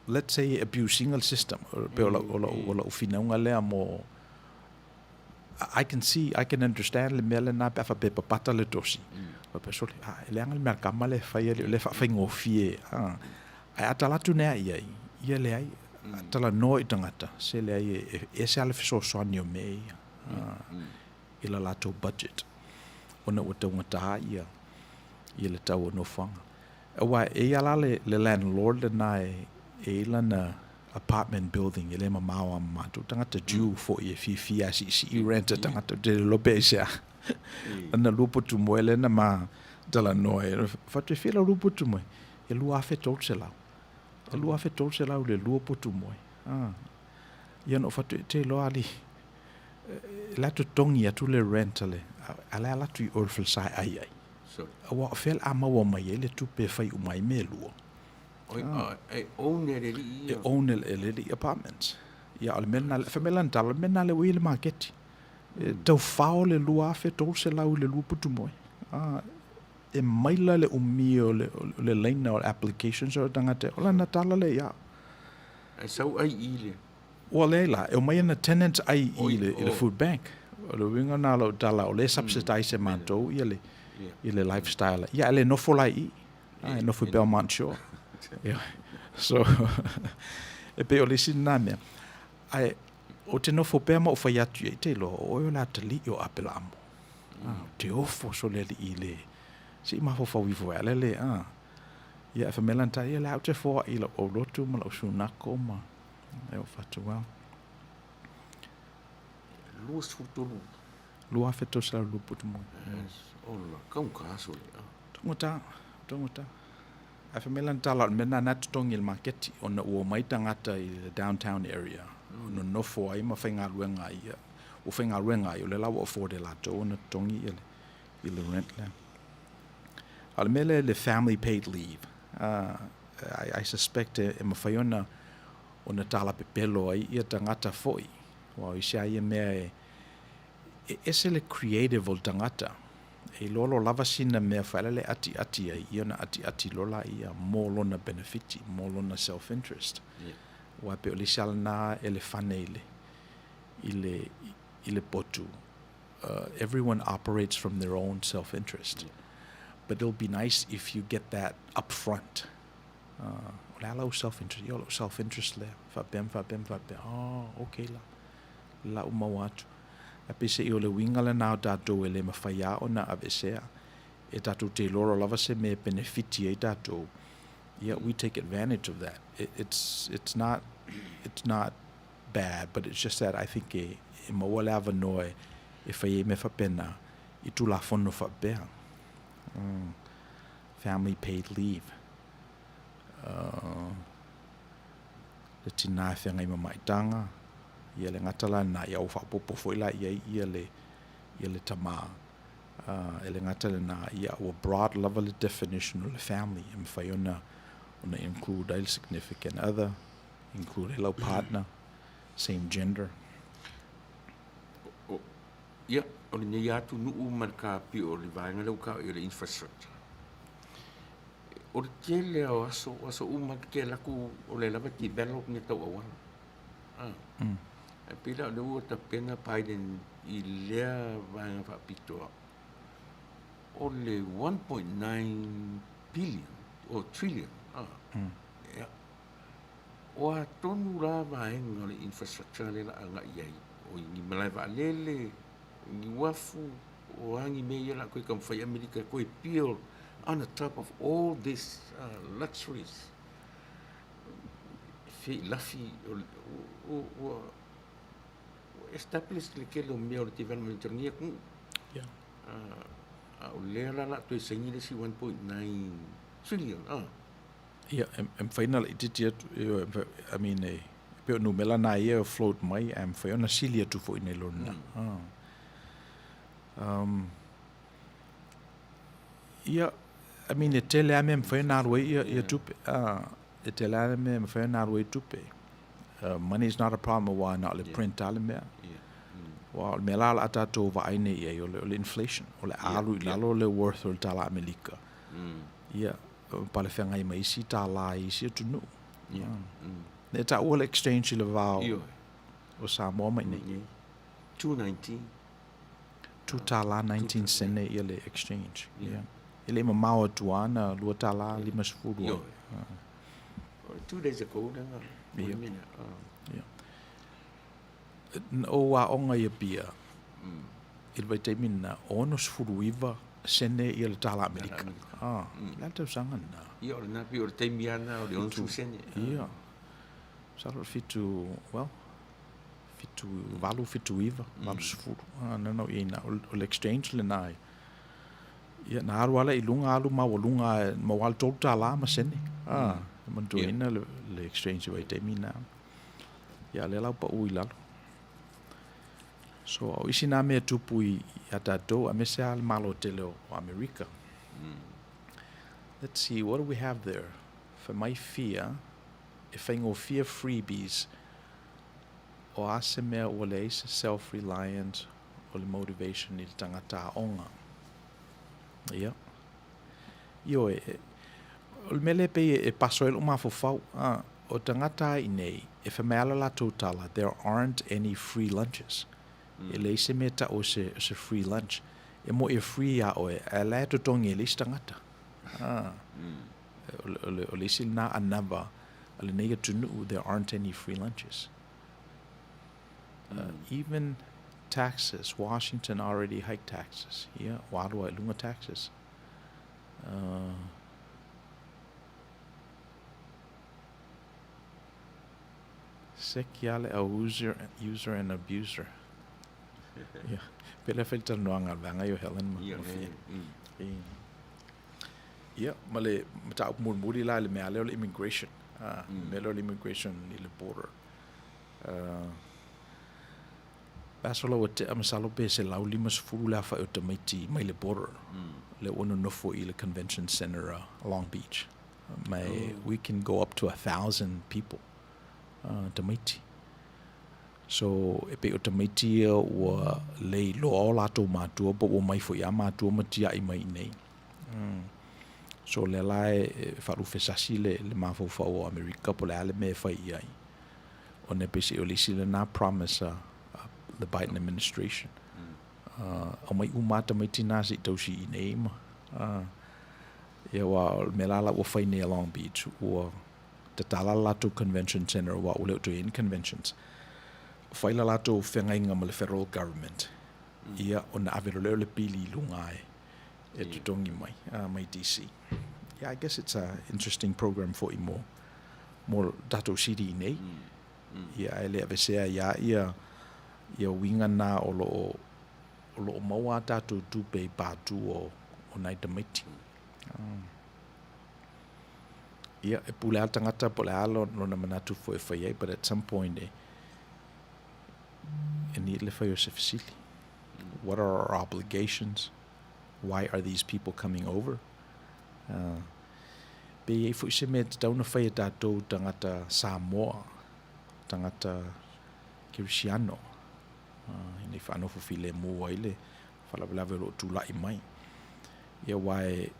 let's say abusing the system pe o lau finauga lea mo I can understand le mea lenā pe afa pe papata le tosi pe sole e leaga le mea kama le fai le faafaigofie ae atalatu nea ia leai talanoa i tagata se leai e se ale fesoasoani o mea ia i la latou budget ona ua taugatā ia le tauanofaga ua e ia la le landlord lenā e lana apartment building e le mamao a matou tagata Jew foʻi e fifia siʻisiʻi renta tagata te lope e sea ana lua putumoe lena ma talanoa e faatoefia lau lua putumoe e lua afe tolu selau le lua putumoe ia no faatoe loa ali la totogi atu le rent ale ale alatu i o le falasae ai ua o fea le a maua mai ai le tupe fai umai me lua e own e lelii e own e lelii apartments ia o le mena famela ntala le mena le ui le maketi taufao le lua afe tolu selau i le lua putumoe e maila le umi o le laina o le applications o le tagata o lana tala le ia e sau ai i le ua lea la e o mai ana tenants ai i le food bank o le uiga na lau tala o le subsidize e matou ia le lifestyle ia e le nofo lai i e nofo i Belmont Shore so e pe o le sina mea ai o te nofo pea ma o fai atu i te lo o la tali o apela amo te ofo so le i le si ma fo fau vivo ale le ia e famela nta ia le au te fo i lo o lotu ma lo sunako ma e o fatu wa luas futulu lua feto sa lupu tu mo ola kau kaso le tongota a famela nta la mena na tongi le market ona o mai tangata i the downtown area no nofo ai ma fainga luenga ia o fainga luenga i le lawa o fo de la to ona tongi i le rent la al mele le family paid leave I suspect e mawhaiona o na tala pepelo ai ia tangata foi wa i sia ia mea ese le creative o tangata e lolo lava sina mea whaelele ati ai ia na ati lola ia mo lona benefiti mo lona self interest wa pe o le salna ele fanele ile potu everyone operates from their own self interest but it'll be nice if you get that up front la self-interest yo self-interest le fa bem okay la uma watu a pese yo le winga le na dato ele ma faia ona avesea e dato te loro lava se me benefiti e dato Yeah, we take advantage of that. It's not bad, but it's just that I think e mawala vanoe if I me fapena itu la fono fapea. Family paid leave. Le tina whenga ima maitanga, ia le ngatala na ia ufa popo foila ia le tama. Ele ngatala na ia a broad level of definition of the family. Im whaiona ona include a significant other, include a partner, same gender. Ia, o le nei atu nuu man ka pi o le vaenga lau ka i le infrastructure. O le tele o aso uma ke laku o le lava develop ni tau awana. E pila o le ua ta pena Biden I lea vaenga whapitoa. O le 1.9 billion o trillion. Yeah. O a tonu la vaenga o le infrastructure le la anga iai. O ni malai va lele, ni wafu, o angi mea la koe kam whai Amerika koe pio on the top of all these luxuries. Fei lafi o establish le ke lo mea o le development internia kung. Yeah. O lea la toi sengi le si 1.9 trillion. Yeah, em whaina la ititi atu, I mean, peo numela na ia float mai, em whaiona sili atu fo ine lona. Yeah, I mean, e tele ame em whaina arwe ia tupe. E tele ame em whaina arwe tupe. Money is not a problem wa na le print ale mea. Wa me la atato va aine ia o le inflation, o le alu lalo le worth o le tala Amerika. Yeah. Pale whenga I maisi tā la isi atu nu. Ne ta ua le exchange I le vau o Samoa mai nei. 219. Tu tā la 19 sene I le exchange. Yeah. I le mamau atuana, lua tā la 5 2 days ago, yeah. O wa onga ia pia. Il vai te mina onos furuiva sene I le tala Amerika. La tau sanga na. Ia o le napi o le teimiana o le onsu sene. Ia. Saro fitu, well, fitu iva, valu sifuru. Nano ina, o le exchange le nai. Ia, na aru ala I lunga alu mawalunga, mawal tolu tala ma sene. Mantu ina le exchange vai te mina. Ia, le lau pa ui lalo. So, o isi nā mea tupu I atatou, a mese al malo tele o Amerika. Let's see, what do we have there? For my fear, if I go fear freebies, o ase mea o le ise self-reliant, o le motivation I le tangata onga. Ia. Io o le mele pe e paso elu mafofau, o tangata I nei, if a mea la totala, there aren't any free lunches. E le ise mea ta o se free lunch. E mo e free a oe, a le to tongi e le ise tangata. O le isi na anava, a le nega tunu, there aren't any free lunches. Even taxes, Washington already hiked taxes. Yeah, Walua lunga taxes. Sekiale a user and abuser. Yeah. Pela filter noanga vanga yo Helen. Yeah, male mata murmuri la le meale le immigration. Melo immigration ni le border. Basolo wote amasalo pe se lauli mas fulu la fa automatic mai le border. Le ono no fo I le convention center Long Beach. We can go up to 1,000 people. Tamaiti. So e pe o tamaiti o le lo la to matua po o mai fo ya matua matia I mai nei. So le lai faru fesasi le mafo fa o Amerika po le ale me fa ai. O ne pese o lisi le na promise the Biden administration. O mai umata mai tina si tausi I nei ma. Ia wa me lala o fai nei Long Beach o te tala lato convention center wa o le to in conventions. Fai la lato whengainga ma le federal government. Ia o na avero le pili lungai e tutongi mai, mai DC. I guess it's a interesting program for more dato city nei. Ia ele ave sea ia winga na o lo maua dato tupe batu o nai tamiti. Ia e pule al tangata pule alo no na manatu fo e whaiei, but at some point e ni le whai o se fasili. What are our obligations? Why are these people coming over? Pe e fo se me tauna whai e tātou tangata Samoa, tangata Kirisiano. Nei whanofo file mua ile, whalawelawe lo tūlai mai. Ia wai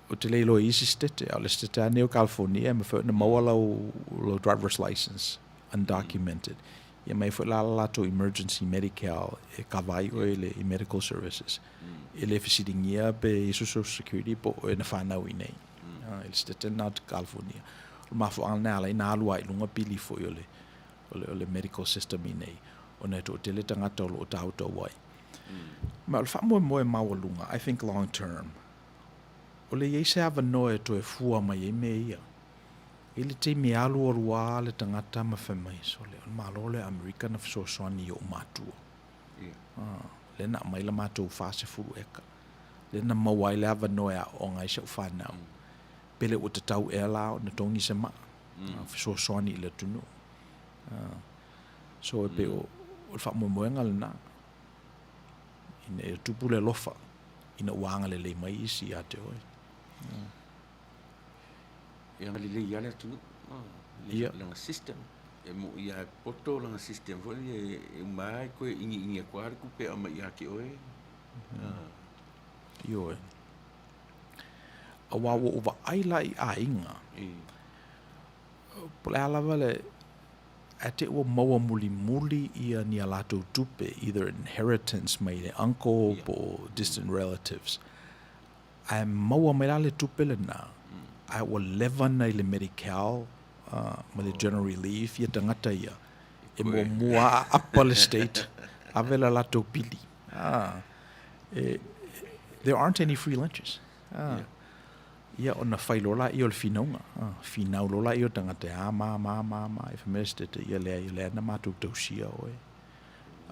o te leilo isi stete, au le stete a Neo California, me whai na maua lo driver's license, undocumented. Ia mai whai la to emergency medical e kawai o ele i medical services. Ele whisiringia pe i social security po e na whanau i nei. Ele stete na to California. O mafo ana ala ina alua i lunga pili fo i ole medical system i nei. O nei to tele tangata o lo tauta wai. Ma o le whamoe mawalunga, I think long term. O le iei se awa noe to e fua mai e me ia. Ele te me alu o rua le tangata ma whamai so le. O malo le Amerika na fisoswani o matua. Le na mai la matua fase furu eka. Le na mawai le awa noe a o ngai se u whanau. Pele o te tau e lao na tongi se maa. Fisoswani i le tunu. So e pe o le whamoe ngale na. Ina e tupu le lofa. Ina uanga le mai isi a te oi. Ia le iale tunu. Langa system. E mo ia poto langa system. Foli e mai koe ingi a kuare kupe ama ia ke oe. Ioe. A wawo uwa aila i a inga. Pole alawa le a te ua maua muli ia ni a lato tupe, either inheritance mai le uncle or distant relatives. A maua mai le tupe le na. A ua lewa nei le medical, ma le general relief, ia tangata ia. E mua apa le state, a vela lato pili. There aren't any free lunches. Ia ona whai lola i o le whinaunga. Whinau lola i o tangata ma. I whameste te ia lea na mātou tausia oe.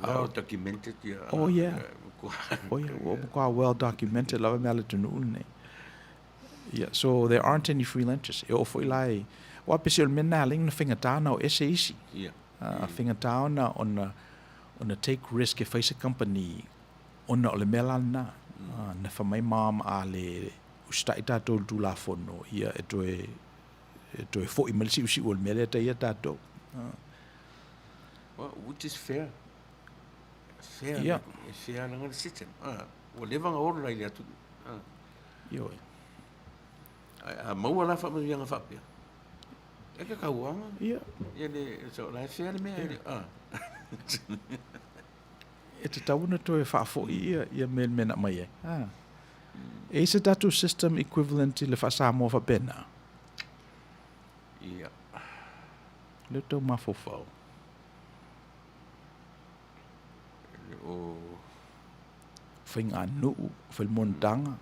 Well documented, yeah. Oh, yeah. Oh, yeah. Well documented. Lava mea le tunu nei. Yeah, so there aren't any free lunches. E o fwoi lai. Wa pesi o le mena ling na whingatana o ese isi. Yeah. Whingatana ona take risk e whaisa company ona o le mea lana. Na whamai maam a le ustai tātou tu la fono. Ia e toe fwoi malisi usi o le mea le ta ia tātou. Well, which is fair. Fair. Yeah. Fair langa le system. O levanga oro lai le atu. Ioe. A maua la whamarianga whapea. E ka kauanga. Ia. Ia le, so lai fair le mea. E te tauna toe whaafoi ia mena mai e. E se tatu system equivalent i le whaasamo whapena. Ia. Le tau mafofau. O Whainga nuu, whaimontanga.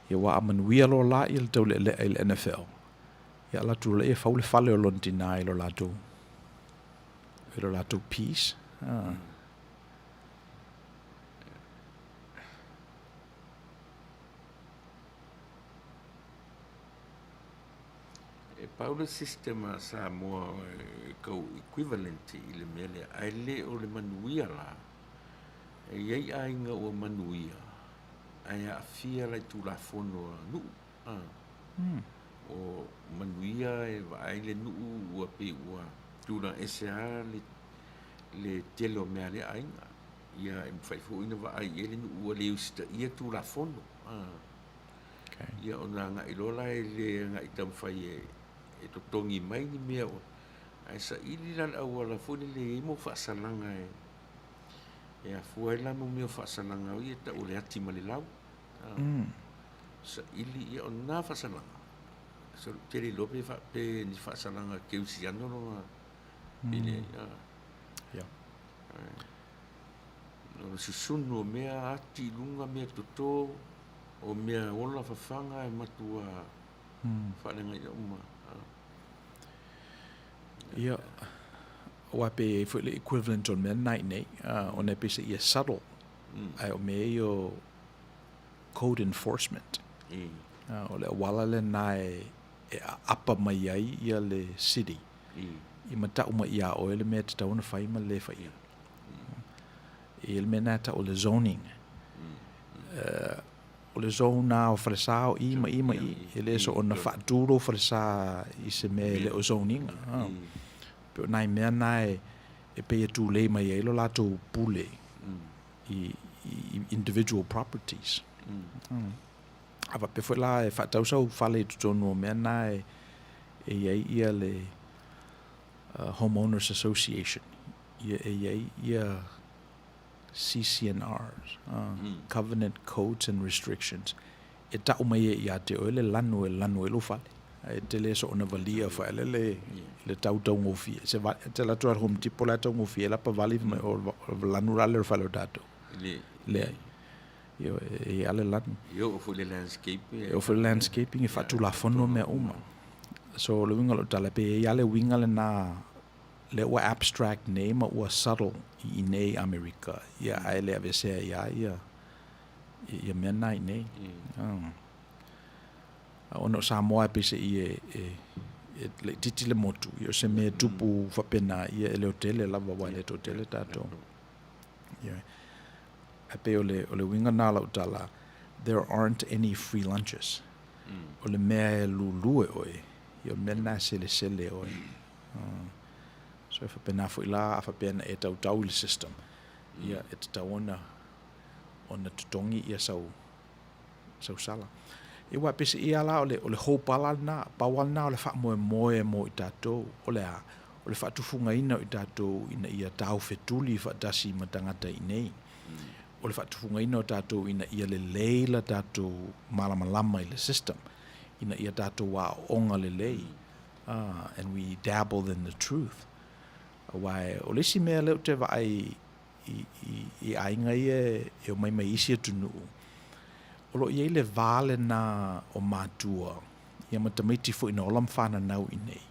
Ia wa a Manuia lo la i le tau le NFL. Ia la tu le e whau le whale o lontina i lo lato. I lo lato peace. e paula sistema sa moa kau equivalent i le mele ai le o le Manuia la. E iei ainga o Manuia. Ai a fia lai tu la fono nu. O Manuia e vai le nu ua pe ua tuna SA le telo mea le ainga. Ia e mwhaifu ina wa ai ele nu ua le usita ia tu la fono. Ia o nga nga ilola e le nga itam whai e totongi mai ni mea o. Ai sa ili lan au ala funi le imo whaasalanga e a fuai la mo meo whaasalanga o i e ta ule ati ma le lau. Sa ili ia o nga whaasalanga. So tere lope pe ni whaasalanga ke usiano no Ile Ia. o susunu o mea ati lunga mea toto o mea ola fafanga e matua wharenga i uma. Ia, o pe foi le equivalent on mea nai nei, o ne pese ia subtle, ai o mea i o code enforcement. O le wala le nai e apa mai ai ia le city. I matau mai ia o ele mea te tauna whai ma le whai ia. I le mea nata o le zoning. O le zona o wharesā o ima i, ele so o na whaaturo wharesā i se mea le o zoning. Pero nai mea nai e pe tu le mai e lo lato pule i individual properties. Ava pe foi la e whaatau sau whale tu tonu o mea nai e iei ia le Homeowners Association. Ia CCNRs, Covenant Codes and Restrictions. E tau mai e ia te o le lanu e lo whale. E te le so ona valia whaele le tau tau ngofi. Te la tuar home tipo la tau ngofi e la pa vali o lanu rale o whale o tato. Le ai. Io e ale lanu. Io o fu le landscaping. O fu le landscaping e whatu la whono mea uma. So le winga lo tala pe e ale winga le na le ua abstract nei ma ua subtle I nei Amerika. Ia ai le avesea ia mea nai nei. Ono Samoa pese I le titi le motu. Ia se me tupu whapena ia ele hotele lava wai le hotele tato. Ia. Ape o le winga nā lau tala, there aren't any free lunches. O le mea e lulue oi. Ia mea nā sele oi. So if whapena fo ila, a whapena e tau le system. Ia e te tau ona tutongi ia sau sala. E wā pese ia la o le hopala na, pawal na o le wha moe mo I tātou. O le wha tufunga ina o I tātou ina ia tau whetuli wha tasi matangata I nei. O le wha tufunga ina o tātou ina ia le leila tātou malamalama I le system. Ina ia tātou wā onga le lei. And we dabbled in the truth. Wai o lesi mea leo te vai I ainga e o mai isi atunu. O lo iei le vale na o mātua. Ia matamaiti fo ina olam whana nau I nei.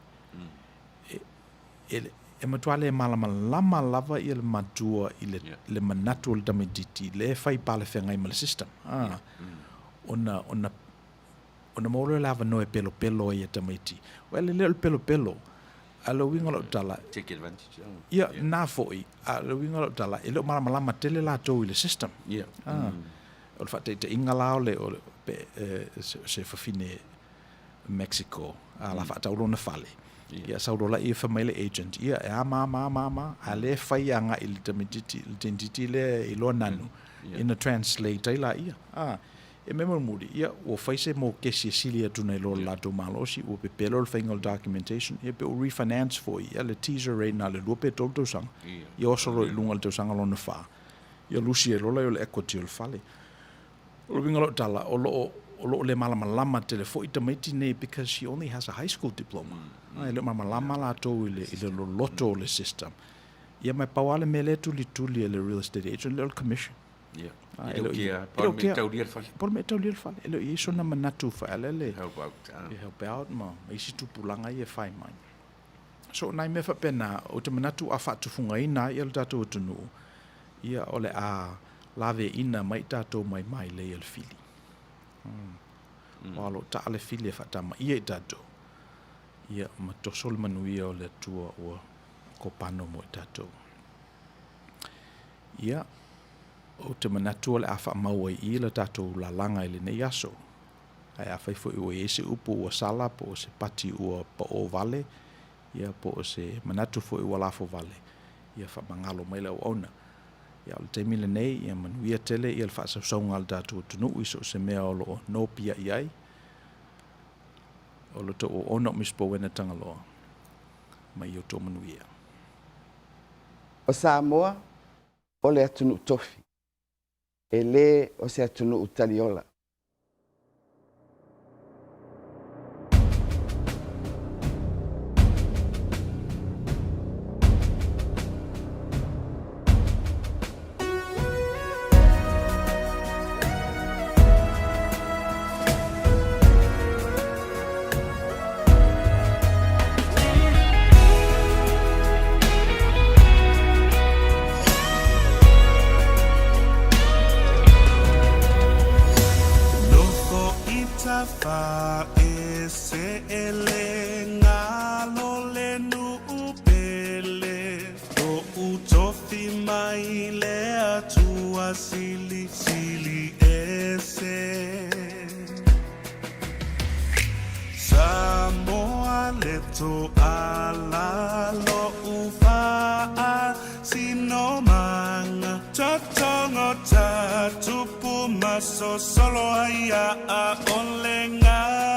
E matua le malamalama lava I le mātua I le manatu o le tamititi. Le whai pale whengai ma le system. Ona mauro lava no e pelo I e tamaiti. Wai le leo pelo. Alo winga lo tala. Take advantage. Ia, nā foi. Alo winga lo tala. E leo malamalama tele lātou I le system. Yeah. O le whate te inga lao le se whawhine Mexico. A la whatauro na whale. Ia saurola I whamaile agent. Ia, e a mā. A le whai anga I le tamititi le I loa nanu. Ina translate ila ia. E memo muri, ia, o whaise mo kesi sili atuna I loa lato malosi, o pe pelo le whaingal documentation, ia pe o refinance fo ia le teaser rate na le lupe tol tausanga. Ia osoro I lunga le tausanga lo na wha. Ia lusi e lola I o le equity o le whale. O lo wingalo tala, o lo le malamalama te le fo I tamaiti nei because she only has a high school diploma. Ia le malamalama lato I le loto o le system. Ia mai pawale me le tuli e le real estate agent, le commission. Yeah. Por me taulia le whale. Por me taulia le whale. Elo I so na manatu whaele le. Help out. Help out ma. Isi tupulanga I e whai mai. So nai me whapena o te manatu a whatufunga ina I le tātou atunu. Ia ole a lave ina mai tātou mai le il fili. Walo ta ale fili e whatama ia I tātou. Ia ma tosol manuia o le tua o kopano mo I tātou. Ia o te manatu o le awha maua I le tātou la langa I le nei aso. Ai awhai fo I o ese upo ua sala po o se pati ua pa o vale. Ia po o se manatu fo I ua lafo vale. Ia wha mangalo mai le o ona. Ia o le teimi le nei, ia manuia tele, ia le wha sausaunga le tātou tunu iso se mea o lo no pia I ai. O lo to o ono Misipouena Tagaloa. Mai Outou manuia. O Samoa, o le atunu tofi. E le o se atunu utaliola. mai lea tua sili sili ese Samoa leto ala lo ufa sino manga Totongo tatupu maso solo haya a olenga